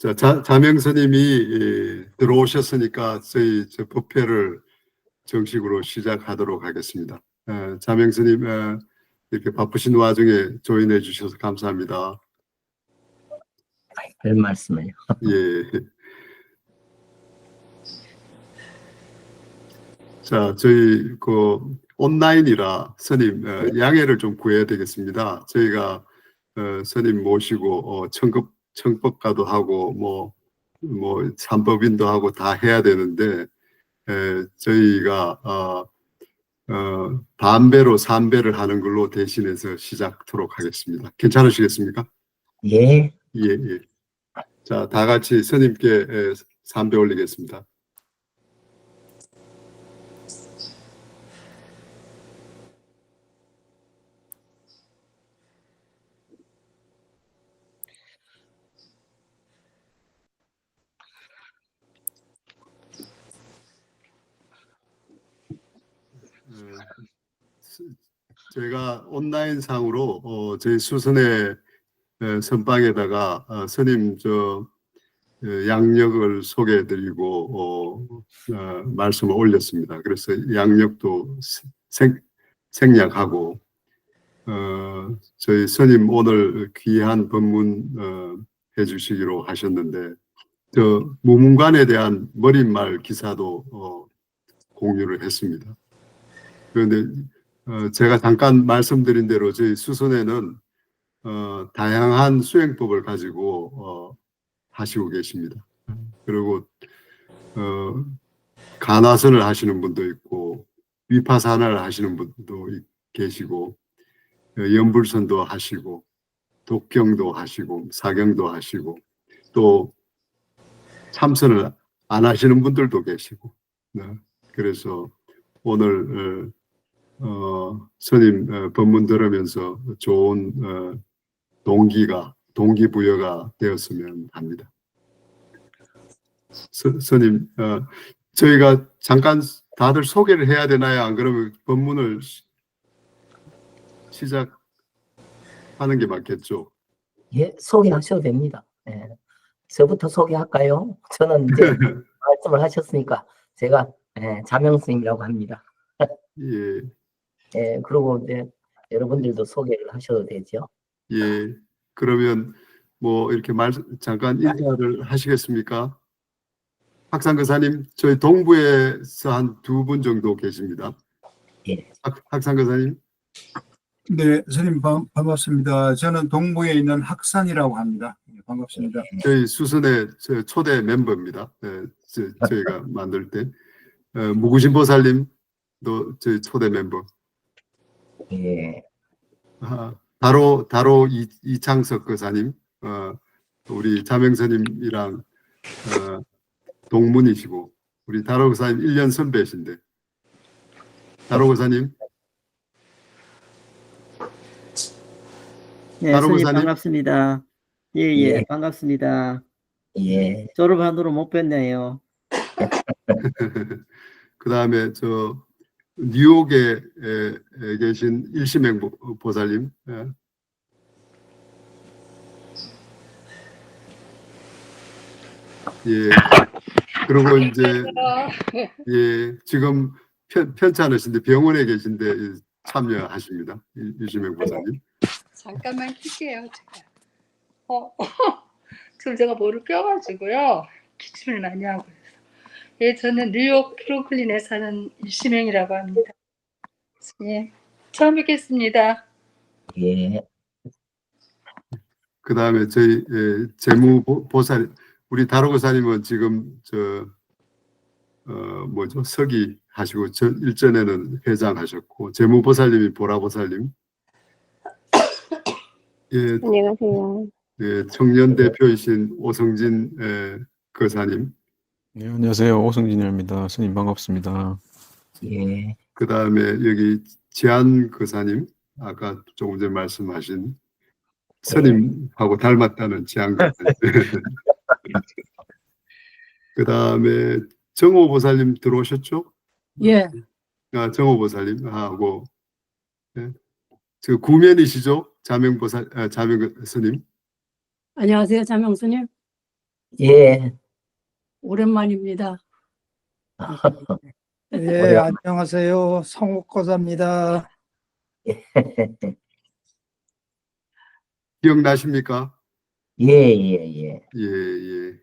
자, 자명 스님이 들어오셨으니까 저희 법회를 정식으로 시작하도록 하겠습니다. 자명 스님, 이렇게 바쁘신 와중에 조인해 주셔서 감사합니다. 별 말씀을요. 예. 자, 저희 온라인이라 스님 양해를 좀 구해야 되겠습니다. 저희가 스님 모시고 청법가도 하고 뭐 산법인도 하고 다 해야 되는데 저희가 반배로 3배를 하는 걸로 대신해서 시작하도록 하겠습니다. 괜찮으시겠습니까? 예. 예. 자, 다 같이 스님께 3배 올리겠습니다. 제가 온라인상으로 저희 수선의 선방에다가 스님 양력을 소개해드리고 말씀을 올렸습니다. 그래서 양력도 생략하고 저희 스님 오늘 귀한 법문 해주시기로 하셨는데 무문관에 대한 머릿말 기사도 공유를 했습니다. 그런데 제가 잠깐 말씀드린 대로 저희 수선에는 다양한 수행법을 가지고 하시고 계십니다. 그리고 간화선을 하시는 분도 있고 위파사나를 하시는 분도 계시고 연불선도 하시고 독경도 하시고 사경도 하시고 또 참선을 안 하시는 분들도 계시고 그래서 오늘 스님 법문 들으면서 좋은 동기부여가 되었으면 합니다. 스님, 저희가 잠깐 다들 소개를 해야 되나요? 안 그러면 법문을 시작하는 게 맞겠죠? 예, 소개하셔도 됩니다. 예. 저부터 소개할까요? 저는 이제 말씀을 하셨으니까 제가 자명 스님이라고 합니다. 예. 예, 그리고 이제 여러분들도 소개를 하셔도 되죠. 예. 그러면 뭐 이렇게 잠깐 인사를 하시겠습니까? 학상근사님, 저희 동부에서 한 2분 정도 계십니다. 예. 학상근사님. 네, 선생님 반갑습니다. 저는 동부에 있는 학산이라고 합니다. 반갑습니다. 저희 수선의 초대 멤버입니다. 저희가 만들 때 무구신보살님도 저희 초대 멤버. 예. 다로 이창석 거사님, 우리 자명스님이랑 동문이시고 우리 다로 거사님 1년 선배신데 다로 거사님. 네, 선생님 반갑습니다. 예, 반갑습니다. 예. 졸업한으로 못 뵀네요. 그 다음에 뉴욕에 계신 일심행 보살님. 예. 그리고 이제 지금 편찮으신데 병원에 계신데 참여하십니다. 일심행 보살님. 잠깐만 킬게요. 제가 뭐를 껴가지고요. 기침을 많이 하고 있어요. 예, 저는 뉴욕 브루클린에 사는 일심행이라고 합니다. 예, 처음 뵙겠습니다. 예. 그 다음에 저희 재무보살 우리 다로고사님은 지금 서기 하시고 일전에는 회장하셨고 재무보살님이 보라보살님. 예, 안녕하세요. 예, 청년 대표이신 오성진 거사님. 네, 안녕하세요. 오성진입니다. 스님 반갑습니다. 예. 그 다음에 여기 지한 거사님, 아까 조금 전에 말씀하신 스님하고 닮았다는 지한 거사님. 그 다음에 정호보살님 들어오셨죠? 예. 정호보살님하고 구면이시죠? 자명 스님. 안녕하세요, 자명스님. 예. 오랜만입니다. 예, 오랜만에. 안녕하세요. 성옥고사입니다. 기억나십니까? 예, 예, 예. 예, 예.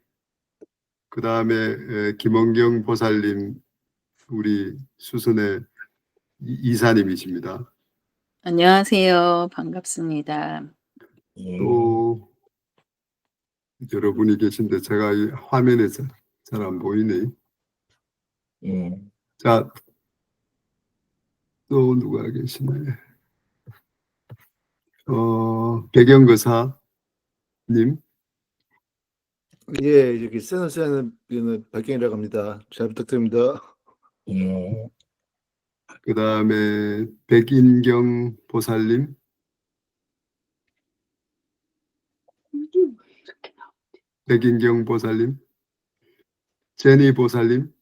그 다음에 김원경 보살님, 우리 수선의 이사님이십니다. 안녕하세요. 반갑습니다. 예. 또 여러분이 계신데 제가 이 화면에 잘 안 보이네. 예. 자, 또 누가 계시네. 배경거사님, 예, 여기 세너스하는 박경이라고 합니다. 잘 부탁드립니다. 예. 그 다음에 백인경 보살님, 백인경 보살님, 제니 보살님,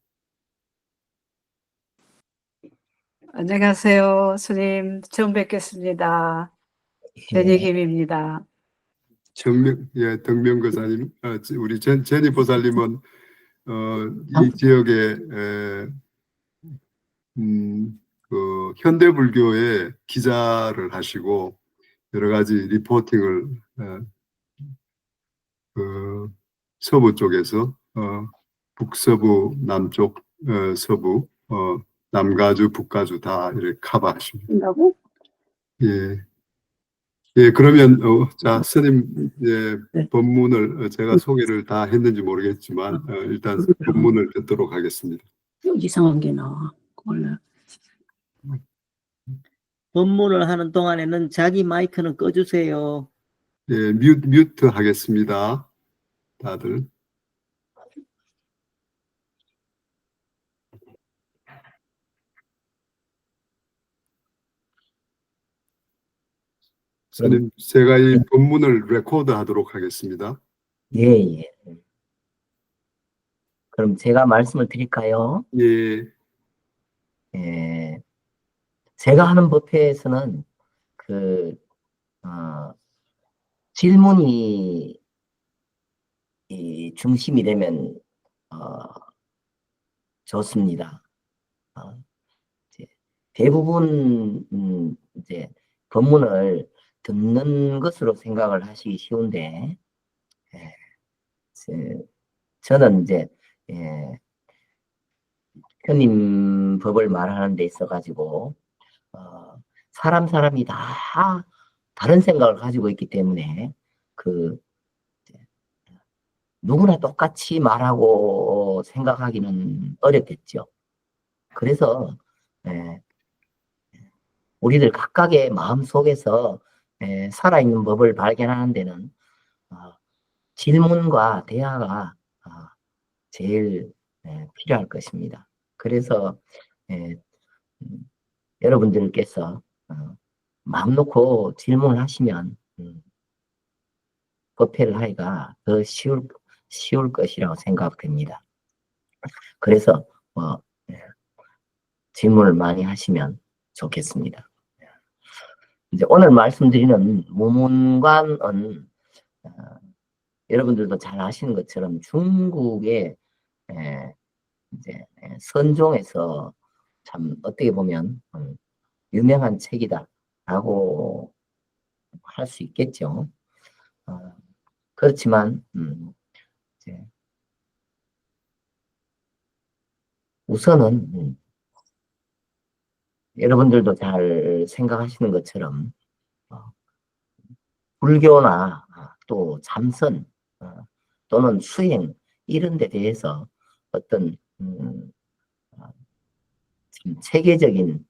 안녕하세요. 스님 처음 뵙겠습니다. 제니김입니다. 덕명거사님, 우리 제니 보살님은 이 지역에 그 현대불교의 기자를 하시고 여러 가지 리포팅을 그 서부 쪽에서 북서부, 남쪽, 서부, 남가주, 북가주 다 이렇게 커버하십니다. 된다고? 예. 예, 그러면 자, 스님 네. 법문을 제가 소개를 다 했는지 모르겠지만 일단 법문을 듣도록 하겠습니다. 이상한 게 나와. 원래. 법문을 하는 동안에는 자기 마이크는 꺼주세요. 예, 뮤트 하겠습니다. 다들. 스님, 제가 이 법문을 레코드 하도록 하겠습니다. 예, 예. 그럼 제가 말씀을 드릴까요? 예, 예. 제가 하는 법회에서는 질문이 이 중심이 되면 좋습니다. 이제 대부분 이제 법문을 듣는 것으로 생각을 하시기 쉬운데, 저는 이제 현임 법을 말하는 데 있어 가지고 사람이 다 다른 생각을 가지고 있기 때문에 누구나 똑같이 말하고 생각하기는 어렵겠죠. 그래서 우리들 각각의 마음 속에서 살아있는 법을 발견하는 데는 질문과 대화가 제일 필요할 것입니다. 그래서 여러분들께서 마음 놓고 질문을 하시면 법회를 하기가 더 쉬울 것이라고 생각됩니다. 그래서 질문을 많이 하시면 좋겠습니다. 이제 오늘 말씀드리는 무문관은 여러분들도 잘 아시는 것처럼 중국의 이제 선종에서 참 어떻게 보면 유명한 책이다라고 할 수 있겠죠. 그렇지만 이제 우선은 여러분들도 잘 생각하시는 것처럼 불교나 또 참선 또는 수행 이런 데 대해서 어떤 체계적인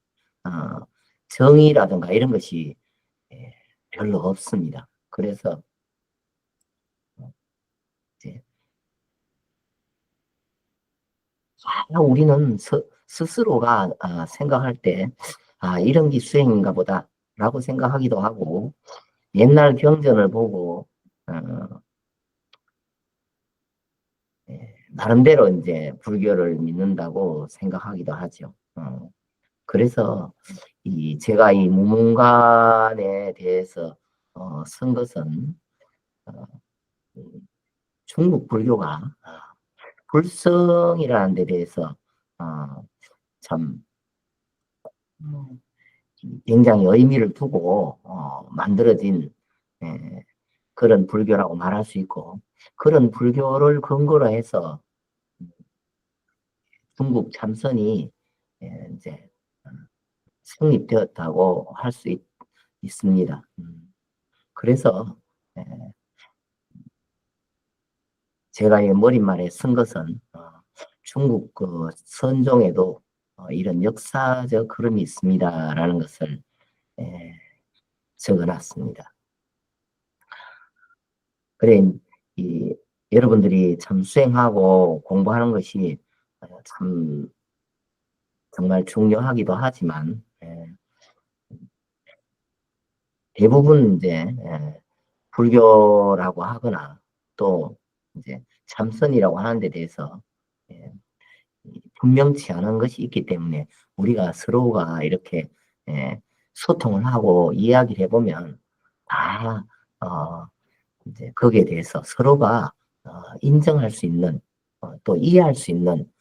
정의라든가 이런 것이 별로 없습니다. 그래서 이제 우리는 스스로가 생각할 때 이런 게 수행인가 보다 라고 생각하기도 하고, 옛날 경전을 보고 나름대로 이제 불교를 믿는다고 생각하기도 하죠. 그래서 제가 이 무문관에 대해서 쓴 것은 중국 불교가 불성이라는 데 대해서 참 굉장히 의미를 두고 만들어진 그런 불교라고 말할 수 있고, 그런 불교를 근거로 해서 중국 참선이 이제 성립되었다고 할 수 있습니다. 그래서 제가 이 머릿말에 쓴 것은 중국 그 선종에도 이런 역사적 흐름이 있습니다라는 것을 적어놨습니다. 그래, 여러분들이 참 수행하고 공부하는 것이 참 정말 중요하기도 하지만 대부분 이제 불교라고 하거나 또 이제 참선이라고 하는 데 대해서 분명치 않은 것이 있기 때문에 우리가 서로가 이렇게 소통을 하고 이야기를 해보면 다 이제 거기에 대해서 서로가 인정할 수 있는 또 이해할 수 있는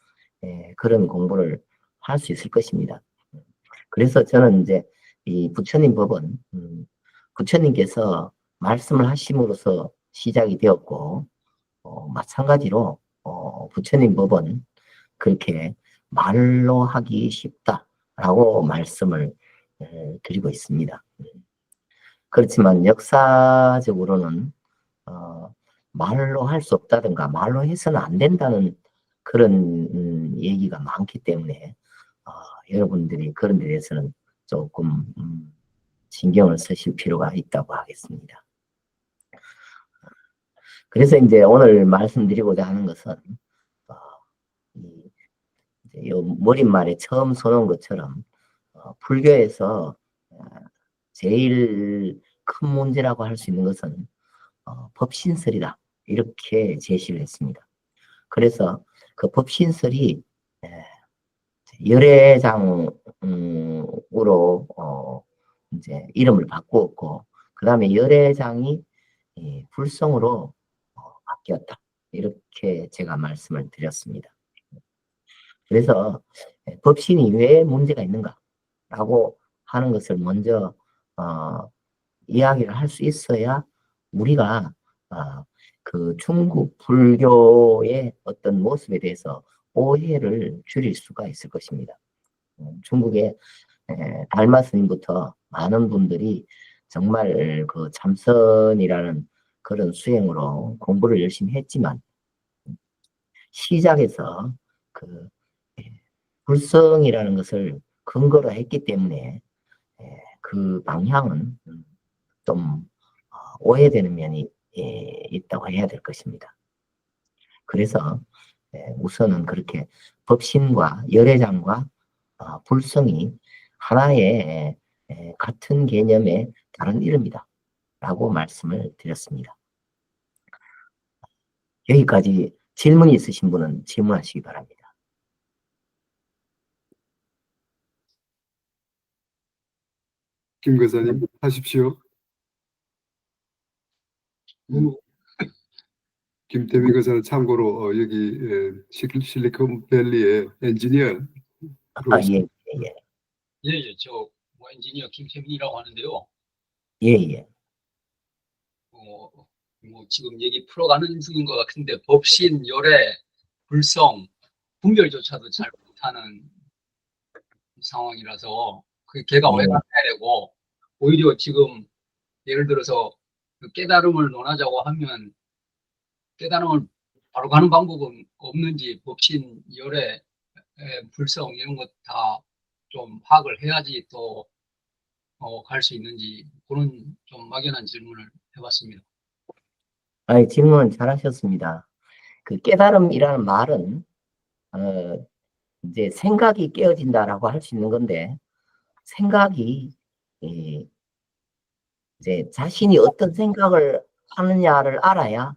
그런 공부를 할 수 있을 것입니다. 그래서 저는 이제 이 부처님 법은 부처님께서 말씀을 하심으로써 시작이 되었고 마찬가지로 부처님 법은 그렇게 말로 하기 쉽다라고 말씀을 드리고 있습니다. 그렇지만 역사적으로는 말로 할 수 없다든가 말로 해서는 안 된다는 그런 얘기가 많기 때문에 여러분들이 그런 데 대해서는 조금 신경을 쓰실 필요가 있다고 하겠습니다. 그래서 이제 오늘 말씀드리고자 하는 것은 이 머릿말에 처음 써놓은 것처럼 불교에서 제일 큰 문제라고 할 수 있는 것은 법신설이다, 이렇게 제시를 했습니다. 그래서 그 법신설이 열애장으로 이제 이름을 바꾸었고, 그 다음에 열애장이 불성으로 바뀌었다, 이렇게 제가 말씀을 드렸습니다. 그래서 법신이 왜 문제가 있는가라고 하는 것을 먼저 이야기를 할 수 있어야 우리가 그 중국 불교의 어떤 모습에 대해서 오해를 줄일 수가 있을 것입니다. 중국의 달마 스님부터 많은 분들이 정말 그 참선이라는 그런 수행으로 공부를 열심히 했지만 시작에서 그 불성이라는 것을 근거로 했기 때문에 그 방향은 좀 오해되는 면이 있다고 해야 될 것입니다. 그래서 우선은 그렇게 법신과 열애장과 불성이 하나의 같은 개념의 다른 이름이다 라고 말씀을 드렸습니다. 여기까지 질문이 있으신 분은 질문하시기 바랍니다. 김 교사님 하십시오. 김태민 교사는 참고로 여기 실리콘밸리의 엔지니어. 예. 예, 저 엔지니어 김태민이라고 하는데요. 예. 뭐 지금 얘기 풀어가는 중인 것 같은데 법신, 열애, 불성, 분별조차도 잘 못하는 상황이라서 그 걔가 왜 가야 되고, 오히려 지금 예를 들어서 그 깨달음을 논하자고 하면 깨달음을 바로 가는 방법은 없는지, 법신, 열애, 불성 이런 것 다 좀 파악을 해야지 또 갈 수 있는지, 그런 좀 막연한 질문을 해봤습니다. 아니, 질문 잘하셨습니다. 그 깨달음이라는 말은 이제 생각이 깨어진다라고 할 수 있는 건데, 생각이 이제 자신이 어떤 생각을 하느냐를 알아야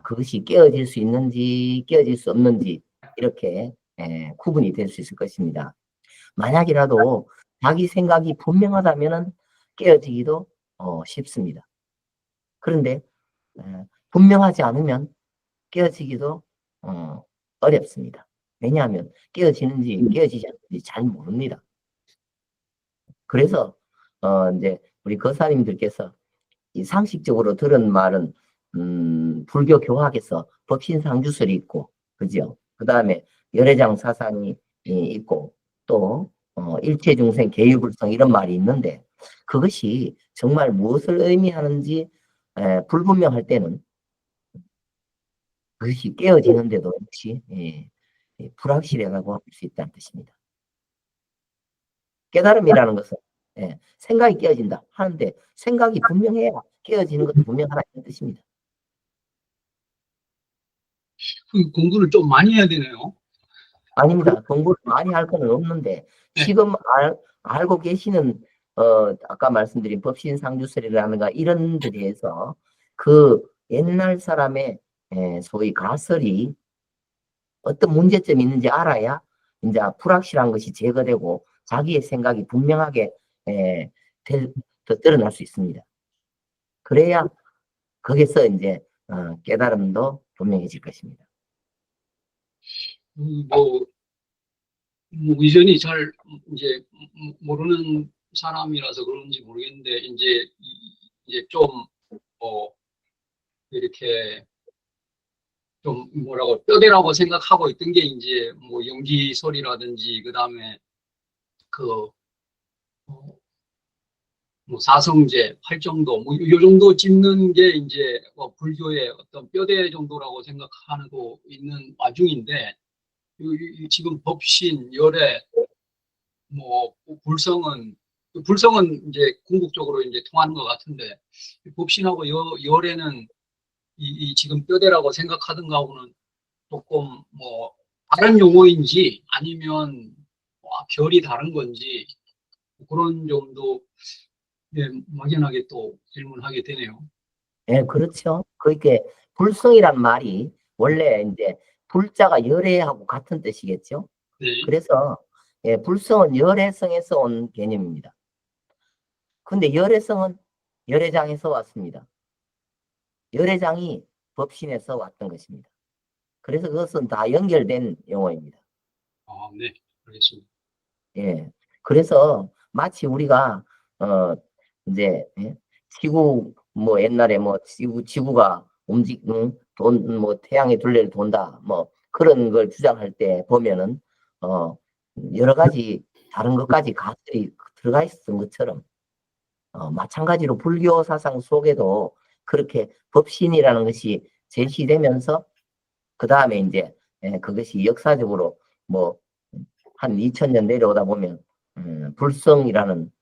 그것이 깨어질 수 있는지 깨어질 수 없는지 이렇게 구분이 될 수 있을 것입니다. 만약이라도 자기 생각이 분명하다면 깨어지기도 쉽습니다. 그런데 분명하지 않으면 깨어지기도 어렵습니다. 왜냐하면 깨어지는지 깨어지지 않는지 잘 모릅니다. 그래서 이제 우리 거사님들께서 이 상식적으로 들은 말은 불교 교학에서 법신상주설이 있고, 그죠? 그 다음에 열애장 사상이 있고, 또 일체중생 계유불성 이런 말이 있는데, 그것이 정말 무엇을 의미하는지 불분명할 때는 그것이 깨어지는데도 역시 불확실하다고 할 수 있다는 뜻입니다. 깨달음이라는 것은 생각이 깨어진다 하는데, 생각이 분명해야 깨어지는 것도 분명하다는 뜻입니다. 그 공부를 좀 많이 해야 되네요. 아닙니다. 공부를 많이 할 건 없는데, 네. 지금 알고 계시는 아까 말씀드린 법신상주설이라든가 이런 데 대해서 그 옛날 사람의 소위 가설이 어떤 문제점이 있는지 알아야 이제 불확실한 것이 제거되고 자기의 생각이 분명하게 더 드러날 수 있습니다. 그래야 거기서 이제 깨달음도 분명해질 것입니다. 뭐 의전이 잘 이제 모르는 사람이라서 그런지 모르겠는데 이제 좀 이렇게 좀 뭐라고 뼈대라고 생각하고 있던 게 이제 뭐 영지설이라든지 그다음에 뭐 사성제, 팔정도 뭐 요 정도 짚는 게 이제 불교의 어떤 뼈대 정도라고 생각하고 있는 와중인데 지금 법신, 열애, 뭐 불성은 이제 궁극적으로 이제 통하는 것 같은데 법신하고 열애는 이 지금 뼈대라고 생각하던 거하고는 조금 뭐 다른 용어인지 아니면 결이 다른 건지 그런 점도 막연하게 또 질문하게 되네요. 네, 그렇죠. 그게 불성이란 말이 원래 이제 불자가 열애하고 같은 뜻이겠죠. 네. 그래서 불성은 열애성에서 온 개념입니다. 근데 열애성은 열애장에서 왔습니다. 열애장이 법신에서 왔던 것입니다. 그래서 그것은 다 연결된 용어입니다. 네, 알겠습니다. 예. 그래서 마치 우리가 이제 지구 뭐 옛날에 뭐 지구가 뭐 태양의 둘레를 돈다 뭐 그런 걸 주장할 때 보면은 여러 가지 다른 것까지 가설이 들어가 있었던 것처럼 마찬가지로 불교 사상 속에도 그렇게 법신이라는 것이 제시되면서 그 다음에 이제 그것이 역사적으로 뭐 한 2000년 내려오다 보면 불성이라는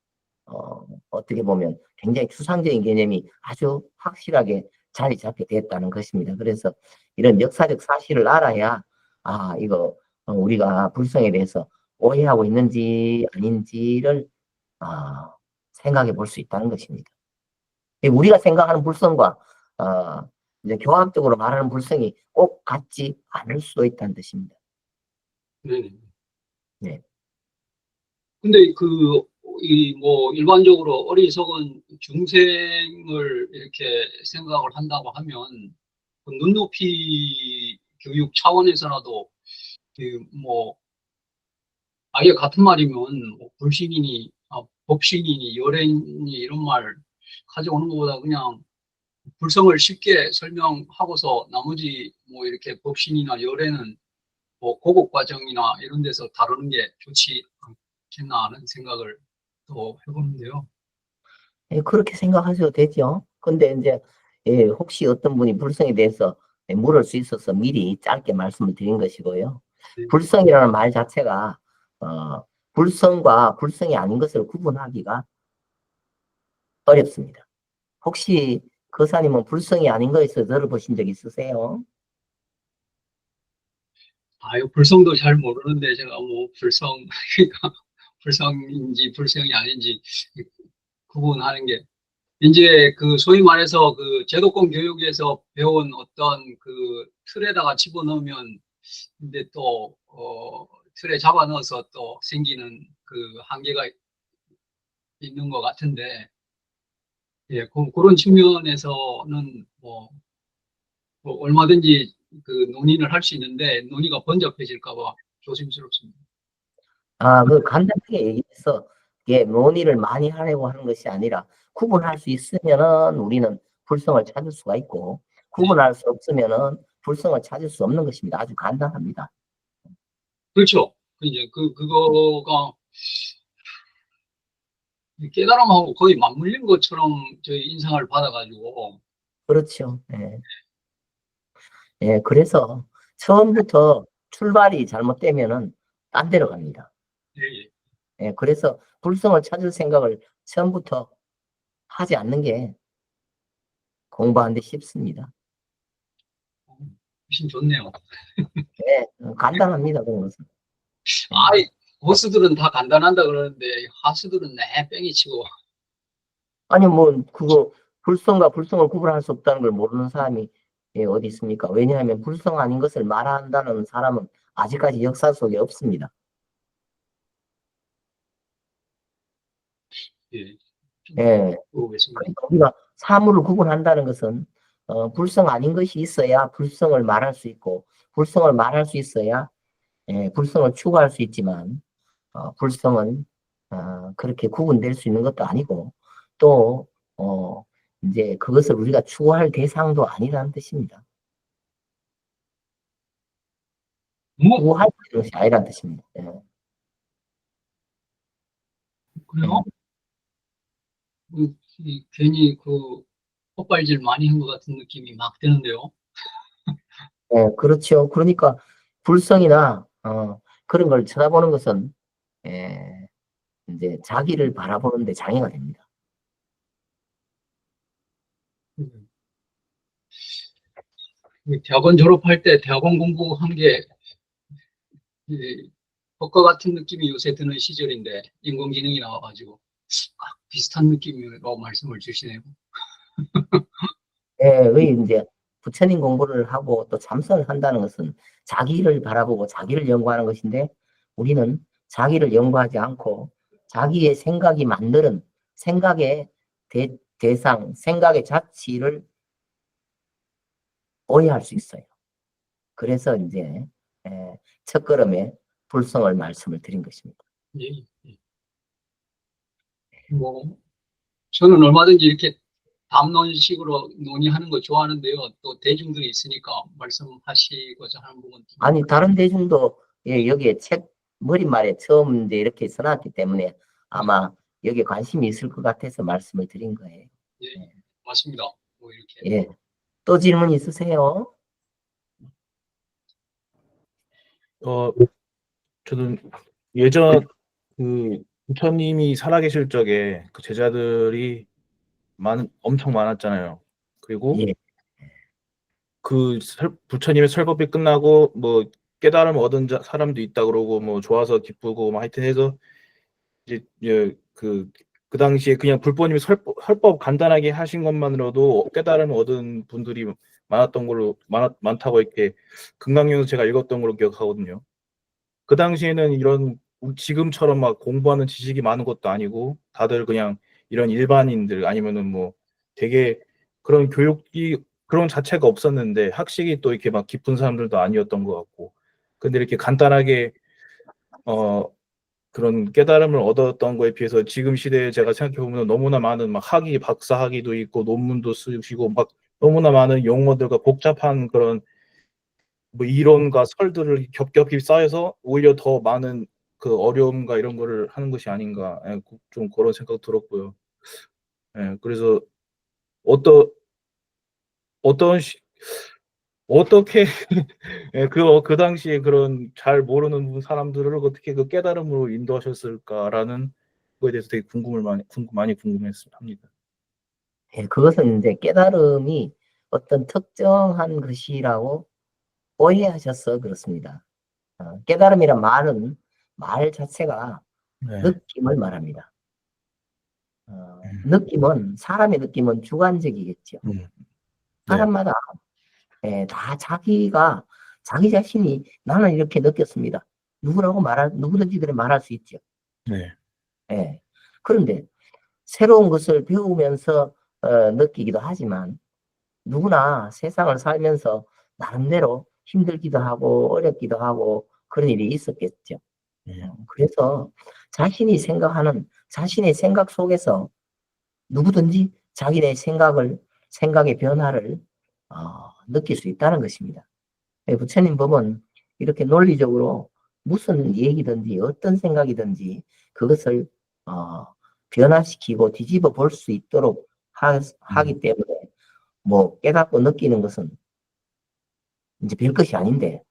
어떻게 보면 굉장히 추상적인 개념이 아주 확실하게 자리 잡게 됐다는 것입니다. 그래서 이런 역사적 사실을 알아야 이거 우리가 불성에 대해서 오해하고 있는지 아닌지를 생각해 볼 수 있다는 것입니다. 우리가 생각하는 불성과 이제 교학적으로 말하는 불성이 꼭 같지 않을 수도 있다는 뜻입니다. 네. 네. 근데 뭐 일반적으로 어리석은 중생을 이렇게 생각을 한다고 하면 그 눈높이 교육 차원에서라도 뭐 아예 같은 말이면 뭐 불신이니 법신이니 열애니 이런 말 가져오는 것보다 그냥 불성을 쉽게 설명하고서 나머지 뭐 이렇게 법신이나 열애는 뭐 고급 과정이나 이런 데서 다루는 게 좋지 않겠나 하는 생각을 또 해보는데요. 그렇게 생각하셔도 되죠. 근데 이제 혹시 어떤 분이 불성에 대해서 물을 수 있어서 미리 짧게 말씀을 드린 것이고요. 네. 불성이라는 말 자체가 불성과 불성이 아닌 것을 구분하기가 어렵습니다. 혹시 거사님은 불성이 아닌 것에서 들어보신 적 있으세요? 불성도 잘 모르는데 제가 뭐 불성인지 불성이 아닌지 구분하는 게 이제 그 소위 말해서 그 제도권 교육에서 배운 어떤 그 틀에다가 집어넣으면 근데 또 틀에 잡아 넣어서 또 생기는 그 한계가 있는 것 같은데 그런 측면에서는 뭐 뭐 얼마든지 그 논의를 할 수 있는데 논의가 번잡해질까 봐 조심스럽습니다. 그 간단하게 얘기해서 이게 논의를 많이 하려고 하는 것이 아니라 구분할 수 있으면은 우리는 불성을 찾을 수가 있고 구분할 수 없으면은 불성을 찾을 수 없는 것입니다. 아주 간단합니다. 그렇죠. 이제 그거가 깨달음하고 거의 맞물린 것처럼 저희 인상을 받아가지고. 그렇죠. 예. 예, 그래서 처음부터 출발이 잘못되면은 딴 데로 갑니다. 예, 예. 예, 그래서 불성을 찾을 생각을 처음부터 하지 않는 게 공부하는데 쉽습니다. 훨씬 좋네요. 예, 간단합니다. 그런 것은. 고수들은 다 간단한다 그러는데 하수들은 내 뺑이 치고. 아니, 뭐, 그거, 불성과 불성을 구분할 수 없다는 걸 모르는 사람이 어디 있습니까? 왜냐하면 불성 아닌 것을 말한다는 사람은 아직까지 역사 속에 없습니다. 예. 예. 보겠습니다. 그러니까 우리가 사물을 구분한다는 것은, 불성 아닌 것이 있어야 불성을 말할 수 있고, 불성을 말할 수 있어야, 불성을 추구할 수 있지만, 불성은, 그렇게 구분될 수 있는 것도 아니고, 또, 이제 그것을 우리가 추구할 대상도 아니라는 뜻입니다. 추구할 수 있는 것이 아니라는 뜻입니다. 예. 그래요? 괜히 헛발질 많이 한 것 같은 느낌이 막 드는데요. 예, 그렇죠. 그러니까 불성이나 그런 걸 쳐다보는 것은 이제 자기를 바라보는데 장애가 됩니다. 대학원 졸업할 때 대학원 공부한 게 헛것 같은 느낌이 요새 드는 시절인데 인공지능이 나와가지고 비슷한 느낌이라고 말씀을 주시네요. 예, 이제 부처님 공부를 하고 또 참선을 한다는 것은 자기를 바라보고 자기를 연구하는 것인데 우리는 자기를 연구하지 않고 자기의 생각이 만드는 생각의 대상, 생각의 자치를 오해할 수 있어요. 그래서 이제 첫걸음에 불성을 말씀을 드린 것입니다. 예, 예. 뭐 저는 얼마든지 이렇게 담론식으로 논의하는 거 좋아하는데요. 또 대중들이 있으니까 말씀하시고자 하는 부분. 아니 다른 대중도 여기에 책 머릿말에 처음 이제 이렇게 써놨기 때문에 아마 여기에 관심이 있을 것 같아서 말씀을 드린 거예요. 예, 맞습니다. 뭐 이렇게. 예. 또 질문 있으세요? 저는 예전 그 부처님이 살아계실 적에 그 제자들이 엄청 많았잖아요. 그리고 예. 부처님의 설법이 끝나고 뭐 깨달음을 얻은 사람도 있다 그러고 뭐 좋아서 기쁘고 뭐 하여튼 해서 이제 그 당시에 그냥 불법님이 설법 간단하게 하신 것만으로도 깨달음을 얻은 분들이 많았던 걸로 많다고 이렇게 금강경에서 제가 읽었던 걸로 기억하거든요. 그 당시에는 이런 지금처럼 막 공부하는 지식이 많은 것도 아니고 다들 그냥 이런 일반인들 아니면은 뭐 되게 그런 교육이 그런 자체가 없었는데 학식이 또 이렇게 막 깊은 사람들도 아니었던 것 같고 근데 이렇게 간단하게 그런 깨달음을 얻었던 거에 비해서 지금 시대에 제가 생각해보면 너무나 많은 막 박사 학위도 있고 논문도 쓰시고 막 너무나 많은 용어들과 복잡한 그런 뭐 이론과 설들을 겹겹이 쌓여서 오히려 더 많은 그 어려움과 이런 거를 하는 것이 아닌가 좀 그런 생각 들었고요. 그래서 어떻게 그 당시에 그런 잘 모르는 사람들을 어떻게 그 깨달음으로 인도하셨을까라는 거에 대해서 되게 많이 궁금했습니다. 예, 그것은 이제 깨달음이 어떤 특정한 것이라고 오해하셔서 그렇습니다. 깨달음이란 말 자체가 느낌을 말합니다. 사람의 느낌은 주관적이겠죠. 사람마다 다 자기 자신이 나는 이렇게 느꼈습니다. 누구든지 그래 말할 수 있죠. 그런데 새로운 것을 배우면서 느끼기도 하지만 누구나 세상을 살면서 나름대로 힘들기도 하고 어렵기도 하고 그런 일이 있었겠죠. 그래서 자신이 생각하는 자신의 생각 속에서 누구든지 자기의 생각의 변화를 느낄 수 있다는 것입니다. 부처님 법은 이렇게 논리적으로 무슨 얘기든지 어떤 생각이든지 그것을 변화시키고 뒤집어 볼 수 있도록 하기 때문에 뭐 깨닫고 느끼는 것은 이제 별 것이 아닌데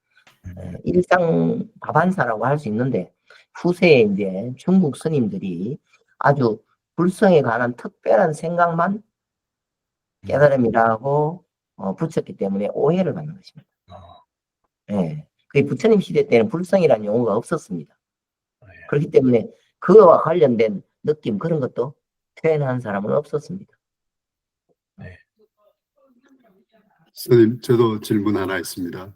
일상 다반사라고 할 수 있는데 후세에 이제 중국 스님들이 아주 불성에 관한 특별한 생각만 깨달음이라고 붙였기 때문에 오해를 받는 것입니다. 예. 그 부처님 시대 때는 불성이라는 용어가 없었습니다. 그렇기 때문에 그와 관련된 느낌 그런 것도 표현한 사람은 없었습니다. 스님, 저도 질문 하나 있습니다.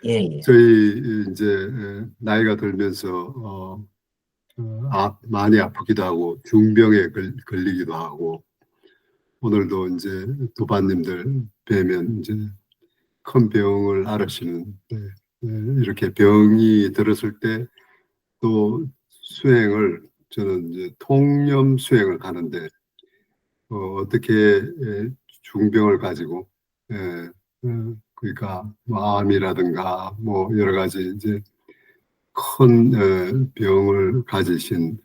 예. 저희 이제 나이가 들면서 많이 아프기도 하고 중병에 걸리기도 하고 오늘도 이제 도반님들 뵈면 이제 큰 병을 앓으시는 이렇게 병이 들었을 때 또 수행을 저는 이제 통념 수행을 가는데 어떻게 중병을 가지고 그러니까 마음이라든가 뭐 여러 가지 이제 큰 병을 가지신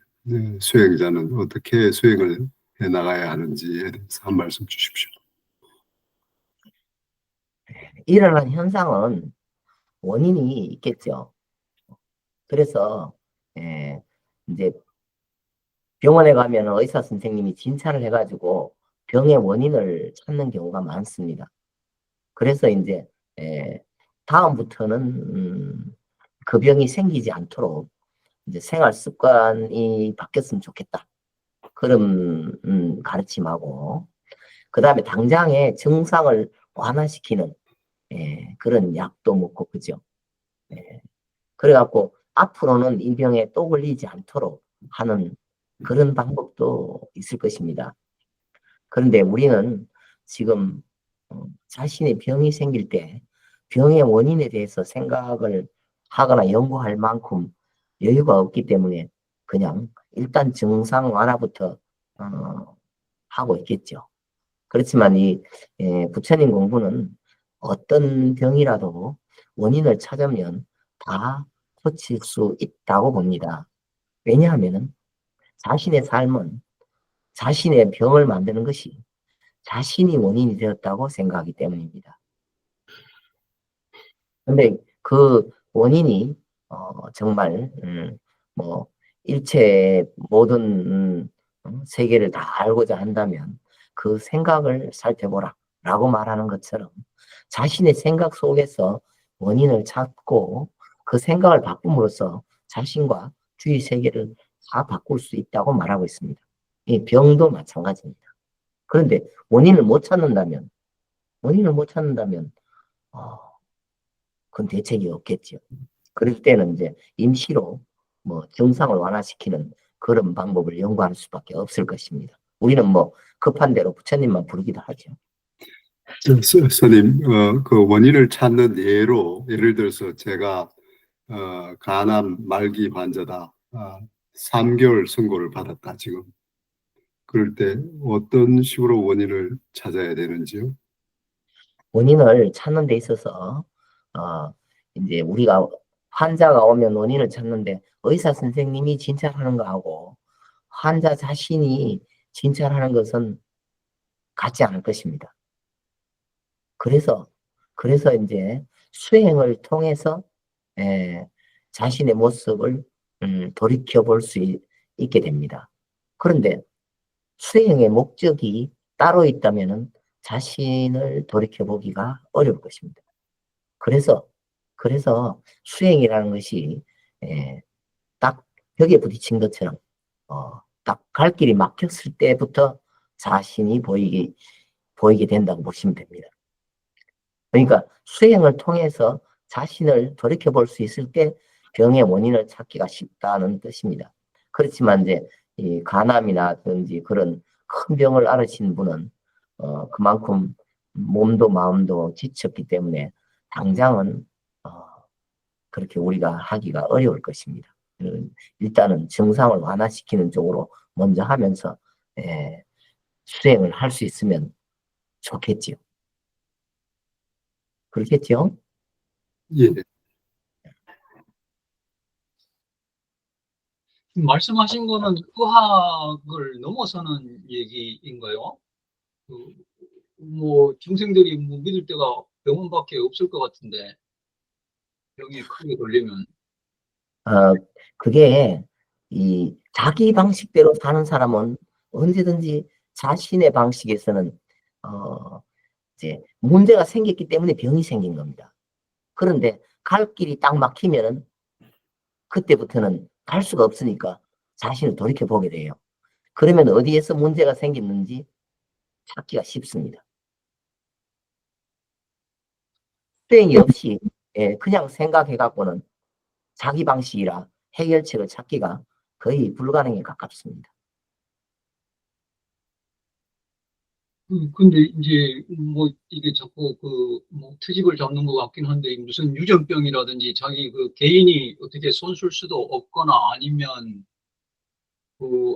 수행자는 어떻게 수행을 해 나가야 하는지에 대해서 한 말씀 주십시오. 일어난 현상은 원인이 있겠죠. 그래서 이제 병원에 가면 의사 선생님이 진찰을 해가지고 병의 원인을 찾는 경우가 많습니다. 그래서 이제 다음부터는 그 병이 생기지 않도록 이제 생활 습관이 바뀌었으면 좋겠다. 그런 가르침하고 그 다음에 당장의 증상을 완화시키는 그런 약도 먹고 그죠. 그래갖고 앞으로는 이 병에 또 걸리지 않도록 하는 그런 방법도 있을 것입니다. 그런데 우리는 지금 자신의 병이 생길 때 병의 원인에 대해서 생각을 하거나 연구할 만큼 여유가 없기 때문에 그냥 일단 증상 완화부터 하고 있겠죠. 그렇지만 이 부처님 공부는 어떤 병이라도 원인을 찾으면 다 고칠 수 있다고 봅니다. 왜냐하면 자신의 삶은 자신의 병을 만드는 것이 자신이 원인이 되었다고 생각하기 때문입니다. 근데 그 원인이 정말 뭐 일체의 모든 세계를 다 알고자 한다면 그 생각을 살펴보라 라고 말하는 것처럼 자신의 생각 속에서 원인을 찾고 그 생각을 바꿈으로써 자신과 주위 세계를 다 바꿀 수 있다고 말하고 있습니다. 이 병도 마찬가지입니다. 그런데 원인을 못 찾는다면 그건 대책이 없겠죠. 그럴 때는 이제 임시로 뭐 증상을 완화시키는 그런 방법을 연구할 수밖에 없을 것입니다. 우리는 뭐 급한 대로 부처님만 부르기도 하죠. 스님, 그 원인을 찾는 예를 들어서 제가 간암 말기 환자다. 3개월 선고를 받았다 지금. 그럴 때 어떤 식으로 원인을 찾아야 되는지요? 원인을 찾는 데 있어서 이제 우리가 환자가 오면 원인을 찾는데 의사 선생님이 진찰하는 거하고 환자 자신이 진찰하는 것은 같지 않을 것입니다. 그래서 이제 수행을 통해서 자신의 모습을 돌이켜 볼 수 있게 됩니다. 그런데 수행의 목적이 따로 있다면은 자신을 돌이켜 보기가 어려울 것입니다. 그래서 수행이라는 것이 딱 벽에 부딪힌 것처럼 딱 갈 길이 막혔을 때부터 자신이 보이게 된다고 보시면 됩니다. 그러니까 수행을 통해서 자신을 돌이켜 볼 수 있을 때 병의 원인을 찾기가 쉽다는 뜻입니다. 그렇지만 이제 이 간암이라든지 그런 큰 병을 앓으신 분은 그만큼 몸도 마음도 지쳤기 때문에 당장은 그렇게 우리가 하기가 어려울 것입니다. 일단은 증상을 완화시키는 쪽으로 먼저 하면서 수행을 할 수 있으면 좋겠지요. 그렇겠죠? 예. 말씀하신 거는 의학을 넘어서는 얘기인가요? 뭐 중생들이 뭐 믿을 데가 병원밖에 없을 것 같은데 병이 크게 걸리면 그게 이 자기 방식대로 사는 사람은 언제든지 자신의 방식에서는 이제 문제가 생겼기 때문에 병이 생긴 겁니다. 그런데 갈 길이 딱 막히면은 그때부터는 갈 수가 없으니까 자신을 돌이켜 보게 돼요. 그러면 어디에서 문제가 생겼는지 찾기가 쉽습니다. 수행이 없이 그냥 생각해 갖고는 자기 방식이라 해결책을 찾기가 거의 불가능에 가깝습니다. 근데 이제 뭐 이게 자꾸 뭐 트집을 잡는 것 같긴 한데 무슨 유전병이라든지 자기 개인이 어떻게 손쓸 수도 없거나 아니면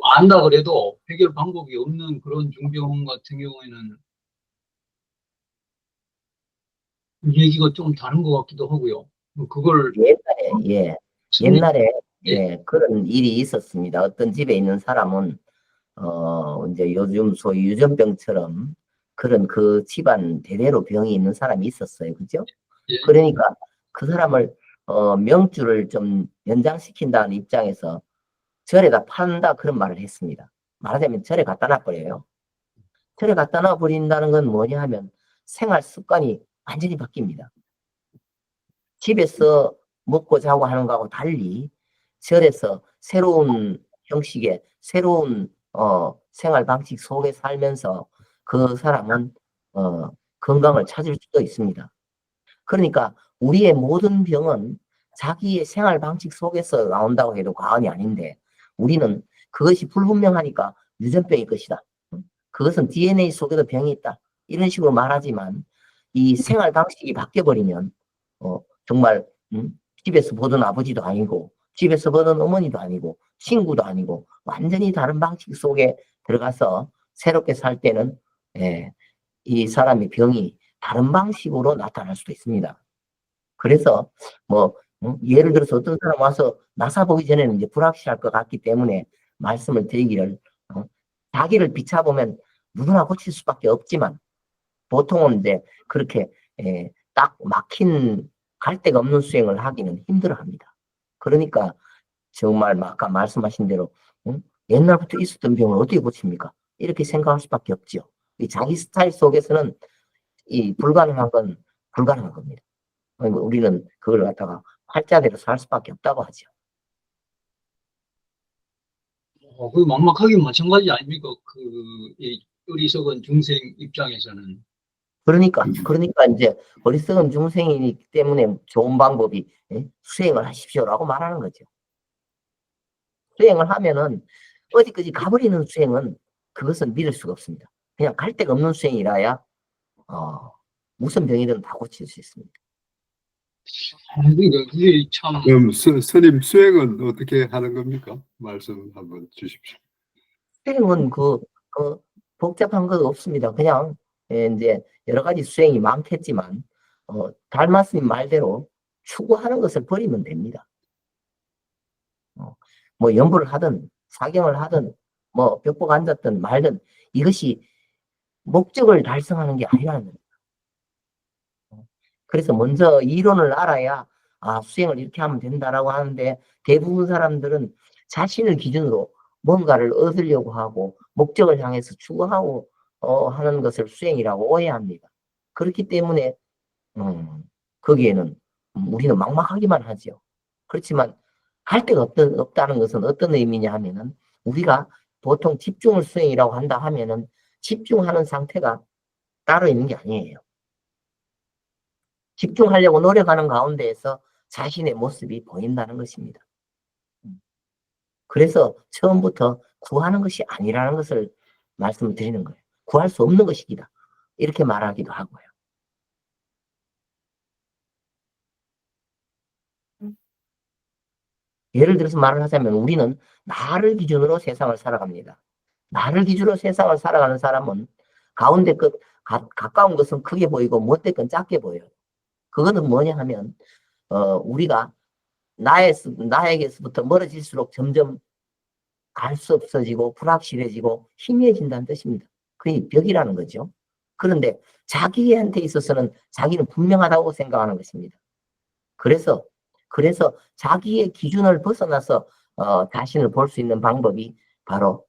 안다 그래도 해결 방법이 없는 그런 중병 같은 경우에는 얘기가 좀 다른 것 같기도 하고요. 그걸 옛날에 예. 그런 일이 있었습니다. 어떤 집에 있는 사람은 이제 요즘 소위 유전병처럼 그런 그 집안 대대로 병이 있는 사람이 있었어요. 그죠? 예. 그러니까 그 사람을 명주를 좀 연장시킨다는 입장에서 절에다 판다 그런 말을 했습니다. 말하자면 절에 갖다 놔버려요. 절에 갖다 놔버린다는 건 뭐냐 하면 생활 습관이 완전히 바뀝니다. 집에서 먹고 자고 하는 거하고 달리 절에서 새로운 형식의 새로운 생활 방식 속에 살면서 그 사람은 건강을 찾을 수도 있습니다. 그러니까 우리의 모든 병은 자기의 생활 방식 속에서 나온다고 해도 과언이 아닌데 우리는 그것이 불분명하니까 유전병일 것이다. 그것은 DNA 속에도 병이 있다. 이런 식으로 말하지만 이 생활 방식이 바뀌어버리면 정말 집에서 보던 아버지도 아니고 집에서 보던 어머니도 아니고 친구도 아니고 완전히 다른 방식 속에 들어가서 새롭게 살 때는 이 사람의 병이 다른 방식으로 나타날 수도 있습니다. 그래서 뭐 예를 들어서 어떤 사람 와서 나사 보기 전에는 이제 불확실할 것 같기 때문에 말씀을 드리기를 자기를 비춰보면 누구나 고칠 수밖에 없지만 보통은 이제 그렇게 딱 막힌 갈 데가 없는 수행을 하기는 힘들어합니다. 그러니까 정말 아까 말씀하신 대로 옛날부터 있었던 병을 어떻게 고칩니까? 이렇게 생각할 수밖에 없죠. 이 자기 스타일 속에서는 이 불가능한 건 불가능한 겁니다. 우리는 그걸 갖다가 활자대로 살 수밖에 없다고 하죠. 그 막막하긴 마찬가지 아닙니까? 이 어리석은 중생 입장에서는. 그러니까 이제 어리석은 중생이기 때문에 좋은 방법이 수행을 하십시오라고 말하는 거죠. 수행을 하면은 어디까지 가버리는 수행은 그것은 믿을 수가 없습니다. 그냥 갈 데가 없는 수행이라야 무슨 병이든 다 고칠 수 있습니다. 이게 참. 그럼 스님 수행은 어떻게 하는 겁니까? 말씀 한번 주십시오. 수행은 복잡한 거 없습니다. 그냥 이제 여러 가지 수행이 많겠지만 달마스님 말대로 추구하는 것을 버리면 됩니다. 뭐 연부를 하든 사경을 하든 뭐 벽보가 앉았든 말든 이것이 목적을 달성하는 게 아니라는 겁니다. 그래서 먼저 이론을 알아야 수행을 이렇게 하면 된다라고 하는데 대부분 사람들은 자신을 기준으로 뭔가를 얻으려고 하고 목적을 향해서 추구하고 하는 것을 수행이라고 오해합니다. 그렇기 때문에 거기에는 우리는 막막하기만 하죠. 그렇지만 할 데가 없다는 것은 어떤 의미냐 하면은 우리가 보통 집중을 수행이라고 한다 하면은 집중하는 상태가 따로 있는 게 아니에요. 집중하려고 노력하는 가운데에서 자신의 모습이 보인다는 것입니다. 그래서 처음부터 구하는 것이 아니라는 것을 말씀을 드리는 거예요. 구할 수 없는 것이기다. 이렇게 말하기도 하고요. 예를 들어서 말을 하자면 우리는 나를 기준으로 세상을 살아갑니다. 나를 기준으로 세상을 살아가는 사람은 가운데 끝, 가까운 것은 크게 보이고 못된 건 작게 보여요. 그거는 뭐냐 하면 우리가 나에게서부터 멀어질수록 점점 알 수 없어지고 불확실해지고 희미해진다는 뜻입니다. 그게 벽이라는 거죠. 그런데 자기한테 있어서는 자기는 분명하다고 생각하는 것입니다. 그래서 자기의 기준을 벗어나서 자신을 볼 수 있는 방법이 바로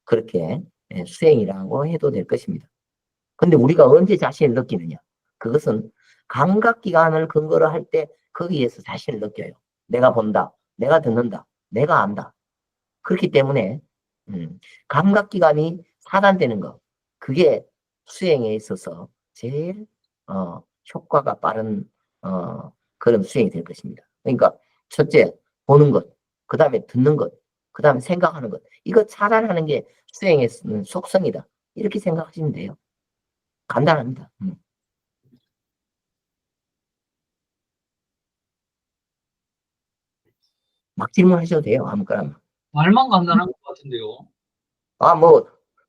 그렇게 수행이라고 해도 될 것입니다. 근데 우리가 언제 자신을 느끼느냐? 그것은 감각기관을 근거로 할 때 거기에서 자신을 느껴요. 내가 본다, 내가 듣는다, 내가 안다. 그렇기 때문에 감각기관이 차단되는 것, 그게 수행에 있어서 제일 효과가 빠른 그런 수행이 될 것입니다. 그러니까 첫째, 보는 것, 그 다음에 듣는 것, 그 다음에 생각하는 것, 이거 차단하는 게 수행의 속성이다. 이렇게 생각하시면 돼요. 간단합니다. 막 질문하셔도 돼요. 아무거나. 말만 간단한 것 같은데요.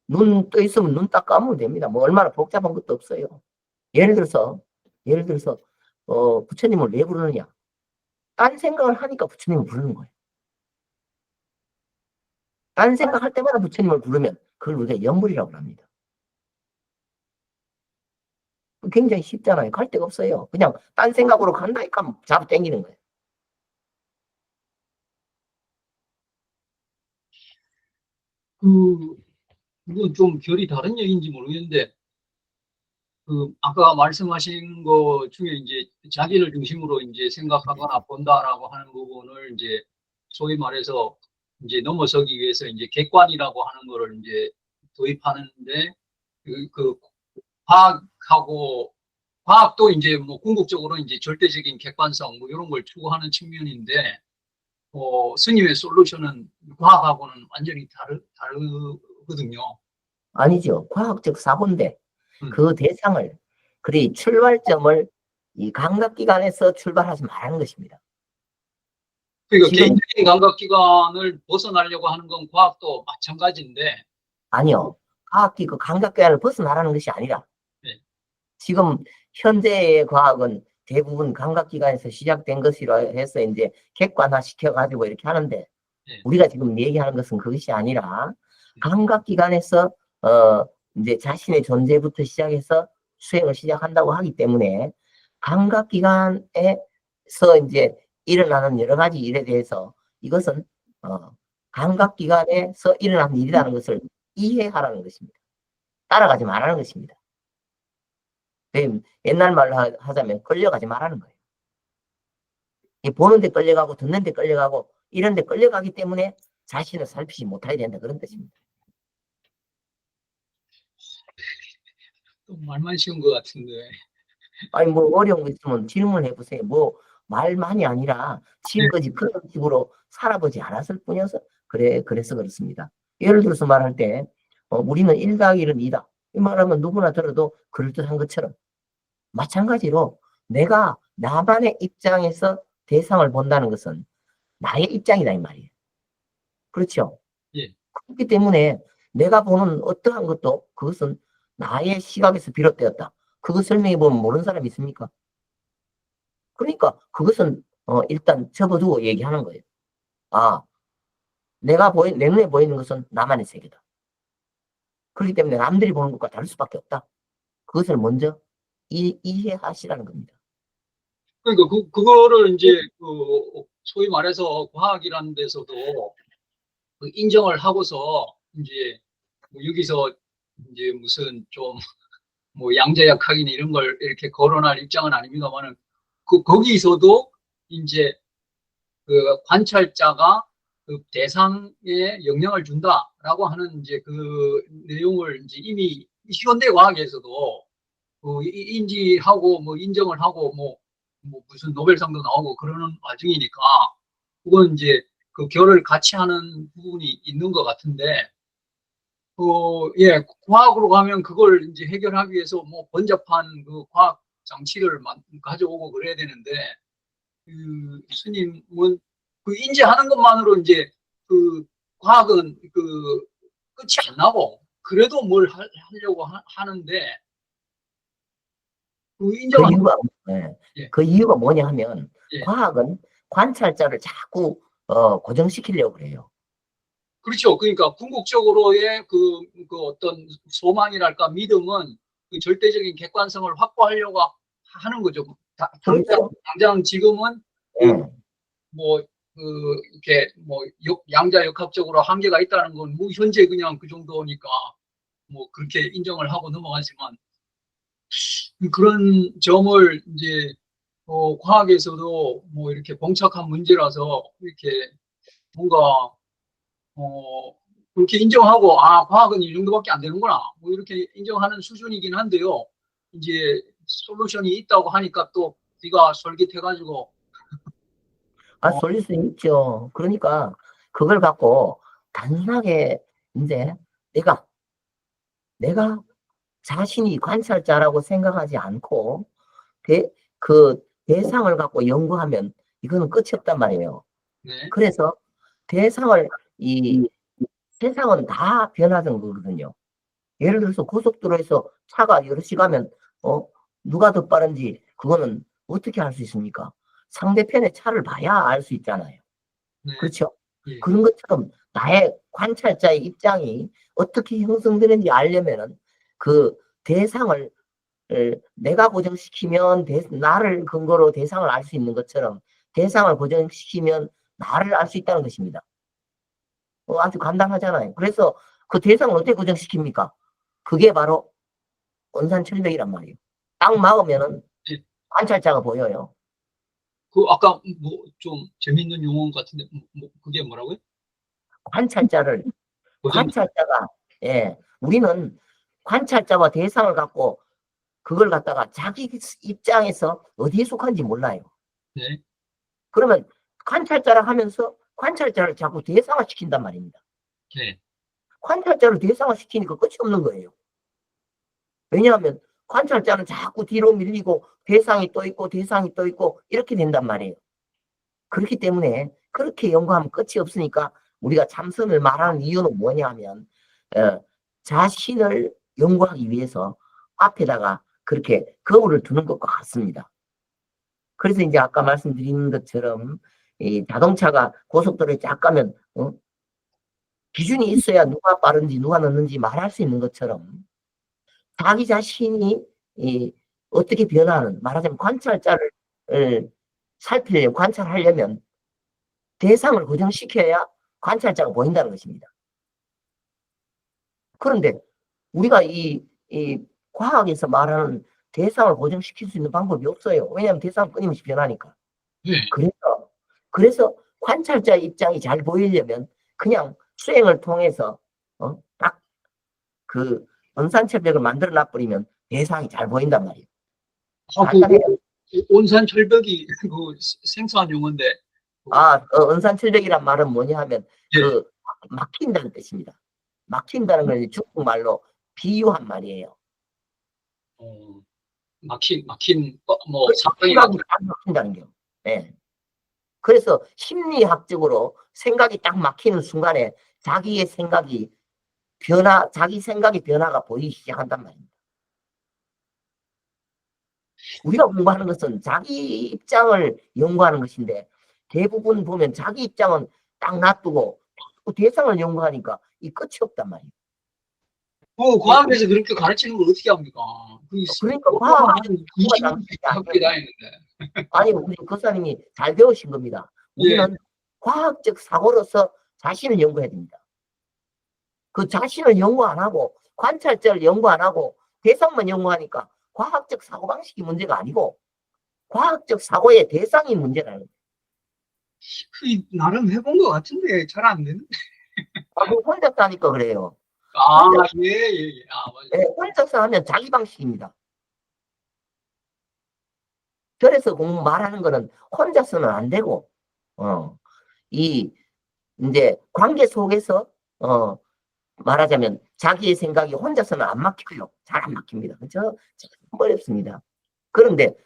눈 떠 있으면 눈 딱 감으면 됩니다. 뭐 얼마나 복잡한 것도 없어요. 예를 들어서 부처님을 왜 부르느냐? 딴 생각을 하니까 부처님을 부르는 거예요. 딴 생각할 때마다 부처님을 부르면 그걸 우리가 염불이라고 합니다. 굉장히 쉽잖아요. 갈 데가 없어요. 그냥 딴 생각으로 간다니까 잡아 당기는 거예요. 이건 좀 결이 다른 얘기인지 모르겠는데, 아까 말씀하신 것 중에 이제 자기를 중심으로 이제 생각하거나 본다라고 하는 부분을 이제 소위 말해서 이제 넘어서기 위해서 이제 객관이라고 하는 거를 이제 도입하는데, 과학도 이제 뭐 궁극적으로 이제 절대적인 객관성 뭐 이런 걸 추구하는 측면인데, 스님의 솔루션은 과학하고는 완전히 다르거든요. 아니죠. 과학적 사고인데 그 대상을, 그리 출발점을 이 감각기관에서 출발하지 말하는 것입니다. 그러니까 지금- 개인적인 감각기관을 벗어나려고 하는 건 과학도 마찬가지인데. 아니요. 그 감각기관을 벗어나라는 것이 아니라 네. 지금 현재의 과학은 대부분 감각기관에서 시작된 것이라 해서 이제 객관화 시켜가지고 이렇게 하는데 네. 우리가 지금 얘기하는 것은 그것이 아니라 감각기관에서 이제 자신의 존재부터 시작해서 수행을 시작한다고 하기 때문에 감각기관에서 이제 일어나는 여러 가지 일에 대해서 이것은 감각기관에서 일어나는 일이라는 것을 이해하라는 것입니다. 따라가지 말라는 것입니다. 옛날 말로 하자면 끌려가지 말라는 거예요. 보는 데 끌려가고 듣는 데 끌려가고 이런 데 끌려가기 때문에 자신을 살피지 못하게 된다, 그런 뜻입니다. 또 말만 쉬운 것 같은데. 아니 뭐 어려운 거 있으면 질문해 보세요. 뭐 말만이 아니라 지금까지 그런 식으로 살아보지 않았을 뿐이어서 그래서 그렇습니다. 예를 들어서 말할 때 우리는 1 더하기 1은 2다. 이 말하면 누구나 들어도 그럴듯한 것처럼 마찬가지로 내가 나만의 입장에서 대상을 본다는 것은 나의 입장이다 이 말이에요. 그렇죠? 예. 그렇기 때문에 내가 보는 어떠한 것도 그것은 나의 시각에서 비롯되었다. 그거 설명해 보면 모르는 사람이 있습니까? 그러니까 그것은 일단 접어두고 얘기하는 거예요. 내 눈에 보이는 것은 나만의 세계다. 그렇기 때문에 남들이 보는 것과 다를 수밖에 없다. 그것을 먼저 이해하시라는 겁니다. 그러니까 그거를 이제 소위 말해서 과학이라는 데서도 인정을 하고서 이제 뭐 여기서 이제 무슨 좀 뭐 양자역학이나 이런 걸 이렇게 거론할 입장은 아닙니다만은 거기서도 이제 관찰자가 대상에 영향을 준다라고 하는 이제 그 내용을 이제 이미 현대 과학에서도 인지하고 뭐 인정을 하고 뭐 무슨 노벨상도 나오고 그러는 와중이니까 그건 이제 그 결을 같이 하는 부분이 있는 것 같은데 예, 과학으로 가면 그걸 이제 해결하기 위해서 뭐 번잡한 그 과학 장치를 가져오고 그래야 되는데, 그 스님은 그 인지하는 것만으로 이제 그 과학은 그 끝이 안 나고, 그래도 뭘 하려고 하는데, 그 그 인정하는, 이유가, 예. 예. 그 이유가 뭐냐 하면, 예. 과학은 관찰자를 자꾸 고정시키려고 그래요. 그렇죠. 그러니까 궁극적으로의 그 어떤 소망이랄까 믿음은 그 절대적인 객관성을 확보하려고 하는 거죠. 그렇죠. 당장 지금은 예. 뭐 이렇게 뭐 양자역학적으로 한계가 있다는 건 뭐 현재 그냥 그 정도니까 뭐 그렇게 인정을 하고 넘어가지만, 그런 점을 이제 과학에서도 뭐 이렇게 봉착한 문제라서 이렇게 뭔가 그렇게 인정하고, 아, 과학은 이 정도밖에 안 되는구나, 뭐 이렇게 인정하는 수준이긴 한데요. 이제 솔루션이 있다고 하니까 또 귀가 솔깃해가지고. 솔루션이 있죠. 그러니까 그걸 갖고 단순하게 이제 내가 자신이 관찰자라고 생각하지 않고 그 대상을 갖고 연구하면 이거는 끝이 없단 말이에요. 네. 그래서 이 세상은 다 변하는 거거든요. 예를 들어서 고속도로에서 차가 여럿이 가면 누가 더 빠른지 그거는 어떻게 알 수 있습니까? 상대편의 차를 봐야 알 수 있잖아요. 네. 그렇죠? 예. 그런 것처럼 나의 관찰자의 입장이 어떻게 형성되는지 알려면은 그 대상을 내가 고정시키면 나를 근거로 대상을 알 수 있는 것처럼 대상을 고정시키면 나를 알 수 있다는 것입니다. 아주 간단하잖아요. 그래서 그 대상을 어떻게 고정시킵니까? 그게 바로 원산철벽이란 말이에요. 딱 막으면은 예. 관찰자가 보여요. 그 아까 뭐 좀 재밌는 용어 같은데, 그게 뭐라고요? 관찰자가 우리는 관찰자와 대상을 갖고 그걸 갖다가 자기 입장에서 어디에 속한지 몰라요. 네. 그러면 관찰자라 하면서 관찰자를 자꾸 대상화 시킨단 말입니다. 네. 관찰자를 대상화 시키니까 끝이 없는 거예요. 왜냐하면 관찰자는 자꾸 뒤로 밀리고 대상이 또 있고 대상이 또 있고 이렇게 된단 말이에요. 그렇기 때문에 그렇게 연구하면 끝이 없으니까 우리가 참선을 말하는 이유는 뭐냐 하면 자신을 연구하기 위해서 앞에다가 그렇게 거울을 두는 것과 같습니다. 그래서 이제 아까 말씀드린 것처럼 이 자동차가 고속도로에 쫙 가면 기준이 있어야 누가 빠른지 누가 늦는지 말할 수 있는 것처럼 자기 자신이 어떻게 변하는, 말하자면 관찰자를 살피려면, 관찰하려면 대상을 고정시켜야 관찰자가 보인다는 것입니다. 그런데 우리가 이 과학에서 말하는 대상을 고정시킬 수 있는 방법이 없어요. 왜냐하면 대상은 끊임없이 변하니까. 네. 그래서 관찰자의 입장이 잘 보이려면 그냥 수행을 통해서 딱 그 원산철벽을 만들어 놔버리면 대상이 잘 보인단 말이에요. 온산철벽이 그 생소한 용어인데. 원산철벽이란 말은 뭐냐 하면 예. 막힌다는 뜻입니다. 막힌다는 걸 중국말로 비유한 말이에요. 막힌 뭐 생각이 딱 막힌다는 게. 네. 그래서 심리학적으로 생각이 딱 막히는 순간에 자기 생각이 변화가 보이기 시작한단 말입니다. 우리가 공부하는 것은 자기 입장을 연구하는 것인데 대부분 보면 자기 입장은 딱 놔두고 대상을 연구하니까 이 끝이 없단 말이에요. 과학에서 그렇게 가르치는 걸 어떻게 합니까? 그러니까 과학은 학교에 다니는데. 아니 우리 교사님이 잘 배우신 겁니다. 우리는 과학적 사고로서 자신을 연구해야 됩니다. 그 자신을 연구 안 하고 관찰자를 연구 안 하고 대상만 연구하니까 과학적 사고방식이 문제가 아니고 과학적 사고의 대상이 문제라는 거예요. 나름 해본 것 같은데 잘 안 되는데. 혼자서 하니까 그래요. 예. 맞아요. 혼자서 하면 자기 방식입니다. 그래서 공부 말하는 거는 혼자서는 안 되고 이제 관계 속에서 말하자면 자기의 생각이 혼자서는 안 막혀요. 잘 안 막힙니다. 그죠? 어렵습니다. 그런데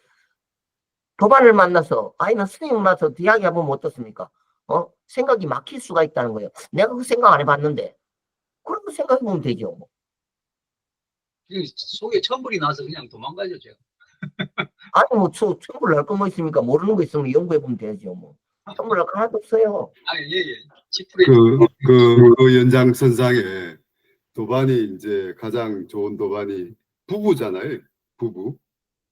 도반을 만나서 아니면 스님을 만나서 이야기해보면 어떻습니까? 생각이 막힐 수가 있다는 거예요. 내가 그 생각 안 해봤는데. 그런 거 생각해보면 되죠. 이 속에 천불이 나서 그냥 도망가죠, 제가. 아니, 뭐, 천불 날 거 뭐 있습니까? 모르는 거 있으면 연구해보면 되죠, 뭐. 천불 날 거 하나도 없어요. 아, 예, 예. 지푸레 그 연장선상에 도반이 이제 가장 좋은 도반이 부부잖아요. 부부.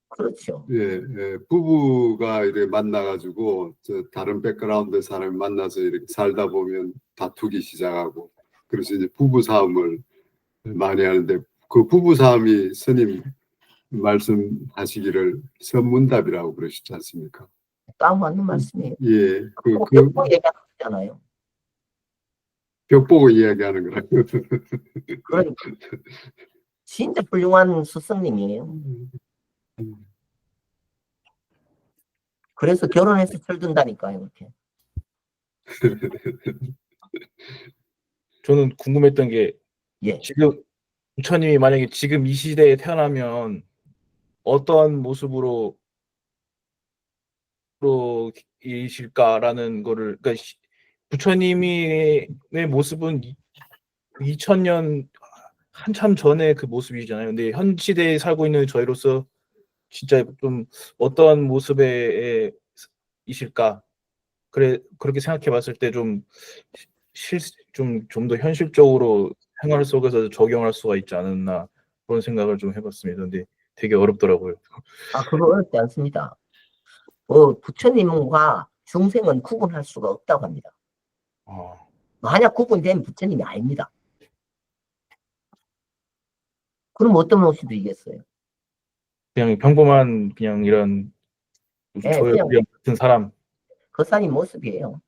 그렇죠. 예, 부부가 이렇게 만나가지고 다른 백그라운드 사람을 만나서 이렇게 살다 보면 다투기 시작하고 그래서 이제 부부 싸움을 많이 하는데 그 부부 싸움이 스님 말씀하시기를 선문답이라고 그러시지 않습니까? 딱 맞는 말씀이에요. 예, 벽보 얘기하잖아요. 벽 보고 이야기하는 거라고. 그러니까 진짜 훌륭한 스승님이에요. 그래서 결혼해서 철든다니까요, 이렇게. 저는 궁금했던 게 예. 지금 부처님이 만약에 지금 이 시대에 태어나면 어떠한 모습으로 이실까라는 거를 그러니까 부처님의 모습은 2000년 한참 전에 그 모습이잖아요. 근데 현 시대에 살고 있는 저희로서 진짜 좀 어떠한 모습의 이실까? 그렇게 생각해 봤을 때 좀 더 현실적으로 생활 속에서 적용할 수가 있지 않았나 그런 생각을 좀 해봤습니다. 근데 되게 어렵더라고요. 그거 어렵지 않습니다. 부처님과 중생은 구분할 수가 없다고 합니다. 만약 구분되면 부처님이 아닙니다. 그럼 어떤 모습이겠어요? 그냥 평범한 그냥 이런 예, 저희 그냥 같은 사람. 그 사람이 모습이에요.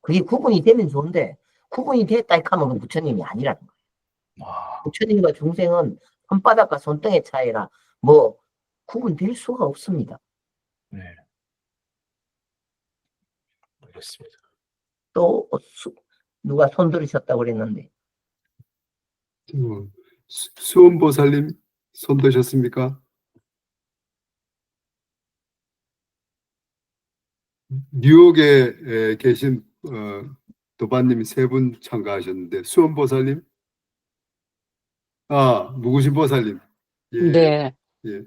그게 구분이 되면 좋은데 구분이 됐다 하면 그 부처님이 아니라는 거예요. 부처님과 중생은 손바닥과 손등의 차이라 뭐 구분될 수가 없습니다. 네. 알겠습니다. 또 누가 손 들으셨다고 그랬는데 수원보살님 손 드셨습니까? 뉴욕에 계신 도반님이 3분 참가하셨는데 수원보살님? 무구신보살님. 예, 네. 예.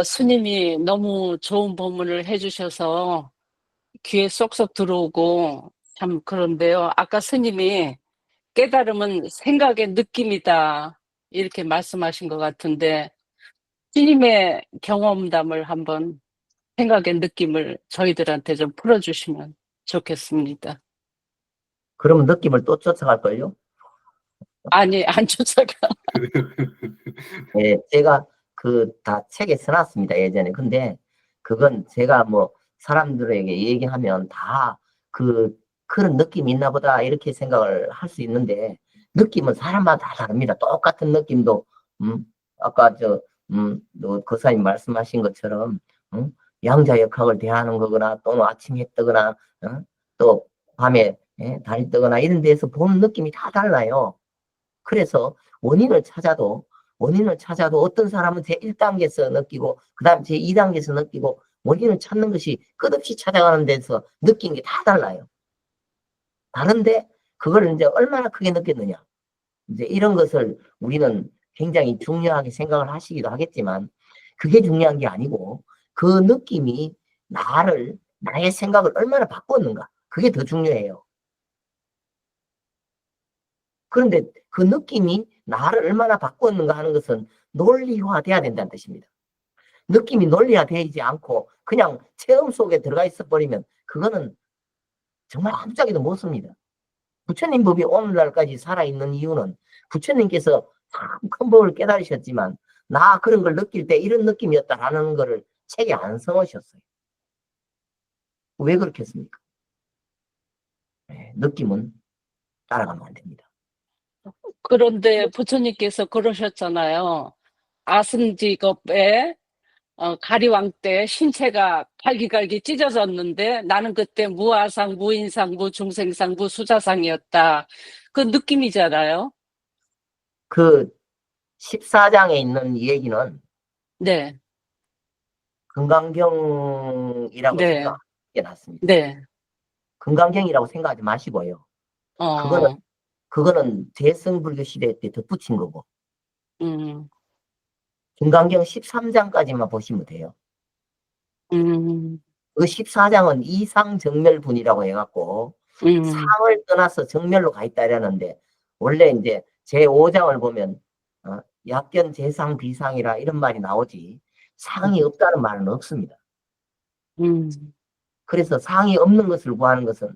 스님이 너무 좋은 법문을 해주셔서 귀에 쏙쏙 들어오고 참 그런데요. 아까 스님이 깨달음은 생각의 느낌이다 이렇게 말씀하신 것 같은데 스님의 경험담을 한번 생각의 느낌을 저희들한테 좀 풀어주시면 좋겠습니다. 그러면 느낌을 또 쫓아갈걸요? 아니, 안 쫓아가. 예, 제가 다 책에 써놨습니다, 예전에. 근데 그건 제가 뭐 사람들에게 얘기하면 다 그런 느낌이 있나 보다 이렇게 생각을 할 수 있는데 느낌은 사람마다 다 다릅니다. 똑같은 느낌도 아까 그 거사님 말씀하신 것처럼 양자역학을 대하는 거거나 또는 아침에 뜨거나 또 밤에 달이 뜨거나 이런 데서 보는 느낌이 다 달라요. 그래서 원인을 찾아도 어떤 사람은 제1단계에서 느끼고 그 다음 제2단계에서 느끼고 원인을 찾는 것이 끝없이 찾아가는 데서 느낀 게 다 달라요. 다른데 그걸 이제 얼마나 크게 느꼈느냐. 이제 이런 것을 우리는 굉장히 중요하게 생각을 하시기도 하겠지만 그게 중요한 게 아니고 그 느낌이 나의 생각을 얼마나 바꿨는가. 그게 더 중요해요. 그런데 그 느낌이 나를 얼마나 바꿨는가 하는 것은 논리화돼야 된다는 뜻입니다. 느낌이 논리화되지 않고 그냥 체험 속에 들어가 있어 버리면 그거는 정말 아무짝에도 못 씁니다. 부처님 법이 오늘날까지 살아있는 이유는 부처님께서 참 큰 법을 깨달으셨지만 나 그런 걸 느낄 때 이런 느낌이었다라는 거를 책에 안 써놓으셨어요. 왜 그렇겠습니까? 느낌은 따라가면 안 됩니다. 그런데 부처님께서 그러셨잖아요. 아승직업에 가리왕 때 신체가 갈기갈기 찢어졌는데 나는 그때 무아상, 무인상, 무중생상, 무수자상이었다. 그 느낌이잖아요. 그 14장에 있는 이 얘기는 네, 금강경이라고 네, 생각하는 게 낫습니다. 네. 금강경이라고 생각하지 마시고요. 어, 그거는 대승불교 시대 때 덧붙인 거고, 음, 금강경 13장까지만 보시면 돼요. 음, 그 14장은 이상정멸분이라고 해갖고, 상을 떠나서 정멸로 가 있다 이러는데, 원래 이제 제5장을 보면, 약견, 재상, 비상이라 이런 말이 나오지, 상이 없다는 말은 없습니다. 그래서 상이 없는 것을 구하는 것은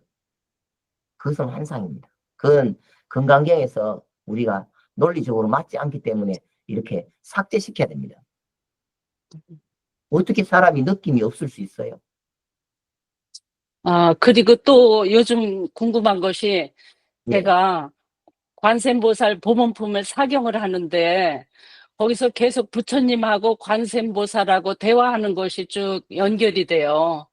그것은 환상입니다. 그건 금강경에서 우리가 논리적으로 맞지 않기 때문에 이렇게 삭제시켜야 됩니다. 어떻게 사람이 느낌이 없을 수 있어요? 그리고 또 요즘 궁금한 것이 예. 제가 관세음보살 보문품을 사경을 하는데 거기서 계속 부처님하고 관세음보살하고 대화하는 것이 쭉 연결이 돼요.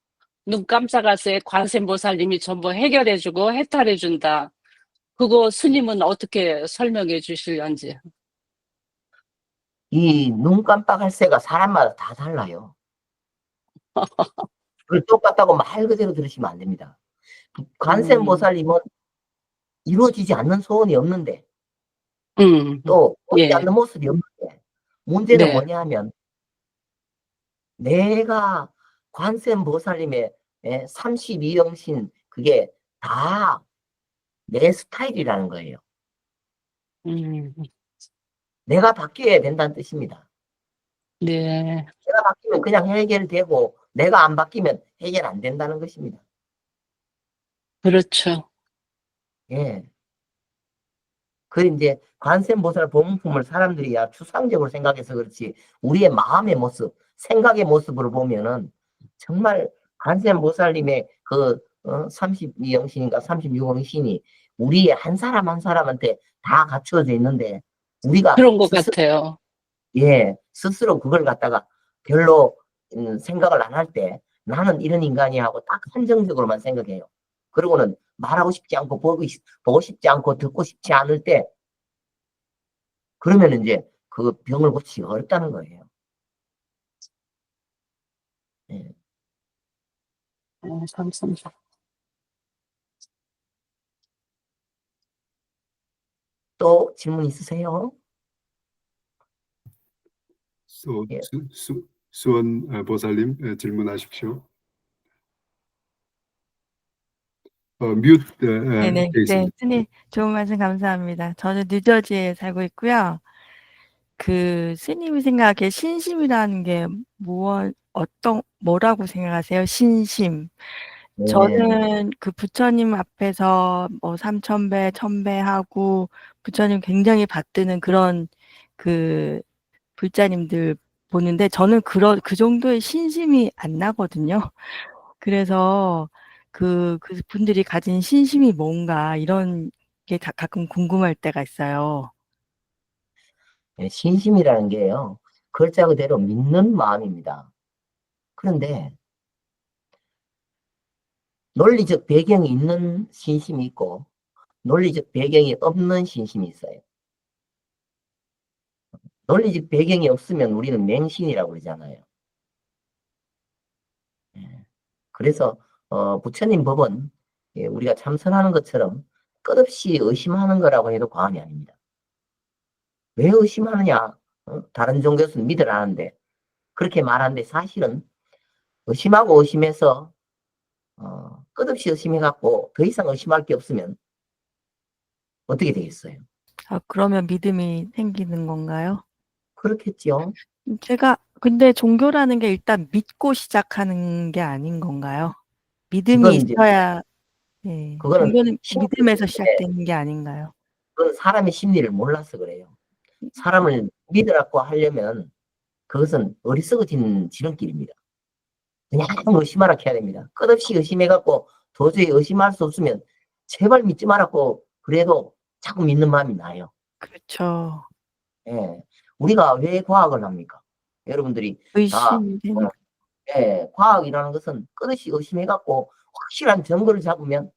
눈 깜짝할 새 관세음보살님이 전부 해결해주고 해탈해준다. 그거 스님은 어떻게 설명해 주실런지. 이 눈 깜빡할 새가 사람마다 다 달라요. 그걸 똑같다고 말 그대로 들으시면 안 됩니다. 관세음보살님은 이루어지지 않는 소원이 없는데 또 보지 예, 않는 모습이 없는데 문제는 네, 뭐냐 하면 내가 관세음보살님의 32영신 그게 다 내 스타일이라는 거예요. 내가 바뀌어야 된다는 뜻입니다. 네, 내가 바뀌면 그냥 해결되고 내가 안 바뀌면 해결 안 된다는 것입니다. 그렇죠. 예. 그 이제 관세음보살 보문품을 사람들이 야 추상적으로 생각해서 그렇지 우리의 마음의 모습, 생각의 모습으로 보면은 정말 관세음보살님의 그 32영신인가 36영신이 우리의 한 사람 한 사람한테 다 갖춰져 있는데 우리가 그런 것 같아요. 스스로 그걸 갖다가 별로 생각을 안 할 때 나는 이런 인간이야 하고 딱 한정적으로만 생각해요. 그러고는 말하고 싶지 않고 보고 싶지 않고 듣고 싶지 않을 때 그러면 이제 그 병을 고치기가 어렵다는 거예요. 예. 감사합니다. 또 질문 있으세요? 예. 수원 보살님 질문하십시오. 뮤트 네네. 돼 있습니다. 스님, 좋은 말씀 감사합니다. 저는 뉴저지에 살고 있고요. 그 스님이 생각하기에 신심이라는 게 뭐라고 생각하세요? 신심. 저는 그 부처님 앞에서 뭐 3000배, 1000배 하고 부처님 굉장히 받드는 그런 그 불자님들 보는데 저는 그 정도의 신심이 안 나거든요. 그래서 그 분들이 가진 신심이 뭔가 이런 게 가끔 궁금할 때가 있어요. 신심이라는 게요. 글자 그대로 믿는 마음입니다. 그런데 논리적 배경이 있는 신심이 있고 논리적 배경이 없는 신심이 있어요. 논리적 배경이 없으면 우리는 맹신이라고 그러잖아요. 그래서 부처님 법은 우리가 참선하는 것처럼 끝없이 의심하는 거라고 해도 과언이 아닙니다. 왜 의심하느냐? 다른 종교에서는 믿으라는데 그렇게 말하는데 사실은 의심하고 의심해서 끝없이 의심해갖고 더 이상 의심할 게 없으면 어떻게 되겠어요? 그러면 믿음이 생기는 건가요? 그렇겠죠. 근데 종교라는 게 일단 믿고 시작하는 게 아닌 건가요? 믿음이 그건 이제 있어야, 네. 그거는 종교는 심리 믿음에서 때문에 시작되는 게 아닌가요? 그건 사람의 심리를 몰라서 그래요. 사람을 믿으라고 하려면 그것은 어리석어진 지름길입니다. 그냥 의심하라 해야 됩니다. 끝없이 의심해갖고 도저히 의심할 수 없으면 제발 믿지 말라고 그래도 자꾸 믿는 마음이 나요. 그렇죠. 예. 우리가 왜 과학을 합니까? 여러분들이 다 의심이 되니까. 예, 과학이라는 것은 끝없이 의심해갖고 확실한 증거를 잡으면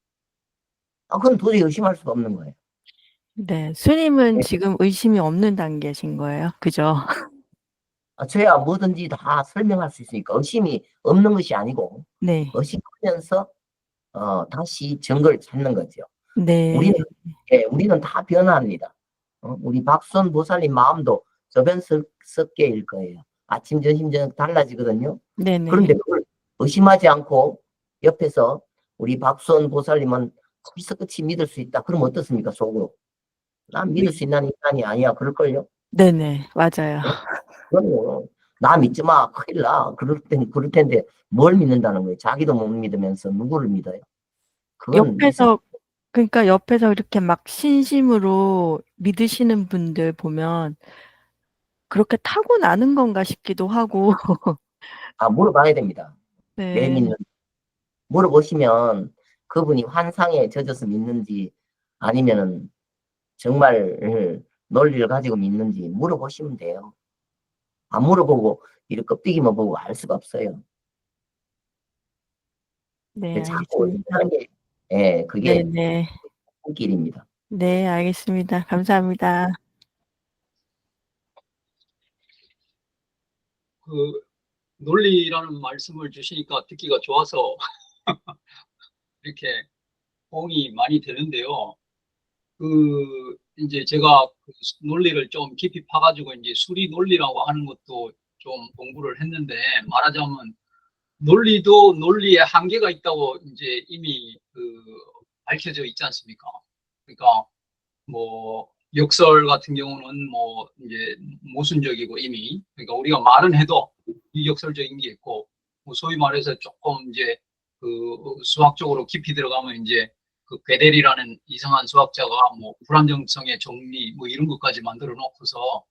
그건 도저히 의심할 수가 없는 거예요. 네, 스님은 네. 지금 의심이 없는 단계신 거예요. 그죠? 저야 뭐든지 다 설명할 수 있으니까 의심이 없는 것이 아니고 네. 의심하면서 다시 증거를 찾는 거죠. 네. 우리는 다 변화합니다. 우리 박수원 보살님 마음도 저변 섞개일 거예요. 아침, 점심, 저녁 달라지거든요. 네네. 그런데 그걸 의심하지 않고 옆에서 우리 박수원 보살님은 끝이 믿을 수 있다. 그럼 어떻습니까? 속으로. 난 믿을 수 있는 인간이 아니야. 그럴걸요? 네네. 맞아요. 그럼요. 나 믿지 마. 큰일 나. 그럴 텐데 뭘 믿는다는 거예요? 자기도 못 믿으면서 누구를 믿어요? 그건 그러니까 옆에서 이렇게 막 신심으로 믿으시는 분들 보면 그렇게 타고나는 건가 싶기도 하고. 물어봐야 됩니다. 왜 네. 믿는? 물어보시면 그분이 환상에 젖어서 믿는지 아니면은 정말 논리를 가지고 믿는지 물어보시면 돼요. 안 물어보고 이렇게 껍데기만 보고 알 수가 없어요. 네, 자꾸 알겠습니다. 하는 게 그게 네네. 길입니다. 네, 알겠습니다. 감사합니다. 그 논리라는 말씀을 주시니까 듣기가 좋아서 이렇게 호응이 많이 되는데요. 이제 제가 그 논리를 좀 깊이 파가지고 이제 수리 논리라고 하는 것도 좀 공부를 했는데, 말하자면 논리도 논리에 한계가 있다고 이제 이미 밝혀져 있지 않습니까? 그러니까 뭐 역설 같은 경우는 뭐 이제 모순적이고 이미, 그러니까 우리가 말은 해도 비역설적인 게 있고, 뭐 소위 말해서 조금 이제 수학적으로 깊이 들어가면 이제 괴델이라는 이상한 수학자가 뭐 불안정성의 정리 뭐 이런 것까지 만들어 놓고서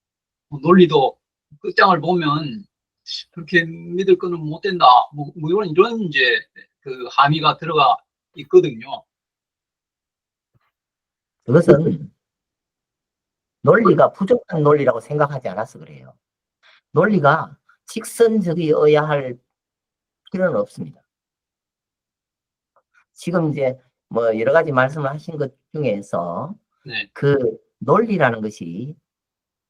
뭐 논리도 끝장을 보면 그렇게 믿을 거는 못 된다. 뭐 이런 이제 함의가 들어가 있거든요. 그것은 논리가 부족한 논리라고 생각하지 않아서 그래요. 논리가 직선적이어야 할 필요는 없습니다. 지금 이제 뭐 여러 가지 말씀을 하신 것 중에서 네. 그 논리라는 것이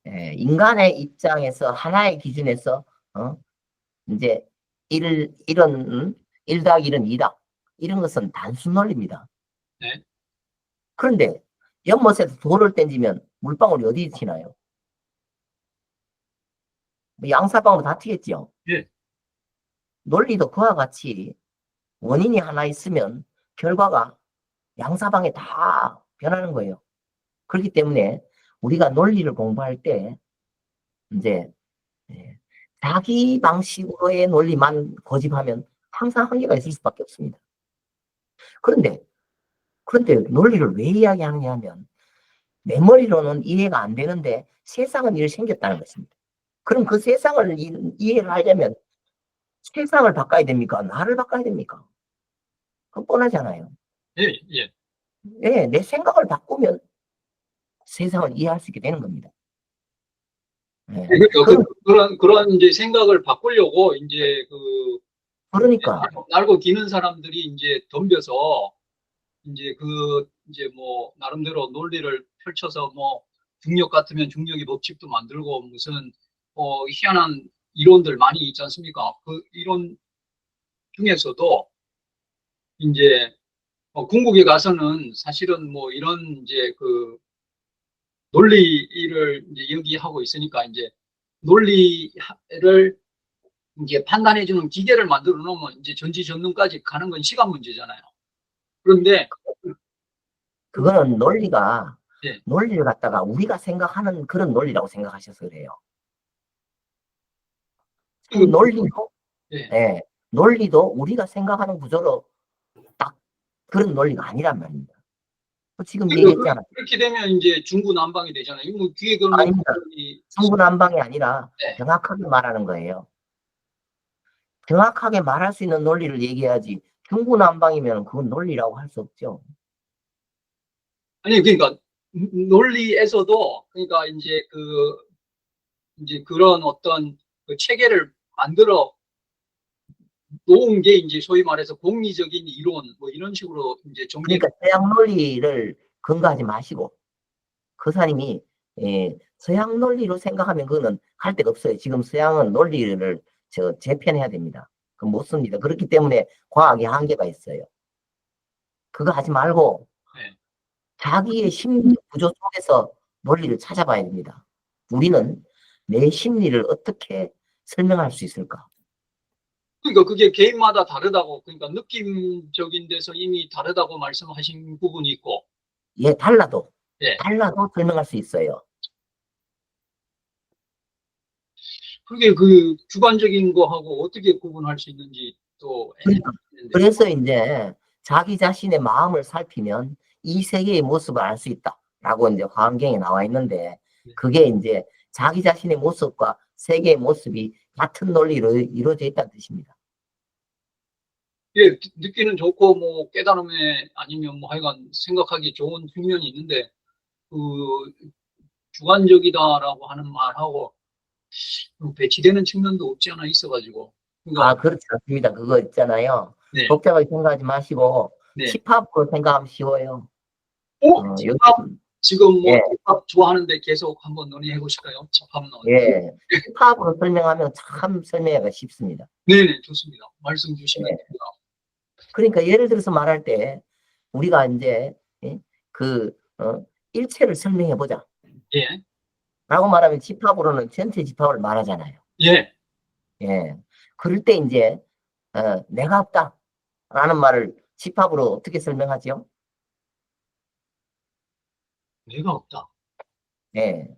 인간의 입장에서 하나의 기준에서 이제 1 더하기 1은 2다. 이런 것은 단순 논리입니다. 네. 그런데 연못에서 돌을 던지면 물방울이 어디 튀나요? 양사방으로 다 튀겠죠. 예. 논리도 그와 같이 원인이 하나 있으면 결과가 양사방에 다 변하는 거예요. 그렇기 때문에 우리가 논리를 공부할 때 이제 자기 방식으로의 논리만 고집하면 항상 한계가 있을 수밖에 없습니다. 그런데 논리를 왜 이야기하느냐 하면 내 머리로는 이해가 안 되는데 세상은 이렇게 생겼다는 것입니다. 그럼 그 세상을 이해를 하려면 세상을 바꿔야 됩니까? 나를 바꿔야 됩니까? 그건 뻔하잖아요. 예, 예. 네, 내 생각을 바꾸면 세상을 이해할 수 있게 되는 겁니다. 네. 그런 이제 생각을 바꾸려고 이제 그러니까 날고 기는 사람들이 이제 덤벼서 이제 이제 뭐 나름대로 논리를 펼쳐서 뭐 중력 같으면 중력의 법칙도 만들고 무슨 희한한 이론들 많이 있지 않습니까? 그 이론 중에서도 이제 궁극에 가서는 사실은 뭐 이런 이제 논리를 이제 여기하고 있으니까 이제 논리를 이제 판단해주는 기계를 만들어 놓으면 이제 전지전능까지 가는 건 시간 문제잖아요. 그런데 그거는 논리가 예. 논리를 갖다가 우리가 생각하는 그런 논리라고 생각하셔서 그래요. 논리도 예. 논리도 우리가 생각하는 구조로 딱 그런 논리가 아니란 말입니다. 지금 얘기했잖아요. 그렇게 되면 이제 중구난방이 되잖아요. 뭐 뒤에 아닙니다. 중구난방이 아니라 네. 정확하게 말하는 거예요. 정확하게 말할 수 있는 논리를 얘기해야지 중구난방이면 그건 논리라고 할 수 없죠. 아니 그러니까 논리에서도 그러니까 이제 이제 그런 어떤 그 체계를 만들어 놓은 게 이제 소위 말해서 공리적인 이론 뭐 이런 식으로 이제 정리. 그러니까 서양 논리를 근거하지 마시고 거사님이 서양 논리로 생각하면 그거는 갈 데가 없어요. 지금 서양은 논리를 재편해야 됩니다. 그 못 씁니다. 그렇기 때문에 과학의 한계가 있어요. 그거 하지 말고 네. 자기의 심리 구조 속에서 논리를 찾아봐야 됩니다. 우리는 내 심리를 어떻게 설명할 수 있을까? 그러니까 그게 개인마다 다르다고, 그러니까 느낌적인 데서 이미 다르다고 말씀하신 부분이 있고. 예, 달라도 예. 설명할 수 있어요. 그게 그 주관적인 거하고 어떻게 구분할 수 있는지 또 애매한데. 그래서 이제 자기 자신의 마음을 살피면 이 세계의 모습을 알 수 있다라고 이제 화엄경에 나와 있는데, 그게 이제 자기 자신의 모습과 세계의 모습이 같은 논리로 이루어져 있다는 뜻입니다. 예, 느끼는 좋고 뭐 깨달음에 아니면 뭐 하여간 생각하기 좋은 측면이 있는데, 그 주관적이다라고 하는 말하고 배치되는 측면도 없지 않아 있어가지고. 그러니까 그렇지 않습니다. 그거 있잖아요. 네. 복잡하게 생각하지 마시고 네. 집합으로 생각하면 쉬워요. 집합 지금 뭐 예. 집합 좋아하는데 계속 한번 논의해 보실까요? 집합론. 예, 집합으로 설명하면 참 설명하기가 쉽습니다. 네네, 좋습니다. 말씀 주시면 네. 됩니다. 그러니까 예를 들어서 말할 때 우리가 이제 일체를 설명해 보자 예. 라고 말하면 집합으로는 전체 집합을 말하잖아요. 예. 예. 그럴 때 이제 내가 없다 라는 말을 집합으로 어떻게 설명하죠? 내가 없다. 예.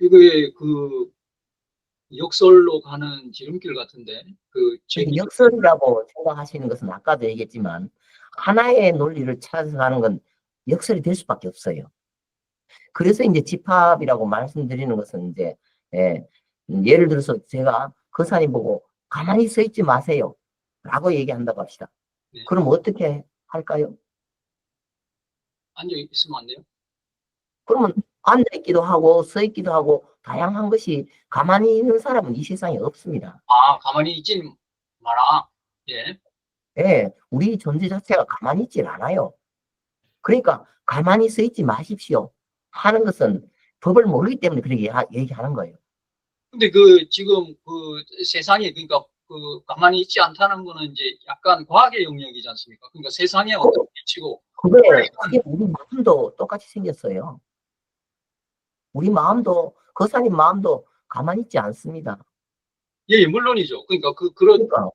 이게 그 역설로 가는 지름길 같은데, 그 역설이라고 생각하시는 것은 아까도 얘기했지만 하나의 논리를 찾아서 가는 건 역설이 될 수밖에 없어요. 그래서 이제 집합이라고 말씀드리는 것은 이제 예를 들어서 제가 거사님 보고 가만히 서 있지 마세요 라고 얘기한다고 합시다. 네. 그럼 어떻게 할까요? 앉아 있으면 안 돼요? 그러면 앉아 있기도 하고 서 있기도 하고 다양한 것이 가만히 있는 사람은 이 세상에 없습니다. 가만히 있지 마라. 예. 예, 우리 존재 자체가 가만히 있질 않아요. 그러니까 가만히 서 있지 마십시오 하는 것은 법을 모르기 때문에 그렇게 얘기하는 거예요. 근데 그 지금 그 세상에, 그러니까 그 가만히 있지 않다는 거는 이제 약간 과학의 영역이지 않습니까? 그러니까 세상에 어떤 빛이고. 그게 우리 마음도 똑같이 생겼어요. 우리 마음도, 거사님 마음도 가만히 있지 않습니다. 예, 물론이죠. 그러니까 그러니까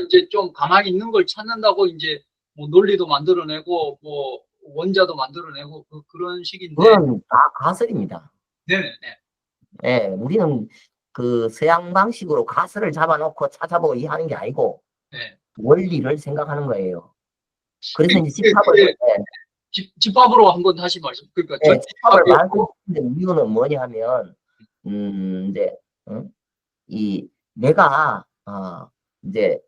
이제 좀 가만히 있는 걸 찾는다고 이제 뭐 논리도 만들어내고 뭐 원자도 만들어내고 그런 식인데. 그건 다 가설입니다. 네네. 예, 우리는 그 서양 방식으로 가설을 잡아놓고 찾아보고 이해하는 게 아니고 네. 원리를 생각하는 거예요. 그래서 이제 집합을 집합으로 한번 다시 말씀. 그러니까 집합을 말씀드리는 이유는 뭐냐 하면 이제 내가 이제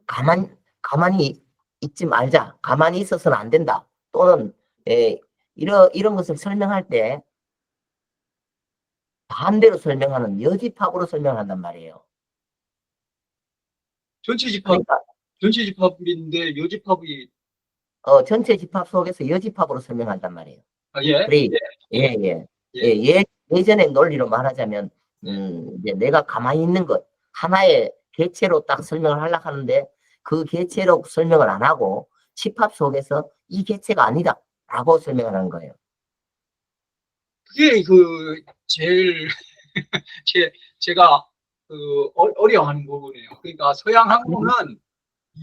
가만히 있지 말자, 가만히 있어서는 안 된다, 또는 이런 것을 설명할 때 반대로 설명하는 여집합으로 설명한단 말이에요. 전체 집합인데 여집합이 전체 집합 속에서 여집합으로 설명한단 말이에요. 예전의 논리로 말하자면 이제 내가 가만히 있는 것 하나의 개체로 딱 설명을 하려고 하는데 그 개체로 설명을 안 하고 집합 속에서 이 개체가 아니다 라고 설명을 하는 거예요. 그게 그 제일 제가 그 어려워하는 부분이에요. 그러니까 서양학문은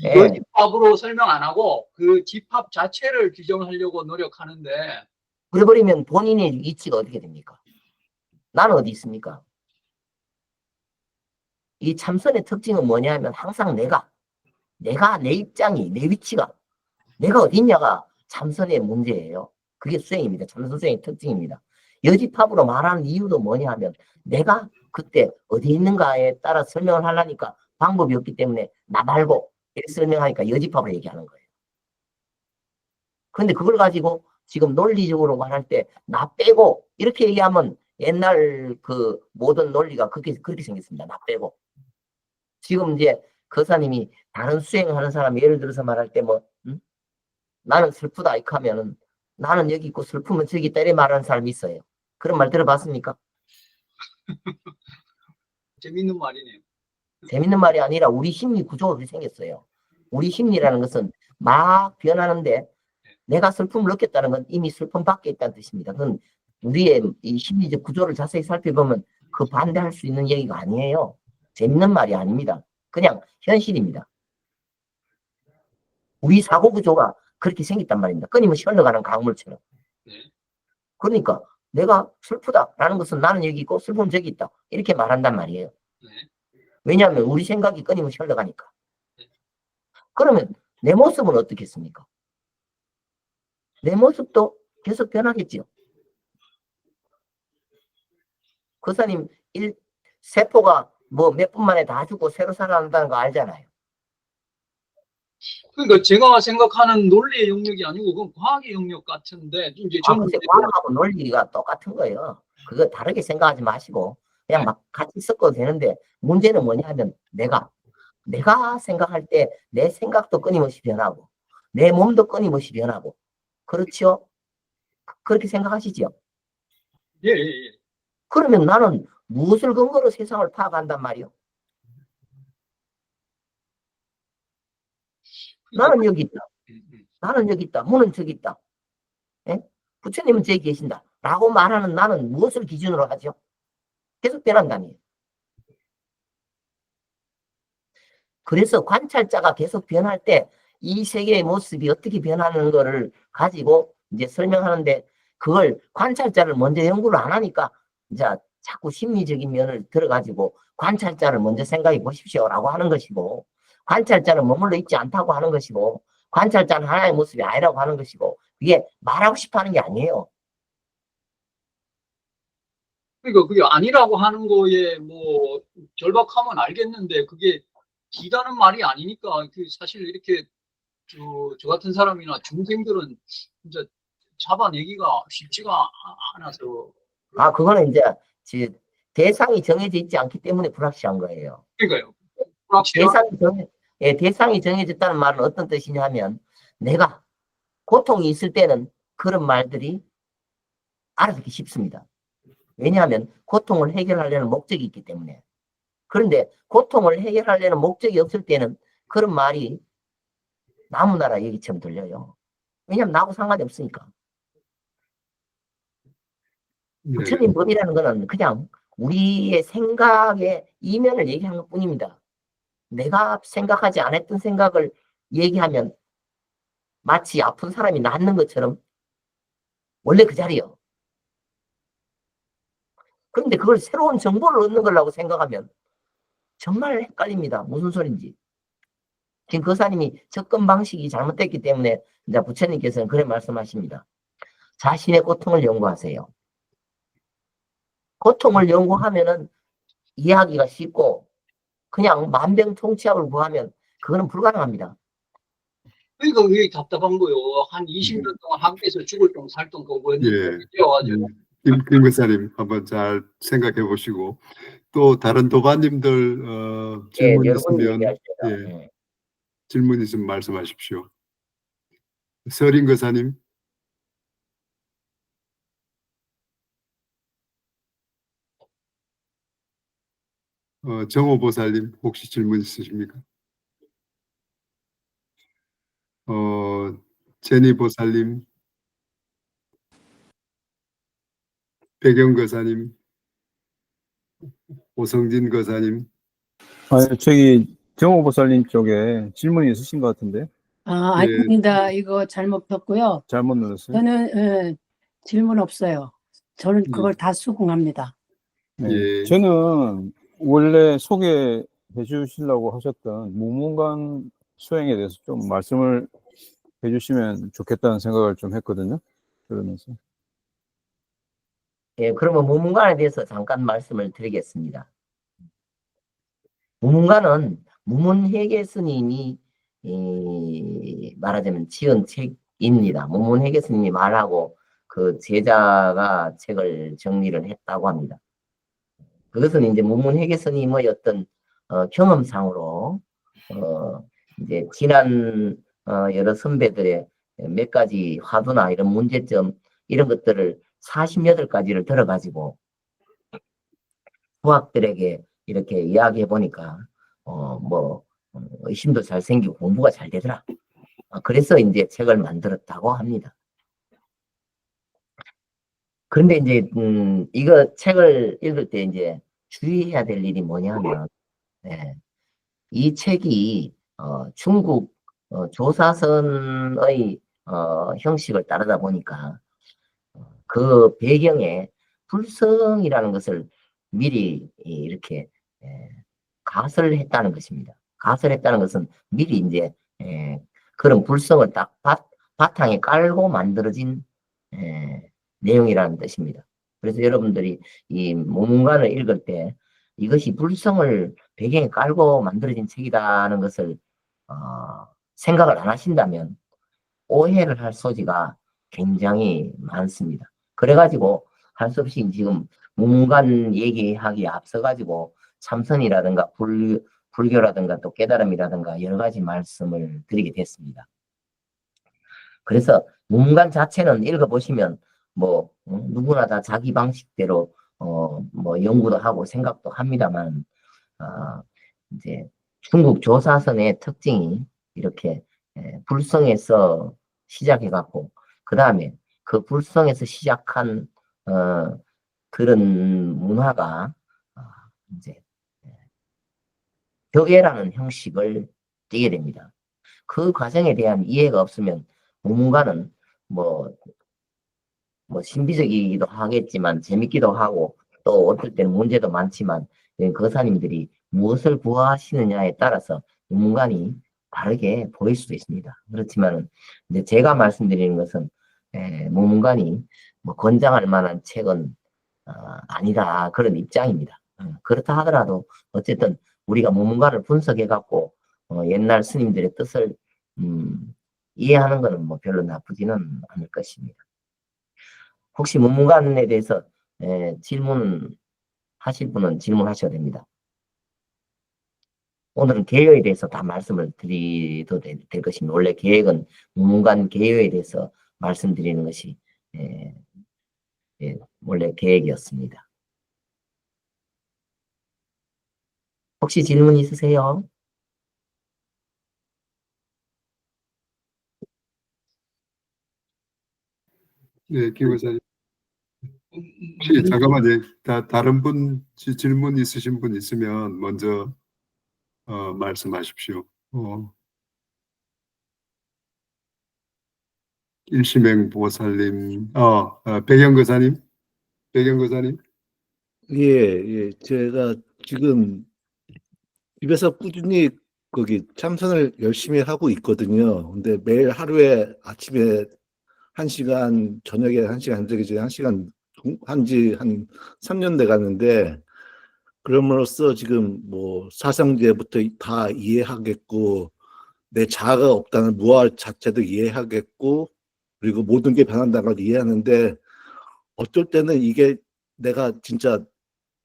여집합으로 설명 안 하고 그 집합 자체를 규정하려고 노력하는데, 그래버리면 본인의 위치가 어떻게 됩니까? 나는 어디 있습니까? 이 참선의 특징은 뭐냐 하면 항상 내가 내 입장이, 내 위치가 내가 어디 있냐가 참선의 문제예요. 그게 수행입니다. 참선 수행의 특징입니다. 여집합으로 말하는 이유도 뭐냐 하면 내가 그때 어디 있는가에 따라 설명을 하려니까 방법이 없기 때문에 나 말고 이렇게 설명하니까 여집합을 얘기하는 거예요. 그런데 그걸 가지고 지금 논리적으로 말할 때 나 빼고 이렇게 얘기하면 옛날 그 모든 논리가 그렇게 생겼습니다. 나 빼고. 지금 이제 거사님이 다른 수행하는 사람 예를 들어서 말할 때 뭐 나는 슬프다 이렇게 하면은 나는 여기 있고 슬프면 저기 있다 이렇게 말하는 사람이 있어요. 그런 말 들어봤습니까? 재밌는 말이네요. 재밌는 말이 아니라 우리 심리 구조가 그렇게 생겼어요. 우리 심리라는 것은 막 변하는데 내가 슬픔을 느꼈다는 건 이미 슬픔 밖에 있다는 뜻입니다. 그건 우리의 이 심리적 구조를 자세히 살펴보면 그 반대할 수 있는 얘기가 아니에요. 재밌는 말이 아닙니다. 그냥 현실입니다. 우리 사고 구조가 그렇게 생겼단 말입니다. 끊임없이 흘러가는 강물처럼. 그러니까 내가 슬프다라는 것은 나는 여기 있고 슬픔 저기 있다. 이렇게 말한단 말이에요. 왜냐하면 우리 생각이 끊임없이 흘러가니까. 그러면 내 모습은 어떻겠습니까? 내 모습도 계속 변하겠지요. 거사님, 세포가 뭐 몇 분 만에 다 죽고 새로 살아난다는 거 알잖아요. 그러니까 제가 생각하는 논리의 영역이 아니고 그건 과학의 영역 같은데 이제 저는 글쎄, 과학하고 논리가 똑같은 거예요. 그거 다르게 생각하지 마시고 그냥 막 같이 섞어도 되는데 문제는 뭐냐 하면 내가 생각할 때 내 생각도 끊임없이 변하고 내 몸도 끊임없이 변하고 그렇죠? 그렇게 생각하시죠? 예, 예, 예. 그러면 나는 무엇을 근거로 세상을 파악한단 말이요? 나는 여기 있다. 나는 여기 있다. 문은 저기 있다. 예? 부처님은 저기 계신다. 라고 말하는 나는 무엇을 기준으로 하죠? 계속 변한다니. 그래서 관찰자가 계속 변할 때 이 세계의 모습이 어떻게 변하는 거를 가지고 이제 설명하는데 그걸 관찰자를 먼저 연구를 안 하니까 이제 자꾸 심리적인 면을 들어가지고 관찰자를 먼저 생각해 보십시오라고 하는 것이고 관찰자는 머물러 있지 않다고 하는 것이고 관찰자는 하나의 모습이 아니라고 하는 것이고 이게 말하고 싶어 하는 게 아니에요. 그러니까 그게 아니라고 하는 거에 뭐 절박하면 알겠는데 그게 기다는 말이 아니니까 그 사실 이렇게 저 같은 사람이나 중생들은 진짜 잡아내기가 쉽지가 않아서. 그거는 이제 대상이 정해져 있지 않기 때문에 불확실한 거예요. 그러니까요. 대상이 정해졌다는 말은 어떤 뜻이냐 하면 내가 고통이 있을 때는 그런 말들이 알아듣기 쉽습니다. 왜냐하면 고통을 해결하려는 목적이 있기 때문에. 그런데 고통을 해결하려는 목적이 없을 때는 그런 말이 나무나라 얘기처럼 들려요. 왜냐하면 나하고 상관이 없으니까. 부처님 법이라는 거는 그냥 우리의 생각의 이면을 얘기하는 것 뿐입니다. 내가 생각하지 않았던 생각을 얘기하면 마치 아픈 사람이 낫는 것처럼 원래 그 자리요. 그런데 그걸 새로운 정보를 얻는 거라고 생각하면 정말 헷갈립니다. 무슨 소린지. 지금 거사님이 접근 방식이 잘못됐기 때문에 이제 부처님께서는 그래 말씀하십니다. 자신의 고통을 연구하세요. 고통을 연구하면은 이해하기가 쉽고 그냥 만병통치약을 구하면 그거는 불가능합니다. 그러니까 그게 답답한 거요. 한 20년 동안 학교에서 죽을 똥 살 똥 그거 했는데 뛰어가지고. 김 교사님 한번 잘 생각해 보시고 또 다른 도반님들 질문 있으면 질문 있으면 말씀하십시오. 서린 교사님. 정호 보살님 혹시 질문 있으십니까? 제니 보살님, 배경 거사님, 오성진 거사님. 저기 정호 보살님 쪽에 질문이 있으신 것 같은데. 아닙니다. 이거 잘못 폈고요. 잘못 눌렀어요? 저는 질문 없어요. 저는 그걸 다 수긍합니다. 네. 저는 원래 소개해 주시려고 하셨던 무문관 수행에 대해서 좀 말씀을 해 주시면 좋겠다는 생각을 좀 했거든요. 그러면서. 그러면 무문관에 대해서 잠깐 말씀을 드리겠습니다. 무문관은 무문회계 스님이 말하자면 지은 책입니다. 무문회계 스님이 말하고 그 제자가 책을 정리를 했다고 합니다. 그것은 이제 문문회계 스님의 어떤 경험상으로 이제 지난 여러 선배들의 몇 가지 화두나 이런 문제점 이런 것들을 48가지를 들어가지고 부학들에게 이렇게 이야기해 보니까 의심도 잘 생기고 공부가 잘 되더라. 그래서 이제 책을 만들었다고 합니다. 그런데 이제 이거 책을 읽을 때 이제 주의해야 될 일이 뭐냐면 이 책이 중국 조사선의 형식을 따르다 보니까 그 배경에 불성이라는 것을 미리 이렇게 가설을 했다는 것입니다. 가설했다는 것은 미리 이제 그런 불성을 딱 바탕에 깔고 만들어진 내용이라는 뜻입니다. 그래서 여러분들이 이 모문관을 읽을 때 이것이 불성을 배경에 깔고 만들어진 책이라는 것을 생각을 안 하신다면 오해를 할 소지가 굉장히 많습니다. 그래가지고 할 수 없이 지금 모문관 얘기하기에 앞서가지고 참선이라든가 불교라든가 또 깨달음이라든가 여러 가지 말씀을 드리게 됐습니다. 그래서 모문관 자체는 읽어보시면 누구나 다 자기 방식대로 연구도 하고 생각도 합니다만 이제 중국 조사선의 특징이 이렇게 불성에서 시작해 갖고 그 다음에 그 불성에서 시작한 그런 문화가 이제 격예라는 형식을 띠게 됩니다. 그 과정에 대한 이해가 없으면 모문관은 신비적이기도 하겠지만 재밌기도 하고 또 어떨 때는 문제도 많지만 거사님들이 무엇을 구하시느냐에 따라서 모문관이 다르게 보일 수도 있습니다. 그렇지만 이제 제가 말씀드리는 것은 모문관이 권장할 만한 책은 아니다 그런 입장입니다. 그렇다 하더라도 어쨌든 우리가 모문관을 분석해 갖고 옛날 스님들의 뜻을 이해하는 것은 별로 나쁘지는 않을 것입니다. 혹시 모문관에 대해서 질문하실 분은 질문하셔도 됩니다. 오늘은 개요에 대해서 다 말씀을 드려도 될 것입니다. 원래 계획은 모문관 개요에 대해서 말씀드리는 것이 원래 계획이었습니다. 혹시 질문 있으세요? 네, 김 의사님. 혹시 잠깐만요. 다른 분 질문 있으신 분 있으면 먼저 말씀하십시오. 일심행 보살님, 백영거사님. 예. 제가 지금 집에서 꾸준히 거기 참선을 열심히 하고 있거든요. 근데 매일 하루에 아침에 1시간, 저녁에 1시간, 저녁에 1시간 한지 한 3년 돼 가는데, 그럼으로써 지금 사상제부터 다 이해하겠고, 내 자아가 없다는 무아 자체도 이해하겠고, 그리고 모든 게 변한다는 걸 이해하는데, 어쩔 때는 이게 내가 진짜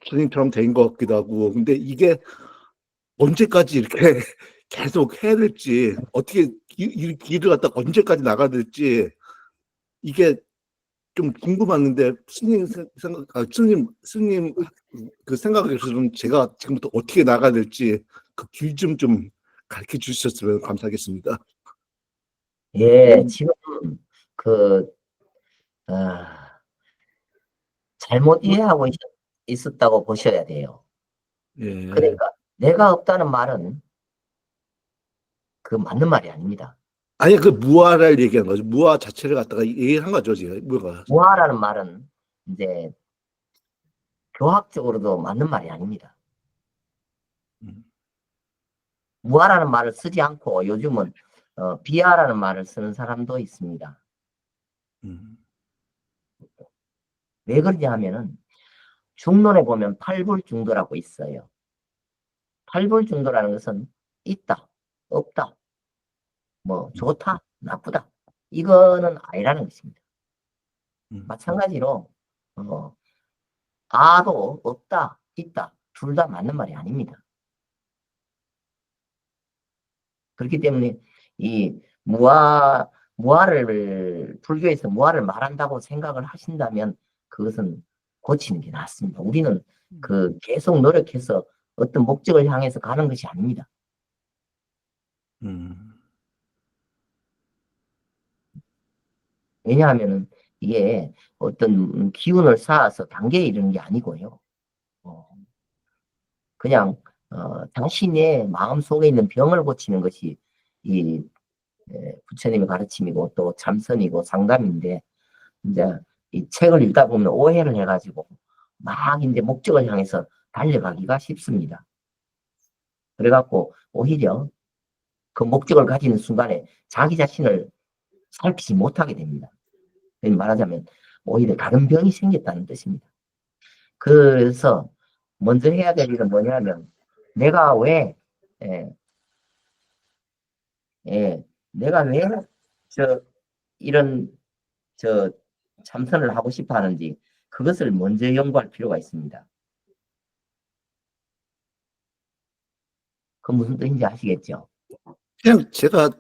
스님처럼 된 것 같기도 하고, 근데 이게 언제까지 이렇게 계속 해야 될지, 어떻게 이 길을 갖다 언제까지 나가야 될지, 이게 좀 궁금한데, 스님 그 생각에서는 제가 지금부터 어떻게 나가야 될지 그 길 좀 가르쳐 주셨으면 감사하겠습니다. 예, 지금 잘못 이해하고 있었다고 보셔야 돼요. 예. 그러니까 내가 없다는 말은 그 맞는 말이 아닙니다. 아니, 그 무아를 얘기한 거죠. 무아 자체를 갖다가 얘기한 거죠, 지금. 무아라는 말은 이제 교학적으로도 맞는 말이 아닙니다. 무아라는 말을 쓰지 않고 요즘은 비아라는 말을 쓰는 사람도 있습니다. 왜 그러냐 하면은 중론에 보면 팔불중도라고 있어요. 팔불중도라는 것은 있다, 없다, 좋다, 나쁘다. 이거는 아니라는 것입니다. 마찬가지로 아도 없다, 있다, 둘 다 맞는 말이 아닙니다. 그렇기 때문에 이 불교에서 무아를 말한다고 생각을 하신다면 그것은 고치는 게 낫습니다. 우리는 계속 노력해서 어떤 목적을 향해서 가는 것이 아닙니다. 왜냐하면은 이게 어떤 기운을 쌓아서 단계에 이르는 게 아니고요. 그냥 자신의 마음 속에 있는 병을 고치는 것이 이 부처님의 가르침이고 또 참선이고 상담인데, 이제 이 책을 읽다 보면 오해를 해가지고 막 이제 목적을 향해서 달려가기가 쉽습니다. 그래갖고 오히려 그 목적을 가지는 순간에 자기 자신을 살피지 못하게 됩니다. 말하자면 오히려 다른 병이 생겼다는 뜻입니다. 그래서 먼저 해야 될 일은 뭐냐면, 내가 왜 이런 참선을 하고 싶어 하는지 그것을 먼저 연구할 필요가 있습니다. 그 무슨 뜻인지 아시겠죠? 그냥 제가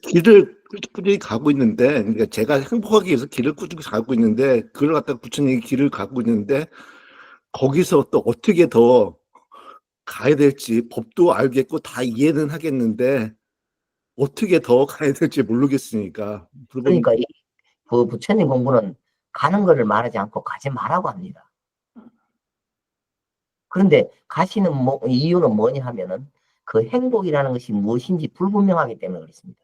길을 꾸준히 가고 있는데, 그러니까 제가 행복하기 위해서 길을 꾸준히 가고 있는데, 그걸 갖다가 부처님이 길을 가고 있는데, 거기서 또 어떻게 더 가야 될지 법도 알겠고 다 이해는 하겠는데 어떻게 더 가야 될지 모르겠으니까. 그러니까 그 부처님 공부는 가는 거를 말하지 않고 가지 말라고 합니다. 그런데 가시는 이유는 뭐냐 하면은 그 행복이라는 것이 무엇인지 불분명하기 때문에 그렇습니다.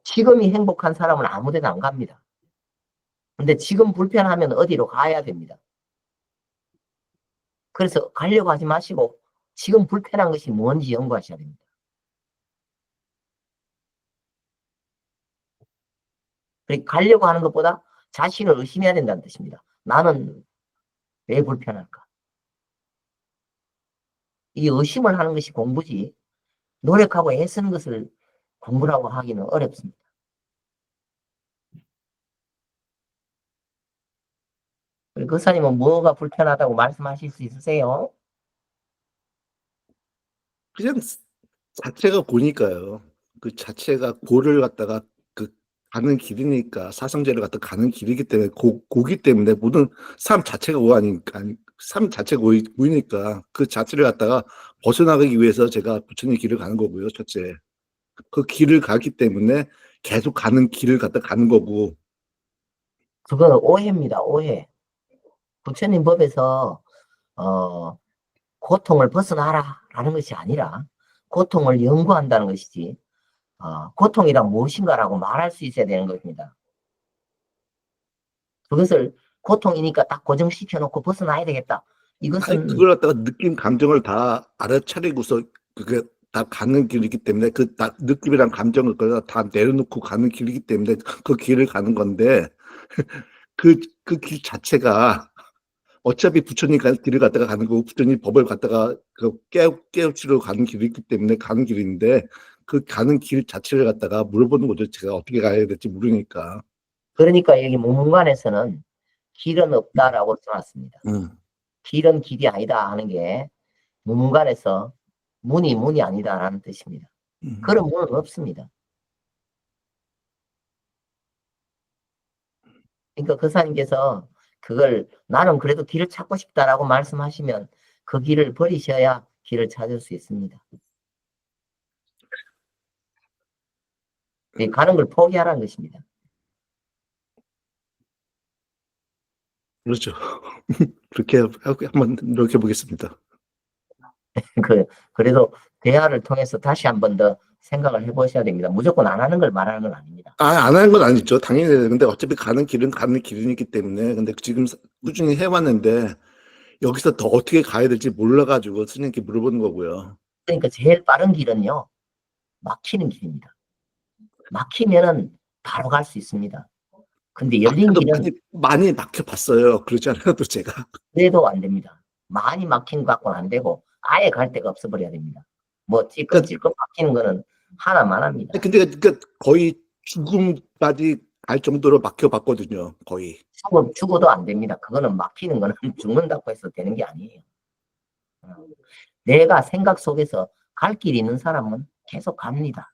지금이 행복한 사람은 아무 데나 안 갑니다. 근데 지금 불편하면 어디로 가야 됩니다. 그래서 가려고 하지 마시고 지금 불편한 것이 뭔지 연구하셔야 됩니다. 가려고 하는 것보다 자신을 의심해야 된다는 뜻입니다. 나는 왜 불편할까? 이 의심을 하는 것이 공부지, 노력하고 애쓰는 것을 공부라고 하기는 어렵습니다. 우리 교사님은 뭐가 불편하다고 말씀하실 수 있으세요? 그냥 자체가 고니까요. 그 자체가 고를 갖다가 가는 길이니까, 사성제를 갖다 가는 길이기 때문에 고기 때문에 모든 삶 자체가 고하니까, 삶 자체가 고이니까 그 자체를 갖다가 벗어나가기 위해서 제가 부처님 길을 가는 거고요. 첫째, 그 길을 가기 때문에 계속 가는 길을 갖다 가는 거고. 그건 오해입니다. 오해. 부처님 법에서 고통을 벗어나라 라는 것이 아니라 고통을 연구한다는 것이지, 고통이란 무엇인가라고 말할 수 있어야 되는 것입니다. 그것을 고통이니까 딱 고정시켜 놓고 벗어나야 되겠다. 이것은 그걸 갖다가 느낌, 감정을 다 알아차리고서 그게 다 가는 길이기 때문에 그 느낌이랑 감정을 다 내려놓고 가는 길이기 때문에 그 길을 가는 건데, 그 길 자체가 어차피 부처님 길을 갖다가 가는 거고 부처님 법을 갖다가 깨우치러 가는 길이기 때문에 가는 길인데, 그 가는 길 자체를 갖다가 물어보는 거죠. 제가 어떻게 가야 될지 모르니까. 그러니까 여기 문문관에서는 길은 없다라고 써놨습니다. 길은 길이 아니다 하는 게 문문관에서 문이 아니다라는 뜻입니다. 그런 문은 없습니다. 그러니까 교사님께서 그걸 나는 그래도 길을 찾고 싶다라고 말씀하시면 그 길을 버리셔야 길을 찾을 수 있습니다. 가는 걸 포기하라는 것입니다. 그렇죠. 그렇게 한번 노력해 보겠습니다. 그래도 대화를 통해서 다시 한 번 더 생각을 해보셔야 됩니다. 무조건 안 하는 걸 말하는 건 아닙니다. 안 하는 건 아니죠. 당연히. 근데 어차피 가는 길은 가는 길이기 때문에. 근데 지금 꾸준히 해왔는데 여기서 더 어떻게 가야 될지 몰라가지고 스님께 물어보는 거고요. 그러니까 제일 빠른 길은요, 막히는 길입니다. 막히면은 바로 갈 수 있습니다. 근데 열린 길은 많이 막혀봤어요. 그러지 않아도 제가. 그래도 안 됩니다. 많이 막힌 것 갖고는 안 되고 아예 갈 데가 없어버려야 됩니다. 뭐 찔끔찔끔 막히는 거는 하나만 합니다. 근데 거의 죽음까지 갈 정도로 막혀봤거든요, 거의. 죽어도 안 됩니다. 그거는 막히는 거는 죽는다고 해서 되는 게 아니에요. 내가 생각 속에서 갈 길이 있는 사람은 계속 갑니다.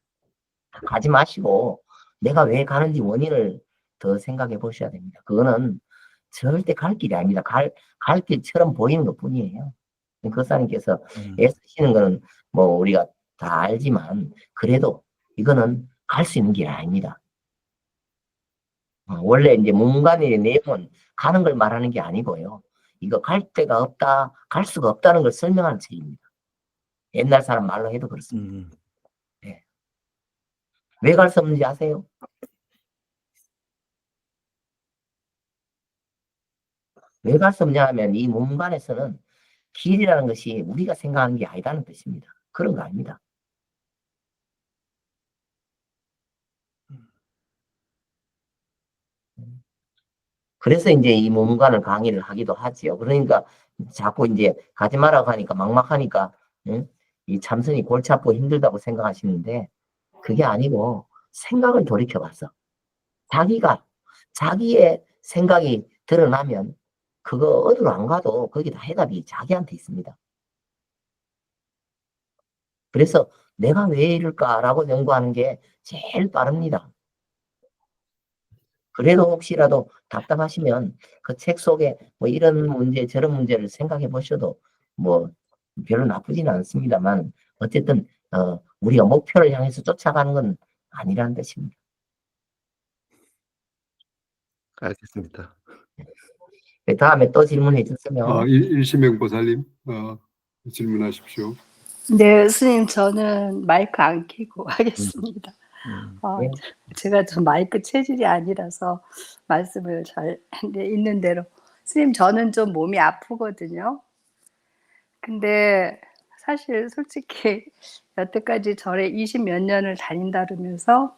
가지 마시고 내가 왜 가는지 원인을 더 생각해 보셔야 됩니다. 그거는 절대 갈 길이 아닙니다. 갈 길처럼 보이는 것 뿐이에요. 거사님께서 애쓰시는 거는 뭐 우리가 다 알지만 그래도 이거는 갈 수 있는 길이 아닙니다. 원래 이제 문간의 내용은 가는 걸 말하는 게 아니고요. 이거 갈 데가 없다, 갈 수가 없다는 걸 설명하는 책입니다. 옛날 사람 말로 해도 그렇습니다. 네. 왜 갈 수 없는지 아세요? 왜 갈 수 없냐 하면 이 문간에서는 길이라는 것이 우리가 생각하는 게 아니라는 뜻입니다. 그런 거 아닙니다. 그래서 이제 이 문간을 강의를 하기도 하지요. 그러니까 자꾸 이제 가지 말라고 하니까 막막하니까 이 참선이 골치 아프고 힘들다고 생각하시는데 그게 아니고 생각을 돌이켜봤어. 자기의 생각이 드러나면 그거 어디로 안 가도 거기 다 해답이 자기한테 있습니다. 그래서 내가 왜 이럴까라고 연구하는 게 제일 빠릅니다. 그래도 혹시라도 답답하시면 그 책 속에 뭐 이런 문제 저런 문제를 생각해 보셔도 뭐 별로 나쁘지는 않습니다만 어쨌든 우리가 목표를 향해서 쫓아가는 건 아니라는 뜻입니다. 알겠습니다. 네, 다음에 또 질문해 주세요. 일시명 보살님 질문하십시오. 네, 스님, 저는 마이크 안 켜고 하겠습니다. 네. 제가 좀 마이크 체질이 아니라서 말씀을 잘 있는 대로. 스님, 저는 좀 몸이 아프거든요. 근데 사실 솔직히 여태까지 절에 20 몇 년을 다닌다 그러면서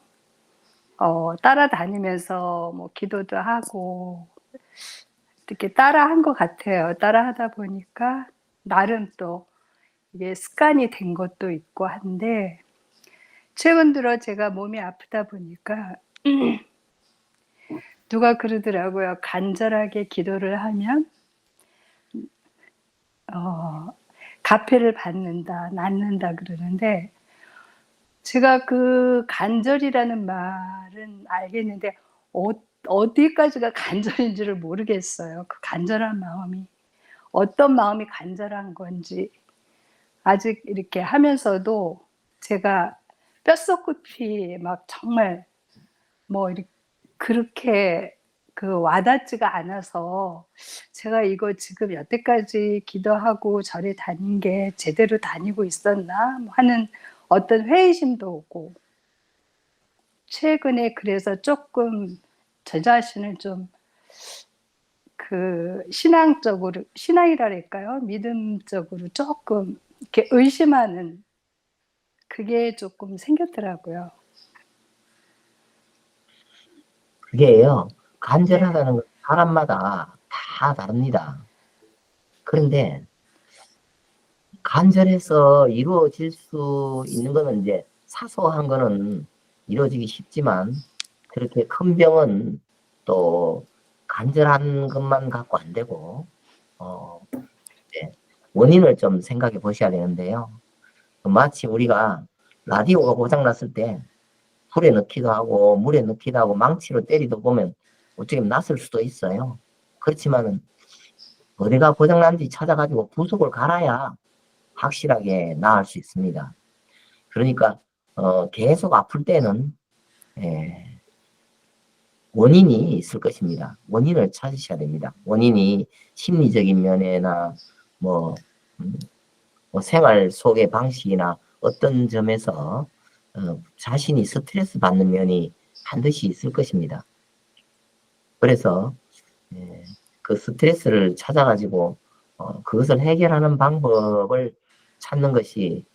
따라다니면서 뭐 기도도 하고 이렇게 따라한 것 같아요. 따라하다 보니까 나름 또 이게 습관이 된 것도 있고 한데 최근 들어 제가 몸이 아프다 보니까 누가 그러더라고요. 간절하게 기도를 하면 가패를 받는다, 낫는다 그러는데 제가 그 간절이라는 말은 알겠는데 어디까지가 간절인지를 모르겠어요. 그 간절한 마음이 어떤 마음이 간절한 건지 아직 이렇게 하면서도 제가 뼛속깊이 막 정말 뭐 이렇게 그렇게 그 와닿지가 않아서 제가 이거 지금 여태까지 기도하고 절에 다닌 게 제대로 다니고 있었나 하는 어떤 회의심도 오고 최근에 그래서 조금 저 자신을 좀 그 신앙이랄까요? 믿음적으로 조금 이렇게 의심하는 그게 조금 생겼더라고요. 그게요. 간절하다는 건 사람마다 다 다릅니다. 그런데 간절해서 이루어질 수 있는 거는 이제 사소한 거는 이루어지기 쉽지만 그렇게 큰 병은 또 간절한 것만 갖고 안 되고 원인을 좀 생각해 보셔야 되는데요. 마치 우리가 라디오가 고장났을 때 불에 넣기도 하고 물에 넣기도 하고 망치로 때리도 보면 어떻게 났을 수도 있어요. 그렇지만은 어디가 고장난지 찾아가지고 부속을 갈아야 확실하게 나을 수 있습니다. 그러니까 계속 아플 때는 원인이 있을 것입니다. 원인을 찾으셔야 됩니다. 원인이 심리적인 면에나 뭐 생활 속의 방식이나 어떤 점에서 자신이 스트레스 받는 면이 반드시 있을 것입니다. 그래서 그 스트레스를 찾아가지고 그것을 해결하는 방법을 찾는 것이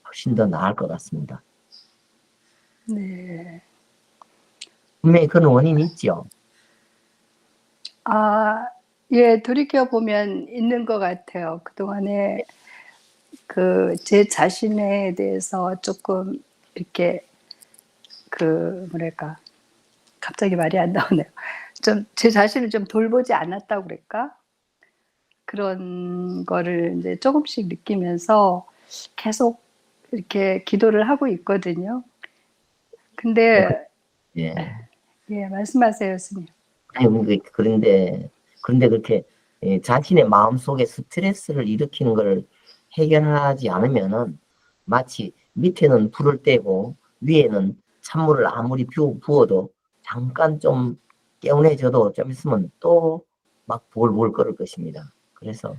훨씬 더 나을 것 같습니다. 네. 분명히 그런 원인이 있죠. 예, 돌이켜보면 있는 것 같아요. 그동안에 제 자신에 대해서 조금 이렇게 뭐랄까 갑자기 말이 안 나오네요. 좀 제 자신을 좀 돌보지 않았다고 그럴까? 그런 거를 이제 조금씩 느끼면서 계속 이렇게 기도를 하고 있거든요. 근데 예. 예, 말씀하세요, 스님. 아니, 그런데 그렇게 자신의 마음속에 스트레스를 일으키는 걸 해결하지 않으면은 마치 밑에는 불을 떼고 위에는 찬물을 아무리 부어도 잠깐 좀 개운해져도 좀 있으면 또 막 볼볼 끓을 것입니다. 그래서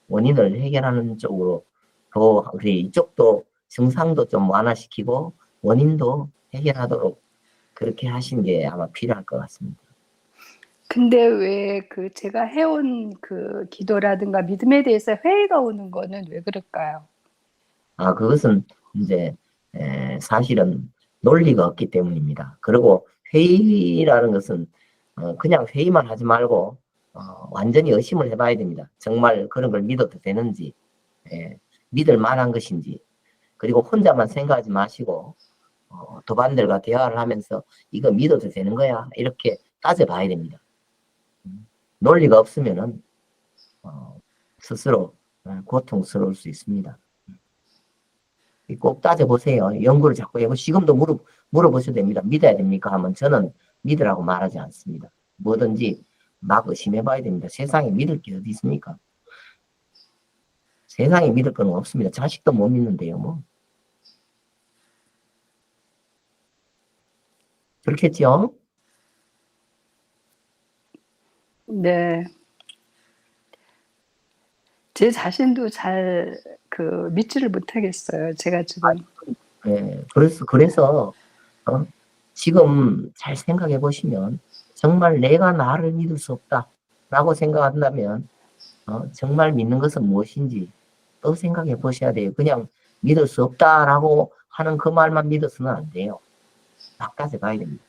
원인을 해결하는 쪽으로 그래 이쪽도 증상도 좀 완화시키고 원인도 해결하도록 그렇게 하신 게 아마 필요할 것 같습니다. 근데 왜 그 제가 해온 그 기도라든가 믿음에 대해서 회의가 오는 거는 왜 그럴까요? 그것은 이제 사실은 논리가 없기 때문입니다. 그리고 회의라는 것은 그냥 회의만 하지 말고 완전히 의심을 해봐야 됩니다. 정말 그런 걸 믿어도 되는지, 믿을 만한 것인지, 그리고 혼자만 생각하지 마시고 도반들과 대화를 하면서 이거 믿어도 되는 거야 이렇게 따져봐야 됩니다. 논리가 없으면은 스스로 고통스러울 수 있습니다. 꼭 따져보세요. 연구를 자꾸 해보고 지금도 물어보셔도 됩니다. 믿어야 됩니까? 하면 저는 믿으라고 말하지 않습니다. 뭐든지 막 의심해봐야 됩니다. 세상에 믿을 게 어디 있습니까? 세상에 믿을 건 없습니다. 자식도 못 믿는데요. 뭐. 그렇겠죠? 네. 제 자신도 잘 믿지를 못하겠어요. 제가 지금. 그래서 지금 잘 생각해 보시면 정말 내가 나를 믿을 수 없다라고 생각한다면 정말 믿는 것은 무엇인지 또 생각해 보셔야 돼요. 그냥 믿을 수 없다라고 하는 그 말만 믿어서는 안 돼요. 막 따져봐야 됩니다.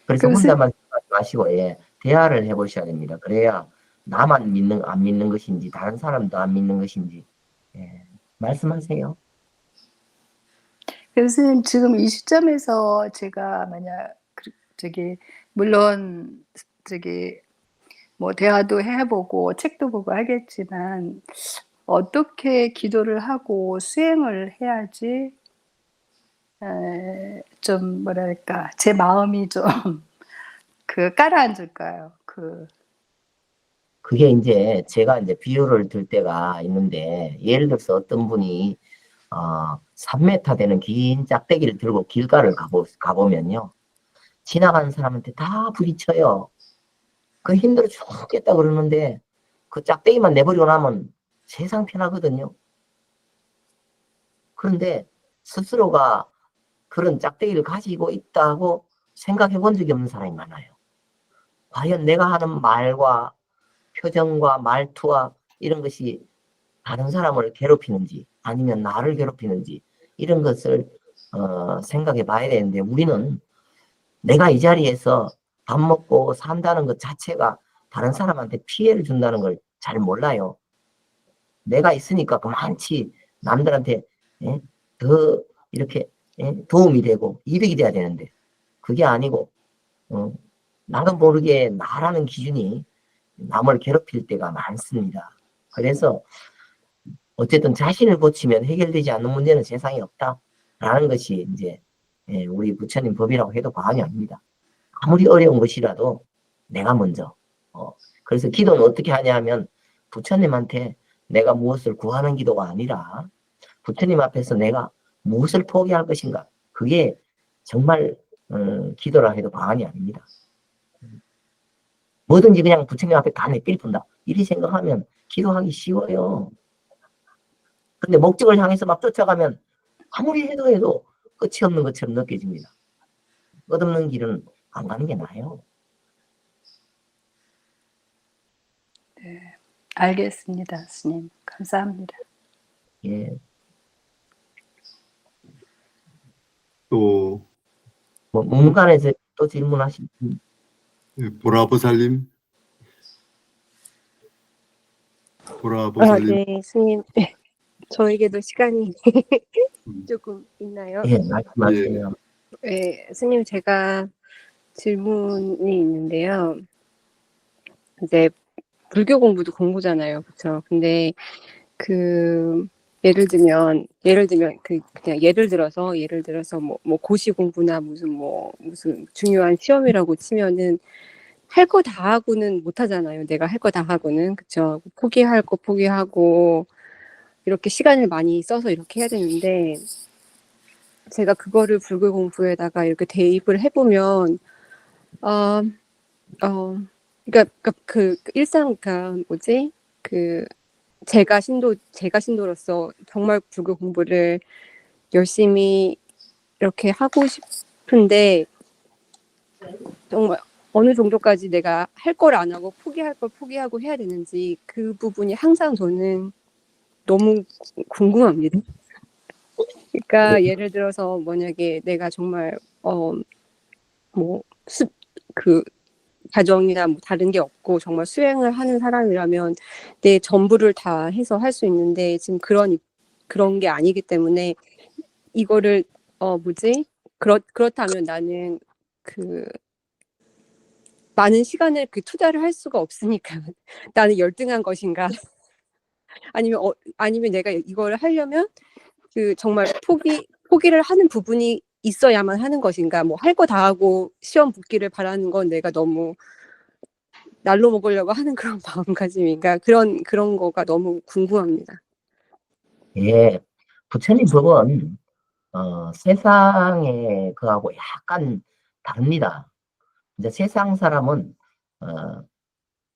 그래서 혼자만 생각하지 마시고 대화를 해보셔야 됩니다. 그래야 나만 안 믿는 것인지 다른 사람도 안 믿는 것인지 말씀하세요. 교수님 지금 이 시점에서 제가 만약 물론 뭐 대화도 해보고 책도 보고 하겠지만 어떻게 기도를 하고 수행을 해야지 좀 뭐랄까 제 마음이 좀 가라앉을까요? 그게 이제 제가 이제 비유를 들 때가 있는데 예를 들어서 어떤 분이 3m 되는 긴 짝대기를 들고 길가를 가보면요. 지나가는 사람한테 다 부딪혀요. 그 힘들어 죽겠다 그러는데 그 짝대기만 내버리고 나면 세상 편하거든요. 그런데 스스로가 그런 짝대기를 가지고 있다고 생각해 본 적이 없는 사람이 많아요. 과연 내가 하는 말과 표정과 말투와 이런 것이 다른 사람을 괴롭히는지 아니면 나를 괴롭히는지 이런 것을 생각해 봐야 되는데 우리는 내가 이 자리에서 밥 먹고 산다는 것 자체가 다른 사람한테 피해를 준다는 걸 잘 몰라요. 내가 있으니까 그만치 남들한테 더 이렇게 도움이 되고 이득이 돼야 되는데 그게 아니고 나도 모르게 나라는 기준이 남을 괴롭힐 때가 많습니다. 그래서 어쨌든 자신을 고치면 해결되지 않는 문제는 세상에 없다라는 것이 이제 우리 부처님 법이라고 해도 과언이 아닙니다. 아무리 어려운 것이라도 내가 먼저 그래서 기도는 어떻게 하냐 하면 부처님한테 내가 무엇을 구하는 기도가 아니라 부처님 앞에서 내가 무엇을 포기할 것인가 그게 정말 기도라 해도 과언이 아닙니다. 뭐든지 그냥 부처님 앞에 다 내삘푼다 이리 생각하면 기도하기 쉬워요. 근데 목적을 향해서 막 쫓아가면 아무리 해도 끝이 없는 것처럼 느껴집니다. 끝없는 길은 안 가는 게 나아요. 네, 알겠습니다, 스님. 감사합니다. 예. 또 문간에서 또 질문하신 분. 보라보살님. 보라보살님. 네, 스님. 저에게도 시간이 음. 조금 있나요? 예, 말씀하세요. 네, 스님 제가 질문이 있는데요. 이제 불교 공부도 공부잖아요, 그렇죠? 근데 그 예를 들면 그냥 예를 들어서 뭐 고시 공부나 무슨 중요한 시험이라고 치면은 할 거 다 하고는 못 하잖아요. 내가 할 거 다 하고는 그쵸? 포기할 거 포기하고 이렇게 시간을 많이 써서 이렇게 해야 되는데 제가 그거를 불교 공부에다가 이렇게 대입을 해보면 그러니까 그 일상 뭐지 그 제가 신도로서 정말 불교 공부를 열심히 이렇게 하고 싶은데 정말 어느 정도까지 내가 할 걸 안 하고 포기할 걸 포기하고 해야 되는지 그 부분이 항상 저는 너무 궁금합니다. 그러니까 예를 들어서 만약에 내가 정말 그 가정이나 뭐 다른 게 없고 정말 수행을 하는 사람이라면 내 전부를 다 해서 할 수 있는데 지금 그런 게 아니기 때문에 이거를 그렇다면 나는 그 많은 시간을 그 투자를 할 수가 없으니까 나는 열등한 것인가 아니면 내가 이거를 하려면 그 정말 포기를 하는 부분이 있어야만 하는 것인가 뭐 할 거 다 하고 시험 붙기를 바라는 건 내가 너무 날로 먹으려고 하는 그런 마음가짐인가 그런 거가 너무 궁금합니다. 예, 부처님 법은 세상의 그하고 약간 다릅니다. 이제 세상 사람은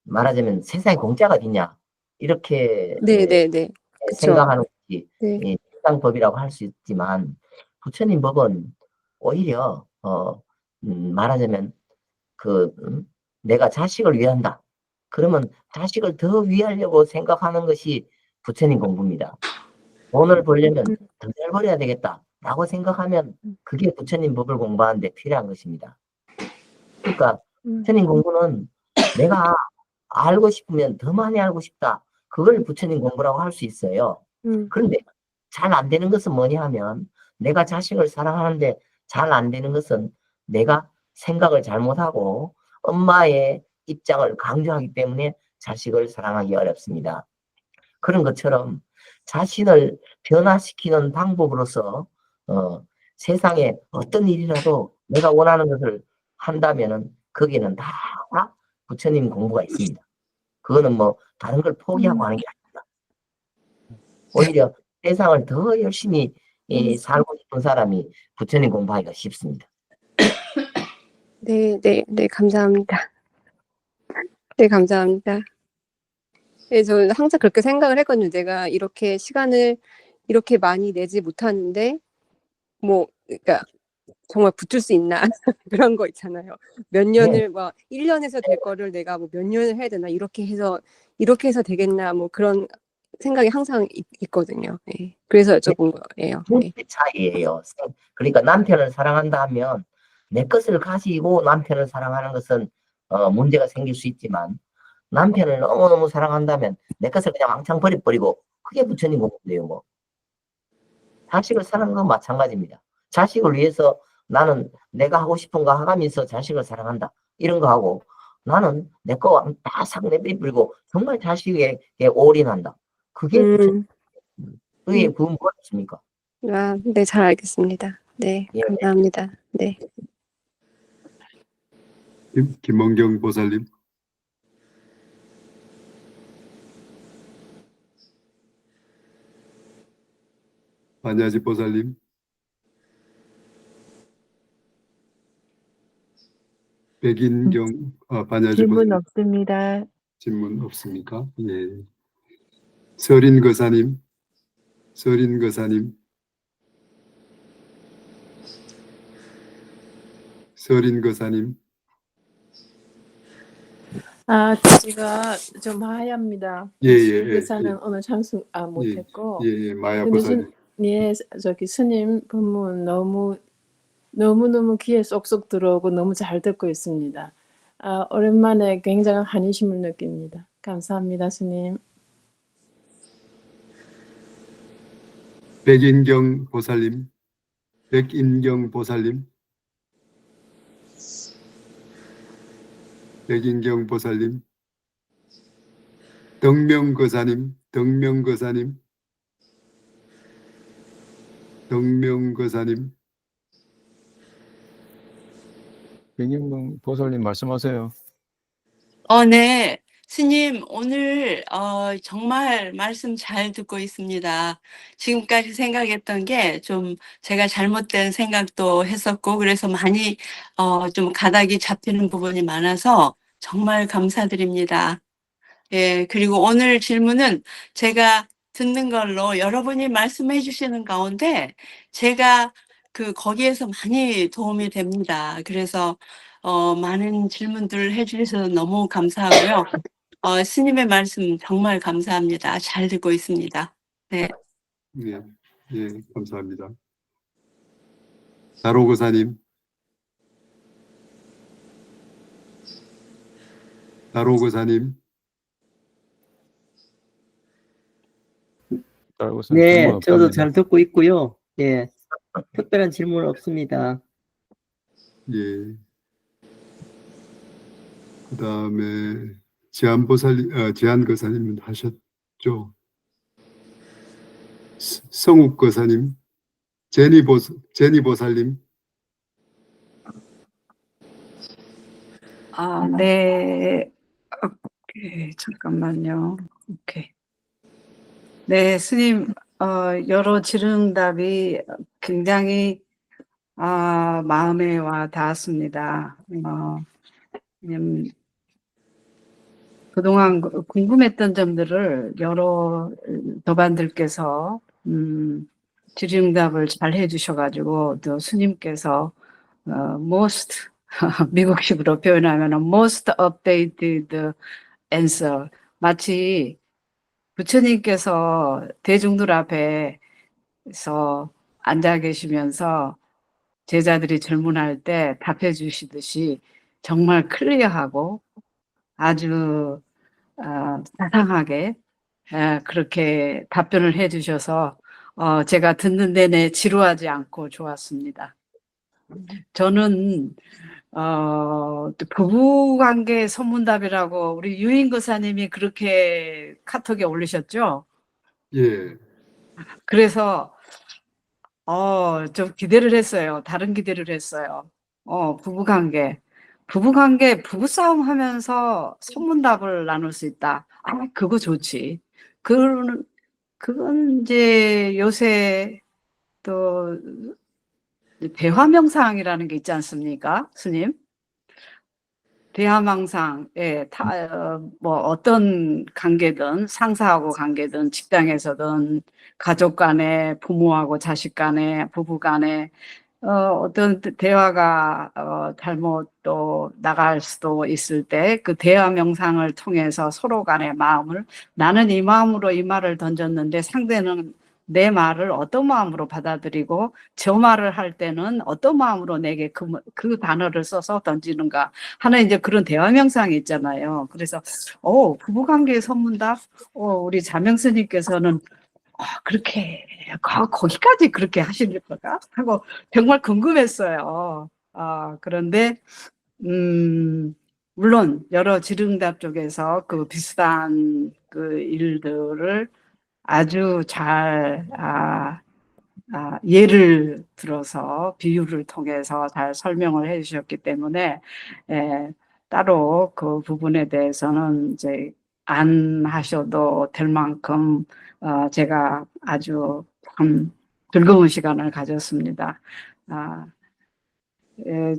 말하자면 세상에 공짜가 어딨냐 이렇게 네네네. 그쵸. 생각하는 것이 네. 세상 법이라고 할 수 있지만 부처님 법은 오히려 말하자면 내가 자식을 위한다. 그러면 자식을 더 위하려고 생각하는 것이 부처님 공부입니다. 돈을 벌려면 더 잘 벌어야 되겠다라고 생각하면 그게 부처님 법을 공부하는데 필요한 것입니다. 그러니까 부처님 공부는 내가 알고 싶으면 더 많이 알고 싶다. 그걸 부처님 공부라고 할 수 있어요. 그런데 잘 안 되는 것은 뭐냐 하면 내가 자식을 사랑하는데 잘 안 되는 것은 내가 생각을 잘못하고 엄마의 입장을 강조하기 때문에 자식을 사랑하기 어렵습니다. 그런 것처럼 자신을 변화시키는 방법으로서 세상에 어떤 일이라도 내가 원하는 것을 한다면은 거기는 다 부처님 공부가 있습니다. 그거는 뭐 다른 걸 포기하고 하는 게 아닙니다. 오히려 세상을 더 열심히 살고 싶은 사람이 부처님 공부하기가 쉽습니다. 네, 감사합니다. 네, 감사합니다. 네, 저는 항상 그렇게 생각을 했거든요. 내가 이렇게 시간을 이렇게 많이 내지 못하는데 그러니까 정말 붙을 수 있나 그런 거 있잖아요. 몇 년을 1년에서 될 거를 내가 뭐 몇 년을 해야 되나 이렇게 해서 되겠나 뭐 그런 생각이 항상 있거든요. 네. 그래서 여쭤본 거예요. 네. 차이예요. 그러니까 남편을 사랑한다 하면 내 것을 가지고 남편을 사랑하는 것은 문제가 생길 수 있지만 남편을 너무너무 사랑한다면 내 것을 그냥 왕창 버리고 그게 부처님 공부인데요. 뭐. 자식을 사랑하는 건 마찬가지입니다. 자식을 위해서 나는 내가 하고 싶은 거 하면서 자식을 사랑한다. 이런 거 하고 나는 내 거 다 싹 내버리고 정말 자식에게 올인한다. 그게 부처님. 그게 그건 뭐였습니까? 네, 잘 알겠습니다. 네, 감사합니다. 네. 김원경 보살님. 반야지 보살님. 백인경 반야지 질문 보살님. 없습니다. 질문 없습니까? 예. 서린 거사님. 서린 거사님. 서린 거사님. 제가 좀 하야입니다. 예. 의사는 오늘 참석 못했고. 마야 근데 보살님. 저기 스님 법문 너무너무 귀에 쏙쏙 들어오고 너무 잘 듣고 있습니다. 오랜만에 굉장한 환희심을 느낍니다. 감사합니다, 스님. 백인경 보살님, 백인경 보살님, 백인경 보살님, 덕명거사님, 덕명거사님, 덕명거사님. 백인경 보살님 말씀하세요. 네. 스님, 오늘, 정말 말씀 잘 듣고 있습니다. 지금까지 생각했던 게 좀 제가 잘못된 생각도 했었고, 그래서 많이, 좀 가닥이 잡히는 부분이 많아서 정말 감사드립니다. 예, 그리고 오늘 질문은 제가 듣는 걸로 여러분이 말씀해 주시는 가운데 제가 거기에서 많이 도움이 됩니다. 그래서, 많은 질문들을 해 주셔서 너무 감사하고요. 스님의 말씀 정말 감사합니다. 잘 듣고 있습니다. 네. 예, 예, 감사합니다. 다로거사님, 다로거사님, 네, 저도 잘 듣고 있고요. 예, 특별한 질문 없습니다. 예. 그 다음에 제안거사님은 하셨죠? 성욱거사님, 제니보살님. 네. 오케이, 잠깐만요. 오케이. 네, 스님, 여러 질응답이 굉장히 마음에 와 닿았습니다. 왜냐면 그동안 궁금했던 점들을 여러 도반들께서 질의응답을 잘 해주셔가지고 또 스님께서 most 미국식으로 표현하면 most updated answer, 마치 부처님께서 대중들 앞에서 앉아 계시면서 제자들이 질문할 때 답해 주시듯이 정말 클리어하고 아주 자상하게 그렇게 답변을 해 주셔서 제가 듣는 내내 지루하지 않고 좋았습니다. 저는 또 부부관계 소문답이라고 우리 유인거사님이 그렇게 카톡에 올리셨죠? 예. 그래서 좀 기대를 했어요. 다른 기대를 했어요. 부부관계, 부부싸움 하면서 소문답을 나눌 수 있다. 그거 좋지. 그건 이제 요새 또 대화명상이라는 게 있지 않습니까, 스님? 대화명상, 예, 뭐 어떤 관계든 상사하고 관계든 직장에서든 가족 간에 부모하고 자식 간에 부부 간에 어떤 대화가 잘못 또 나갈 수도 있을 때 그 대화 명상을 통해서 서로 간의 마음을, 나는 이 마음으로 이 말을 던졌는데 상대는 내 말을 어떤 마음으로 받아들이고 저 말을 할 때는 어떤 마음으로 내게 그 단어를 써서 던지는가 하는 이제 그런 대화 명상이 있잖아요. 그래서 부부관계의 선문답, 우리 자명스님께서는 그렇게 거기까지 그렇게 하시는 걸까 하고 정말 궁금했어요. 그런데 물론 여러 질응답 쪽에서 그 비슷한 그 일들을 아주 잘 예를 들어서 비유를 통해서 잘 설명을 해 주셨기 때문에 따로 그 부분에 대해서는 이제 안 하셔도 될 만큼 제가 아주 참 즐거운 시간을 가졌습니다.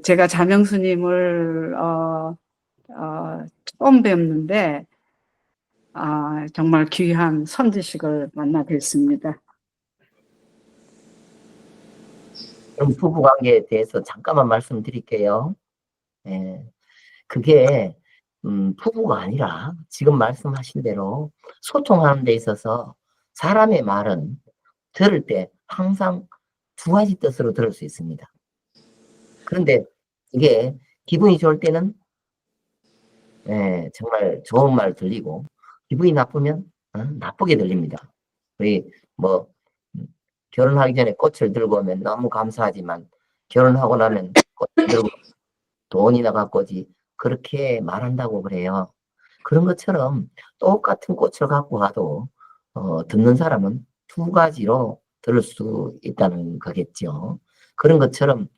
제가 자명스님을 처음 뵙는데 정말 귀한 선지식을 만나 뵀습니다. 그럼 부부관계에 대해서 잠깐만 말씀드릴게요. 그게 부부가 아니라 지금 말씀하신 대로 소통하는 데 있어서 사람의 말은 들을 때 항상 두 가지 뜻으로 들을 수 있습니다. 그런데 이게 기분이 좋을 때는 정말 좋은 말 들리고 기분이 나쁘면 나쁘게 들립니다. 우리 뭐 결혼하기 전에 꽃을 들고 오면 너무 감사하지만 결혼하고 나면 꽃을 들고 돈이나 갖고 오지 그렇게 말한다고 그래요. 그런 것처럼 똑같은 꽃을 갖고 가도 듣는 사람은 두 가지로 들을 수 있다는 거겠죠. 그런 것처럼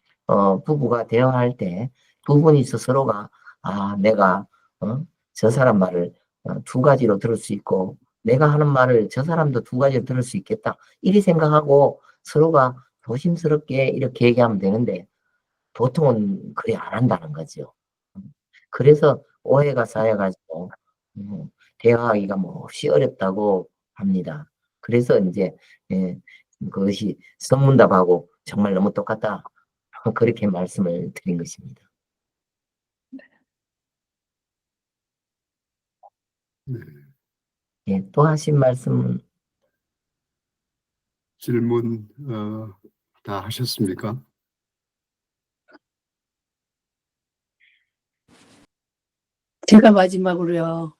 부부가 대화할 때 두 분이서 서로가 내가 저 사람 말을 두 가지로 들을 수 있고 내가 하는 말을 저 사람도 두 가지로 들을 수 있겠다. 이리 생각하고 서로가 조심스럽게 이렇게 얘기하면 되는데 보통은 그래 안 한다는 거죠. 그래서 오해가 쌓여가지고 대화하기가 몹시 어렵다고 합니다. 그래서 이제 그것이 선문답하고 정말 너무 똑같다. 그렇게 말씀을 드린 것입니다. 네. 예, 또 하신 말씀은 질문 다 하셨습니까? 제가 마지막으로요.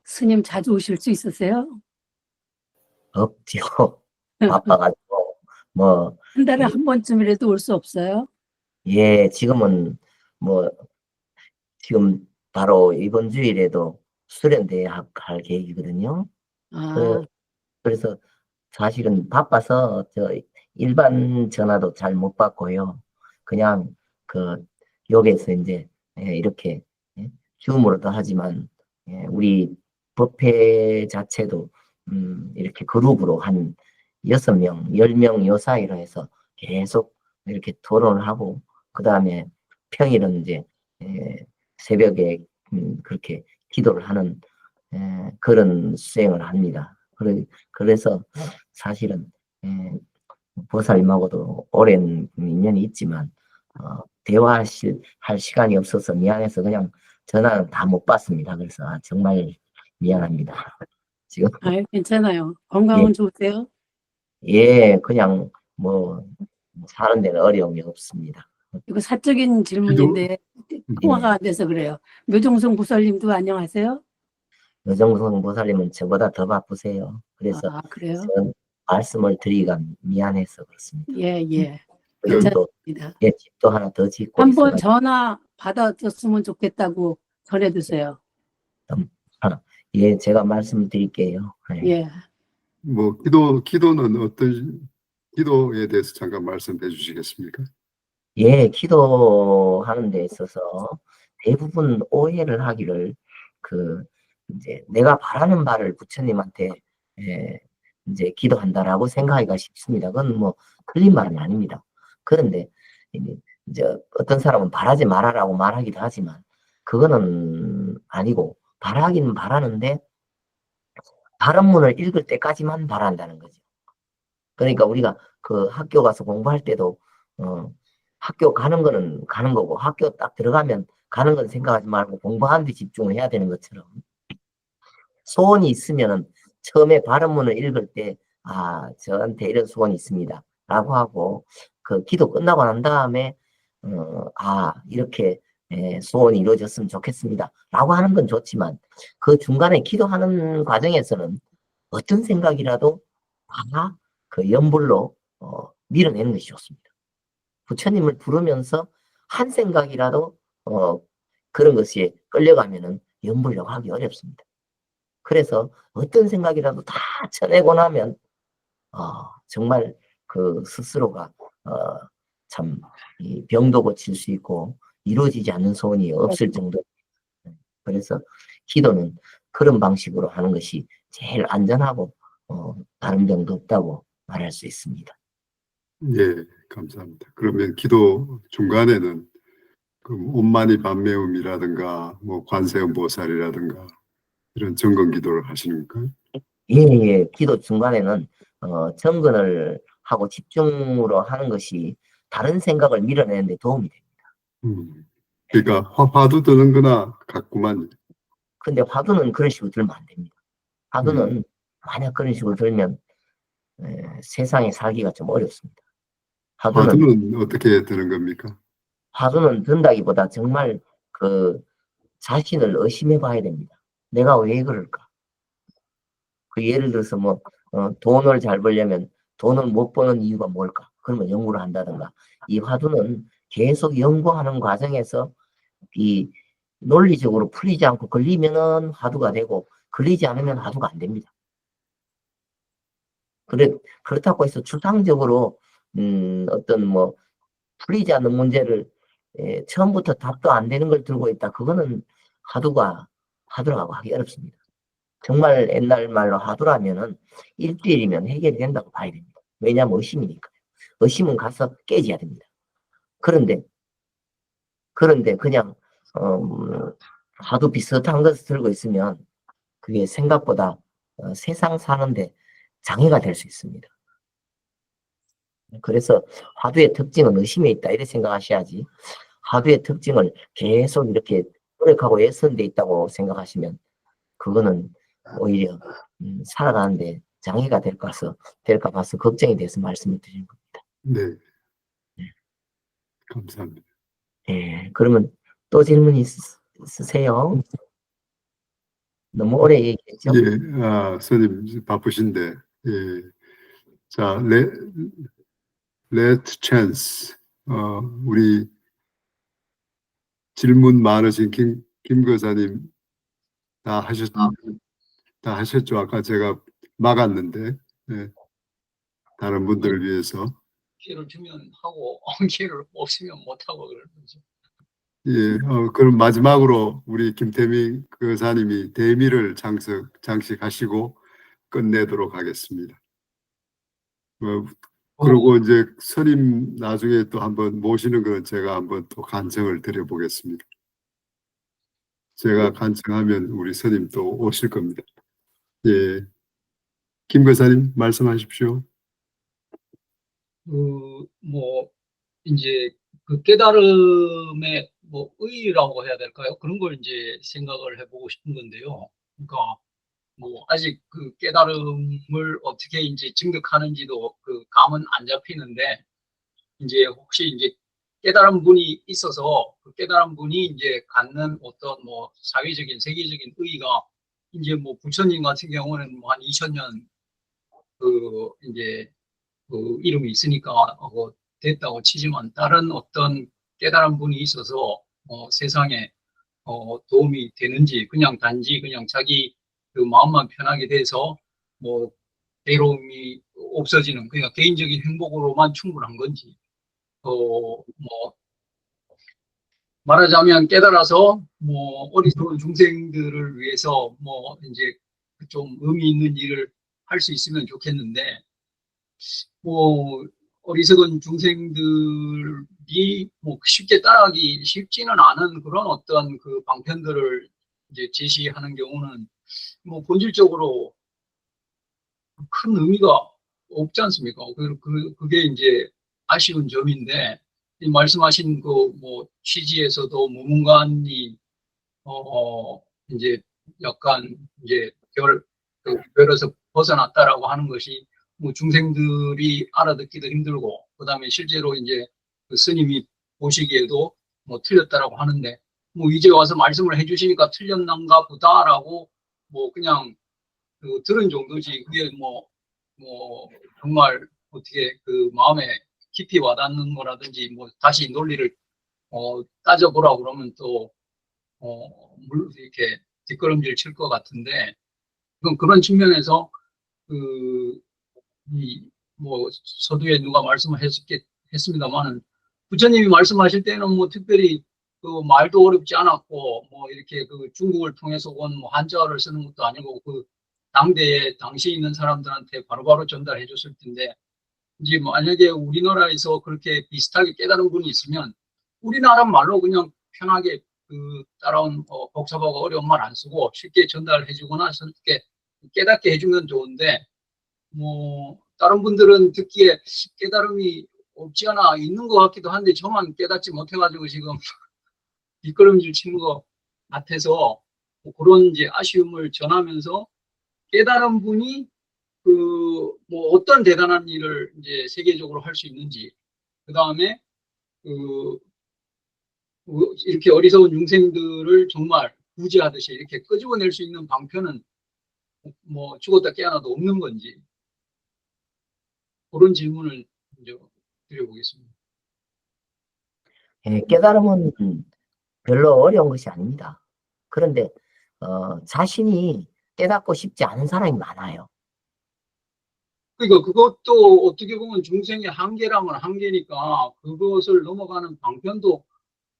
스님 자주 오실 수 있으세요? 없죠. 바빠가지고 한 달에 한 번쯤이라도 올 수 없어요? 예, 지금은 지금 바로 이번 주일에도 수련대학 할 계획이거든요. 그래서 사실은 바빠서 일반 전화도 잘 못 받고요. 그냥 여기에서 이제 이렇게 줌으로도 하지만 우리 법회 자체도 이렇게 그룹으로 한 6명, 10명 요 사이로 해서 계속 이렇게 토론을 하고 그 다음에 평일은 이제 새벽에 그렇게 기도를 하는 그런 수행을 합니다. 그래서 사실은 보살님하고도 오랜 인연이 있지만 대화할 시간이 없어서 미안해서 그냥 전화는 다 못 받습니다. 그래서 정말 미안합니다. 지금 괜찮아요. 건강은 좋으세요? 예, 그냥 사는 데는 어려움이 없습니다. 이거 사적인 질문인데 통화가 안 돼서 그래요. 묘정성 보살님도 안녕하세요? 여정성 보살님은 저보다 더 바쁘세요. 그래서 그래요? 말씀을 드리기가 미안해서 그렇습니다. 예. 그리고 괜찮습니다. 집도 하나 더 짓고 한번 있어가지고 전화 받아줬으면 좋겠다고 전해주세요. 예, 제가 말씀드릴게요. 예. 기도는 어떤 기도에 대해서 잠깐 말씀해 주시겠습니까? 예, 기도하는 데 있어서 대부분 오해를 하기를 이제 내가 바라는 바를 부처님한테 이제 기도한다라고 생각하기가 쉽습니다. 그건 틀린 말은 아닙니다. 그런데 이제 어떤 사람은 바라지 말아라고 말하기도 하지만 그거는 아니고 바라기는 바라는데 발언문을 읽을 때까지만 바란다는 거죠. 그러니까 우리가 학교 가서 공부할 때도 학교 가는 거는 가는 거고 학교 딱 들어가면 가는 건 생각하지 말고 공부하는 데 집중을 해야 되는 것처럼 소원이 있으면은 처음에 발언문을 읽을 때 저한테 이런 소원이 있습니다 라고 하고 기도 끝나고 난 다음에 이렇게 소원이 이루어졌으면 좋겠습니다 라고 하는 건 좋지만 그 중간에 기도하는 과정에서는 어떤 생각이라도 다 연불로 밀어내는 것이 좋습니다. 부처님을 부르면서 한 생각이라도 그런 것이 끌려가면은 연불려고 하기 어렵습니다. 그래서 어떤 생각이라도 다 쳐내고 나면 정말 스스로가 참 병도 고칠 수 있고 이루어지지 않는 소원이 없을 정도. 그래서 기도는 그런 방식으로 하는 것이 제일 안전하고 다른 병도 없다고 말할 수 있습니다. 예, 감사합니다. 그러면 기도 중간에는 온만이 반매음이라든가 관세음 보살이라든가 이런 정건 기도를 하시는 건가요? 예. 기도 중간에는 정건을 하고 집중으로 하는 것이 다른 생각을 밀어내는 데 도움이 됩니다. 그러니까 화두 드는 거나 같구만. 근데 화두는 그런 식으로 들면 안 됩니다. 화두는 만약 그런 식으로 들면 세상에 살기가 좀 어렵습니다. 화두는 어떻게 드는 겁니까? 화두는 든다기보다 정말 자신을 의심해 봐야 됩니다. 내가 왜 그럴까? 예를 들어서 돈을 잘 벌려면 돈을 못 버는 이유가 뭘까? 그러면 연구를 한다든가. 이 화두는 계속 연구하는 과정에서 이 논리적으로 풀리지 않고 걸리면은 화두가 되고 걸리지 않으면 화두가 안 됩니다. 그렇다고 해서 추상적으로 어떤 뭐 풀리지 않는 문제를 처음부터 답도 안 되는 걸 들고 있다. 그거는 화두라고 하기 어렵습니다. 정말 옛날 말로 화두라면은 1대1이면 해결이 된다고 봐야 됩니다. 왜냐하면 의심이니까. 의심은 가서 깨져야 됩니다. 그런데 그냥 화두 비슷한 것을 들고 있으면 그게 생각보다 세상 사는데 장애가 될 수 있습니다. 그래서 화두의 특징은 의심에 있다 이렇게 생각하셔야지, 화두의 특징을 계속 이렇게 노력하고 애쓰는 데 있다고 생각하시면 그거는 오히려 살아가는데 장애가 될까 봐서 걱정이 돼서 말씀을 드리는 겁니다. 네. 감사합니다. 예, 그러면 또 질문 있으세요? 너무 오래 얘기했죠? 예, 선생님 바쁘신데, 예. 자, let chance. 우리 질문 많으신 김 교사님 다 하셨죠? 아까 제가 막았는데, 예. 다른 분들을 위해서. 기회를 주면 하고 기회를 없으면 못 하고 그러는 거죠. 예, 그럼 마지막으로 우리 김태미 교사님이 대미를 장식하시고 끝내도록 하겠습니다. 그리고 이제 선임 나중에 또 한번 모시는 건 제가 한번 또 간청을 드려보겠습니다. 제가 간청하면 우리 선임 또 오실 겁니다. 예, 김 교사님 말씀하십시오. 뭐 이제 그 깨달음의 뭐 의의라고 해야 될까요? 그런 걸 이제 생각을 해보고 싶은 건데요. 그러니까 뭐 아직 그 깨달음을 어떻게 이제 증득하는지도 그 감은 안 잡히는데, 이제 혹시 이제 깨달은 분이 있어서 그 깨달은 분이 이제 갖는 어떤 뭐 사회적인 세계적인 의의가 이제 뭐 부처님 같은 경우는 뭐 한 2000년 그 이제 그 이름이 있으니까 됐다고 치지만, 다른 어떤 깨달은 분이 있어서 세상에 도움이 되는지, 그냥 단지 그냥 자기 그 마음만 편하게 돼서 뭐 괴로움이 없어지는, 그러니까 개인적인 행복으로만 충분한 건지, 뭐 말하자면 깨달아서 뭐 어리석은 중생들을 위해서 뭐 이제 좀 의미 있는 일을 할 수 있으면 좋겠는데, 뭐 어리석은 중생들이 뭐 쉽게 따라하기 쉽지는 않은 그런 어떤 그 방편들을 이제 제시하는 경우는 뭐 본질적으로 큰 의미가 없지 않습니까? 그게 이제 아쉬운 점인데, 이 말씀하신 그 뭐 취지에서도 무문관이 이제 약간 이제 별에서 벗어났다라고 하는 것이 뭐 중생들이 알아듣기도 힘들고, 그다음에 실제로 이제 그 스님이 보시기에도 뭐 틀렸다라고 하는데, 뭐 이제 와서 말씀을 해주시니까 틀렸는가 보다라고 뭐 그냥 그 들은 정도지, 그게 뭐 정말 어떻게 그 마음에 깊이 와닿는 거라든지 뭐 다시 논리를 따져보라 그러면 또 이렇게 뒷걸음질 칠 것 같은데, 그런 측면에서 뭐 서두에 누가 말씀을 했습니다만은, 부처님이 말씀하실 때는 뭐 특별히 그 말도 어렵지 않았고, 뭐 이렇게 그 중국을 통해서 온 뭐 한자어를 쓰는 것도 아니고, 그 당대에 당시에 있는 사람들한테 바로바로 전달해 줬을 텐데, 이제 만약에 우리나라에서 그렇게 비슷하게 깨달은 분이 있으면 우리나라 말로 그냥 편하게 그 따라온 복잡하고 어려운 말 안 쓰고 쉽게 전달해 주거나 쉽게 깨닫게 해주면 좋은데, 뭐 다른 분들은 듣기에 깨달음이 없지 않아 있는 것 같기도 한데 저만 깨닫지 못해가지고 지금 뒷걸음질 치는 것 같아서, 뭐 그런 이제 아쉬움을 전하면서, 깨달은 분이 그 뭐 어떤 대단한 일을 이제 세계적으로 할 수 있는지, 그 다음에 이렇게 어리석은 중생들을 정말 구제하듯이 이렇게 끄집어낼 수 있는 방편은 뭐 죽었다 깨어나도 없는 건지, 그런 질문을 이제 드려보겠습니다. 예, 깨달음은 별로 어려운 것이 아닙니다. 그런데 자신이 깨닫고 싶지 않은 사람이 많아요. 그러니까 그것도 어떻게 보면 중생의 한계라면 한계니까 그것을 넘어가는 방편도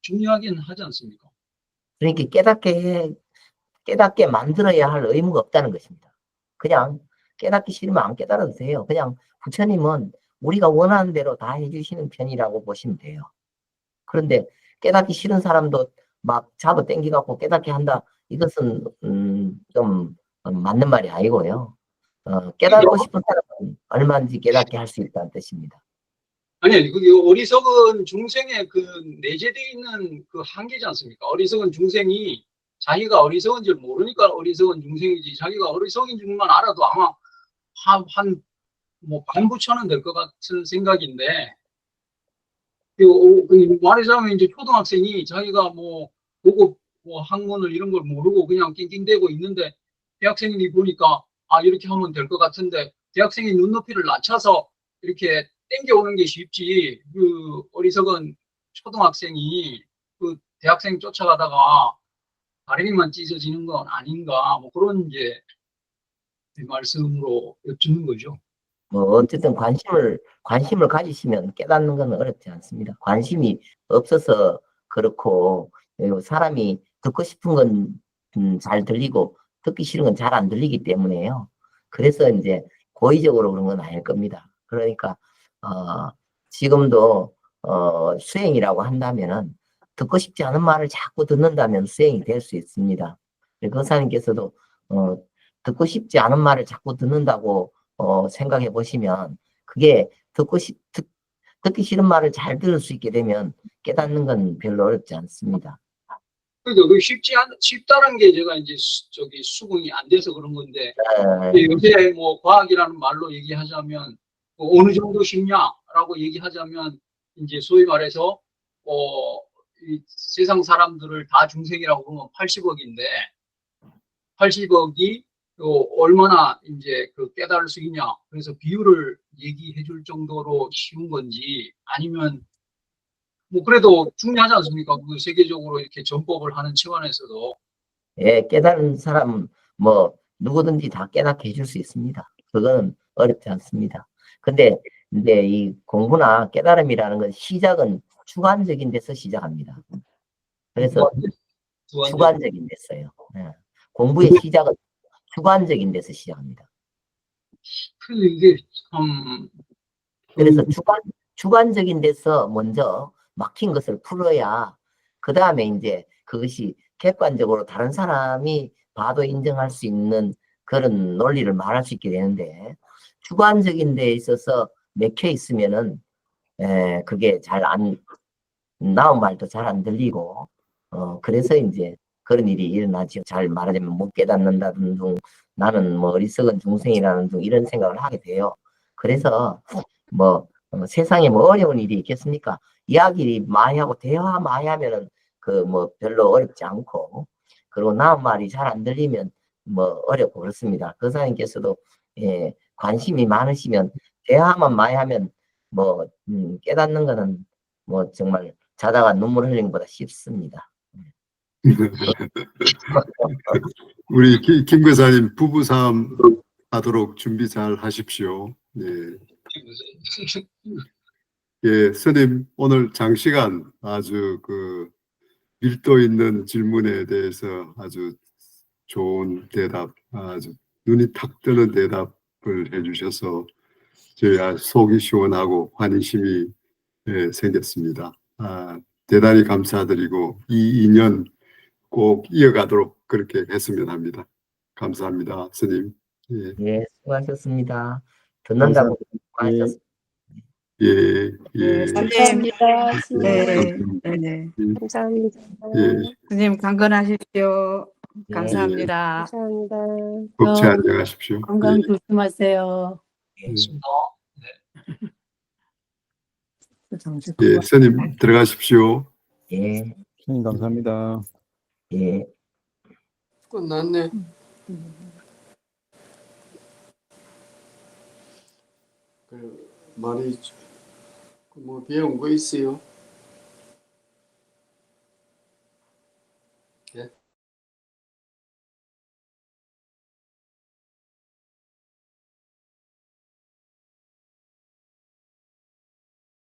중요하긴 하지 않습니까? 그러니까 깨닫게 만들어야 할 의무가 없다는 것입니다. 그냥 깨닫기 싫으면 안 깨달아도 돼요. 그냥 부처님은 우리가 원하는 대로 다 해주시는 편이라고 보시면 돼요. 그런데 깨닫기 싫은 사람도 막 잡아 당기갖고 깨닫게 한다. 이것은 좀 맞는 말이 아니고요. 깨닫고 싶은 사람은 얼마든지 깨닫게 할 수 있다는 뜻입니다. 아니, 그게 어리석은 중생의 그 내재되어 있는 그 한계지 않습니까? 어리석은 중생이 자기가 어리석은 줄 모르니까 어리석은 중생이지, 자기가 어리석인 줄만 알아도 아마 뭐 반부처는 될 것 같은 생각인데, 말하자면 이제 초등학생이 자기가 뭐 고급 뭐 학문을 이런 걸 모르고 그냥 낑낑대고 있는데 대학생이 보니까 아 이렇게 하면 될 것 같은데 대학생이 눈높이를 낮춰서 이렇게 땡겨오는 게 쉽지 그 어리석은 초등학생이 그 대학생 쫓아가다가 다리만 찢어지는 건 아닌가 뭐 그런 이제 말씀으로 여쭙는 거죠. 뭐 어쨌든 관심을 가지시면 깨닫는 건 어렵지 않습니다. 관심이 없어서 그렇고 사람이 듣고 싶은 건 잘 들리고 듣기 싫은 건 잘 안 들리기 때문에요. 그래서 이제 고의적으로 그런 건 아닐 겁니다. 그러니까 지금도 수행이라고 한다면은 듣고 싶지 않은 말을 자꾸 듣는다면 수행이 될 수 있습니다. 권사님께서도 듣고 싶지 않은 말을 자꾸 듣는다고 생각해 보시면 그게 듣기 싫은 말을 잘 들을 수 있게 되면 깨닫는 건 별로 어렵지 않습니다. 그러니까 그 쉽다는 게 제가 이제 수긍이 안 돼서 그런 건데 요새 뭐 과학이라는 말로 얘기하자면 뭐 어느 정도 쉽냐라고 얘기하자면 이제 소위 말해서 이 세상 사람들을 다 중생이라고 보면 80억인데 80억이 얼마나 이제 그 깨달을 수 있냐 그래서 비율을 얘기해 줄 정도로 쉬운 건지 아니면 뭐 그래도 중요하지 않습니까? 그 세계적으로 이렇게 전법을 하는 차원에서도 예, 깨달은 사람 뭐 누구든지 다 깨닫게 해줄 수 있습니다. 그거는 어렵지 않습니다. 근데 이제 이 공부나 깨달음이라는 건 시작은 주관적인 데서 시작합니다. 그래서 주관적인 데서요. 예. 공부의 시작은 주관적인 데서 시작합니다. 이게 참 그래서 주관적인 데서 먼저 막힌 것을 풀어야 그 다음에 이제 그것이 객관적으로 다른 사람이 봐도 인정할 수 있는 그런 논리를 말할 수 있게 되는데 주관적인 데에 있어서 맥혀 있으면은 그게 나온 말도 잘 안 들리고 그래서 이제 그런 일이 일어나죠. 잘 말하자면 못 깨닫는다든 둥 나는 뭐 어리석은 중생이라는 둥 이런 생각을 하게 돼요. 그래서 뭐 세상에 뭐 어려운 일이 있겠습니까? 이야기 많이 하고 대화 많이 하면은 그 뭐 별로 어렵지 않고 그리고 나온 말이 잘 안 들리면 뭐 어렵고 그렇습니다. 거사님께서도 관심이 많으시면 대화만 많이 하면 뭐 깨닫는 거는 뭐 정말 자다가 눈물 흘리는 것보다 쉽습니다. 우리 김 교사님 부부싸움 하도록 준비 잘 하십시오. 예. 예, 스님 오늘 장시간 아주 그 밀도 있는 질문에 대해서 아주 좋은 대답, 아주 눈이 탁 뜨는 대답을 해주셔서 저희 속이 시원하고 환희심이 생겼습니다. 대단히 감사드리고 이 인연 꼭 이어가도록 그렇게 했으면 합니다. 감사합니다, 스님. 예, 예, 수고하셨습니다. 듣는다고 수고하셨습니다. 예. 감사합니다. 네. 네. 감사합니다. 예, 선생님 강건하십시오. 예. 감사합니다. 감사합니다. 법체 안녕하십시오. 건강 조심하세요. 예, 스님 들어가십시오. 예. 선생님 감사합니다. 예. 끝났네. 많이 뭐 배운 거 있어요?